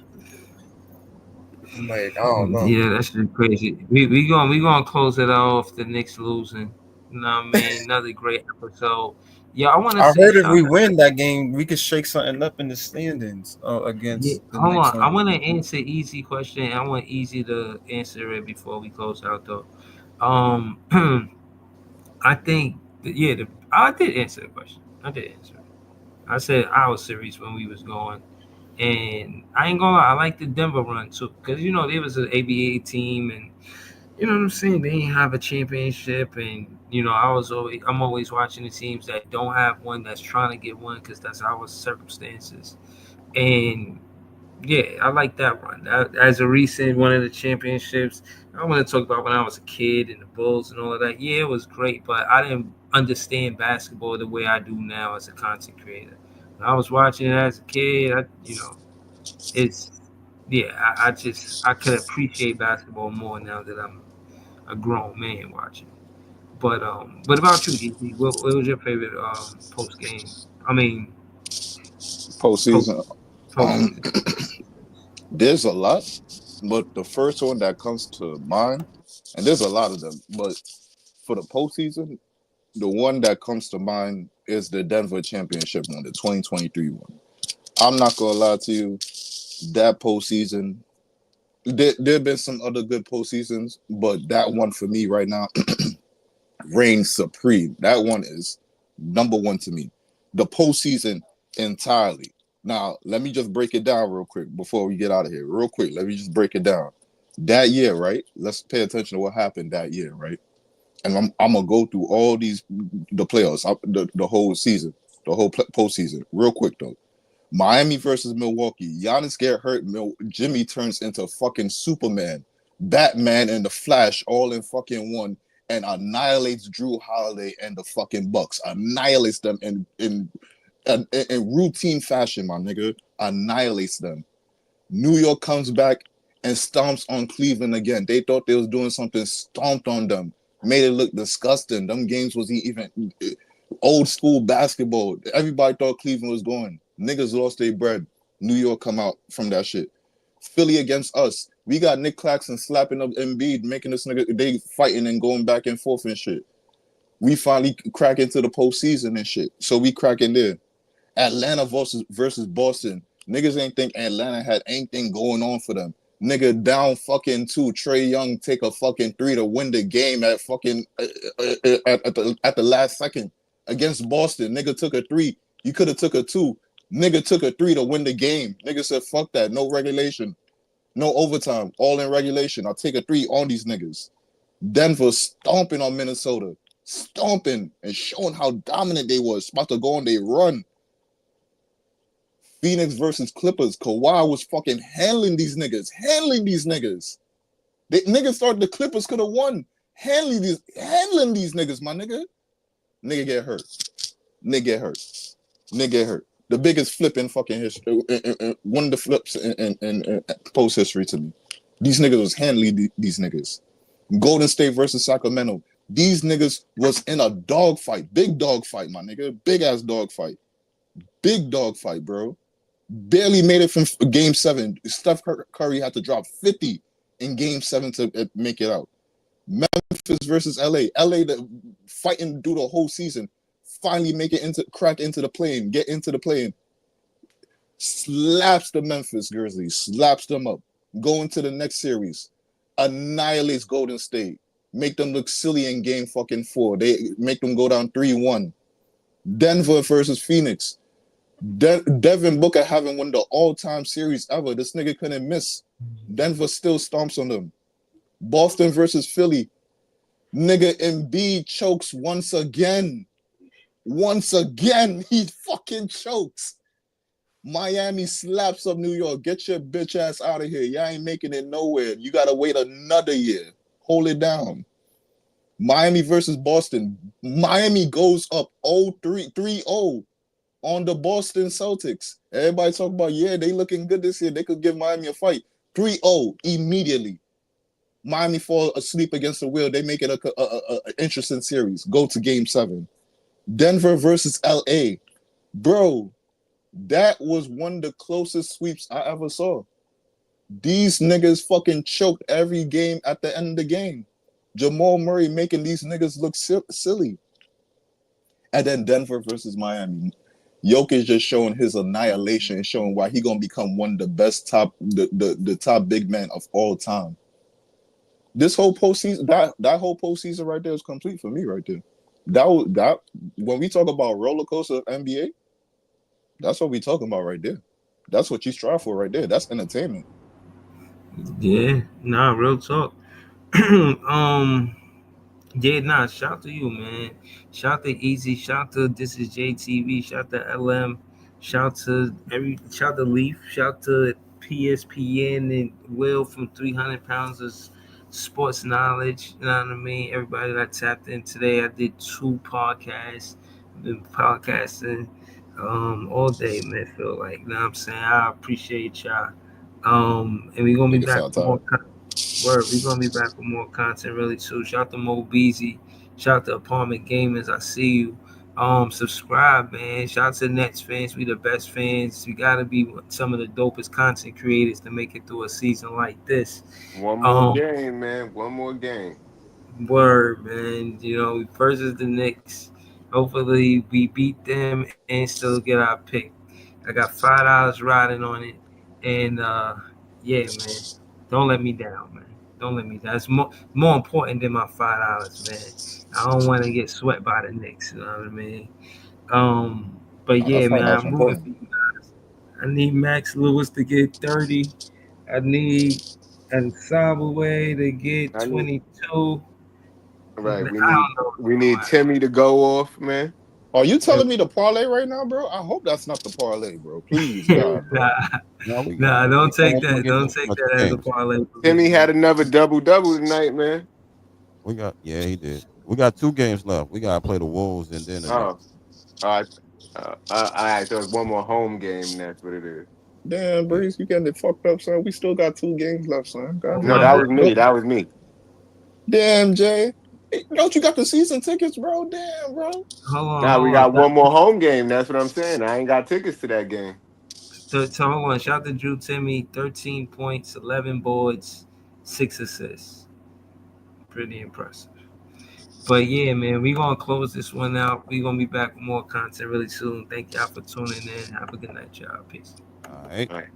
Like I don't know. yeah, that's just crazy. We gonna close it off. The Knicks losing. You know what I mean? Another great episode. Yeah, I want to I say heard if shout we out. win that game, we could shake something up in the standings Yeah, against the hold Knicks on. I on. want to answer easy question. I want easy to answer it before we close out though. Um, I think I did answer the question. I did answer it. I said our series when we was going, and I ain't gonna lie. I like the Denver run too, because there was an ABA team, and you know what I'm saying. They ain't have a championship, and I'm always watching the teams that don't have one that's trying to get one because that's our circumstances, and yeah, I like that one. As a recent one of the championships, I want to talk about when I was a kid and the Bulls and all of that. Yeah, it was great, but I didn't understand basketball the way I do now as a content creator. When I was watching it as a kid, it's yeah, I could appreciate basketball more now that I'm a grown man watching. But what about you, DP? What was your favorite post game? I mean, post Postseason. Um, postseason. there's a lot, but the first one that comes to mind, and there's a lot of them, but for the postseason, the one that comes to mind is the Denver championship one, the 2023 one. I'm not gonna lie to you, that postseason. There have been some other good postseasons, but that one for me right now reigns supreme. That one is number one to me. The postseason entirely. Now, let me just break it down real quick before we get out of here. Real quick, let me just break it down. That year, right? Let's pay attention to what happened that year, right? And I'm gonna go through all the playoffs, the whole season, the whole postseason, real quick though. Miami versus Milwaukee. Giannis get hurt. Jimmy turns into fucking Superman, Batman, and the Flash all in fucking one, and annihilates Drew Holiday and the fucking Bucks. Annihilates them in routine fashion, my nigga. Annihilates them. New York comes back and stomps on Cleveland again. They thought they was doing something, stomped on them, made it look disgusting. Them games was even old school basketball. Everybody thought Cleveland was going. Niggas lost their bread. New York come out from that shit. Philly against us. We got Nick Claxton slapping up Embiid, making this nigga, they fighting and going back and forth and shit. We finally crack into the postseason and shit. So we crack in there. Atlanta versus Boston. Niggas ain't think Atlanta had anything going on for them. Nigga down fucking two. Trae Young take a fucking three to win the game at fucking at the last second against Boston. Nigga took a three. You could have took a two. Nigga took a three to win the game. Nigga said, fuck that. No regulation. No overtime. All in regulation. I'll take a three on these niggas. Denver stomping on Minnesota. Stomping and showing how dominant they was. About to go on they run. Phoenix versus Clippers. Kawhi was fucking handling these niggas. Niggas thought the Clippers could have won. Handling these niggas, my nigga. Nigga get hurt. Nigga get hurt. The biggest flip in fucking history. One of the flips in post history to me. These niggas was handling these niggas. Golden State versus Sacramento. These niggas was in a dog fight, big dog fight, my nigga, big ass dog fight, big dog fight, bro. Barely made it from Game 7. Steph Curry had to drop 50 in Game 7 to make it out. Memphis versus LA. LA fighting through the whole season. Finally make it crack into the plane, get into the plane. Slaps the Memphis Grizzlies, slaps them up. Go into the next series. Annihilates Golden State. Make them look silly in game fucking 4. They make them go down 3-1. Denver versus Phoenix. Devin Booker having one of the all-time series ever. This nigga couldn't miss. Denver still stomps on them. Boston versus Philly. Nigga Embiid chokes once again. Once again, he fucking chokes. Miami slaps up New York. Get your bitch ass out of here. Y'all ain't making it nowhere. You gotta wait another year. Hold it down. Miami versus Boston. Miami goes up 3-0 on the Boston Celtics. Everybody talk about, yeah, they looking good this year. They could give Miami a fight. 3-0 immediately. Miami fall asleep against the wheel. They make it a interesting series. Go to Game 7. Denver versus LA. Bro, that was one of the closest sweeps I ever saw. These niggas fucking choked every game at the end of the game. Jamal Murray making these niggas look silly. And then Denver versus Miami. Jokic just showing his annihilation, showing why he gonna become one of the best the top big men of all time. This whole postseason, that whole postseason right there is complete for me right there. That when we talk about roller coaster of NBA, that's what we talking about right there. That's what you strive for right there. That's entertainment. Yeah, nah, real talk. Yeah, nah, shout to you, man. Shout to Easy, shout to This Is JTV, shout to LM, shout to Leaf, shout to PSPN and Will from 300 Pounds of Sports Knowledge. You know what I mean? Everybody that tapped in today. I did 2 podcasts. Been podcasting all day, man. Feel like, you know what I'm saying? I appreciate y'all. And we're gonna be Nigga back sound for more tired. Word, we're gonna be back with more content really soon. Shout out to Mo Beezy. Shout out to Apartment Gamers. I see you. Subscribe, man. Shout out to Nets fans. We the best fans. We gotta be some of the dopest content creators to make it through a season like this. One more Um, game, man. One more game. Word, man. You know, we versus the Knicks. Hopefully we beat them and still get our pick. I got $5 riding on it. And yeah, man. Don't let me down, man. Don't let me down. It's more important than my $5, man. I don't want to get swept by the Knicks, you know what I mean? But Oh, that yeah, man, $5 I'm rooting important. for you guys. I need Max Lewis to get 30. I need Ensemble Way to get I need 22. I right. don't We know, need Timmy to go off, man. Are you telling me the parlay right now, bro? I hope that's not the parlay, bro. Please, God, bro. nah, No, we nah, got we don't got take one more that. game. Don't We take got two that as a games. parlay for me, Timmy man. had another double double tonight, man. We got he did. We got 2 games left. We gotta play the Wolves and then the Oh, Knicks. all right. All right. So it's one more home game. That's what it is. Damn, Yeah. Breeze, you getting it fucked up, son. We still got 2 games left, son. Hold No, Goddamn. that on, was me. Look, That was me. damn, Jay. Hey, don't you got the season tickets, bro? Damn, bro. Now we hold got on. one more home game. That's what I'm saying. I ain't got tickets to that game. So hold on. Shout out to Drew Timmy, 13 points, 11 boards, 6 assists. Pretty impressive. But yeah, man, we're gonna close this one out. We're gonna be back with more content really soon. Thank y'all for tuning in. Have a good night, y'all. Peace. All right. All right.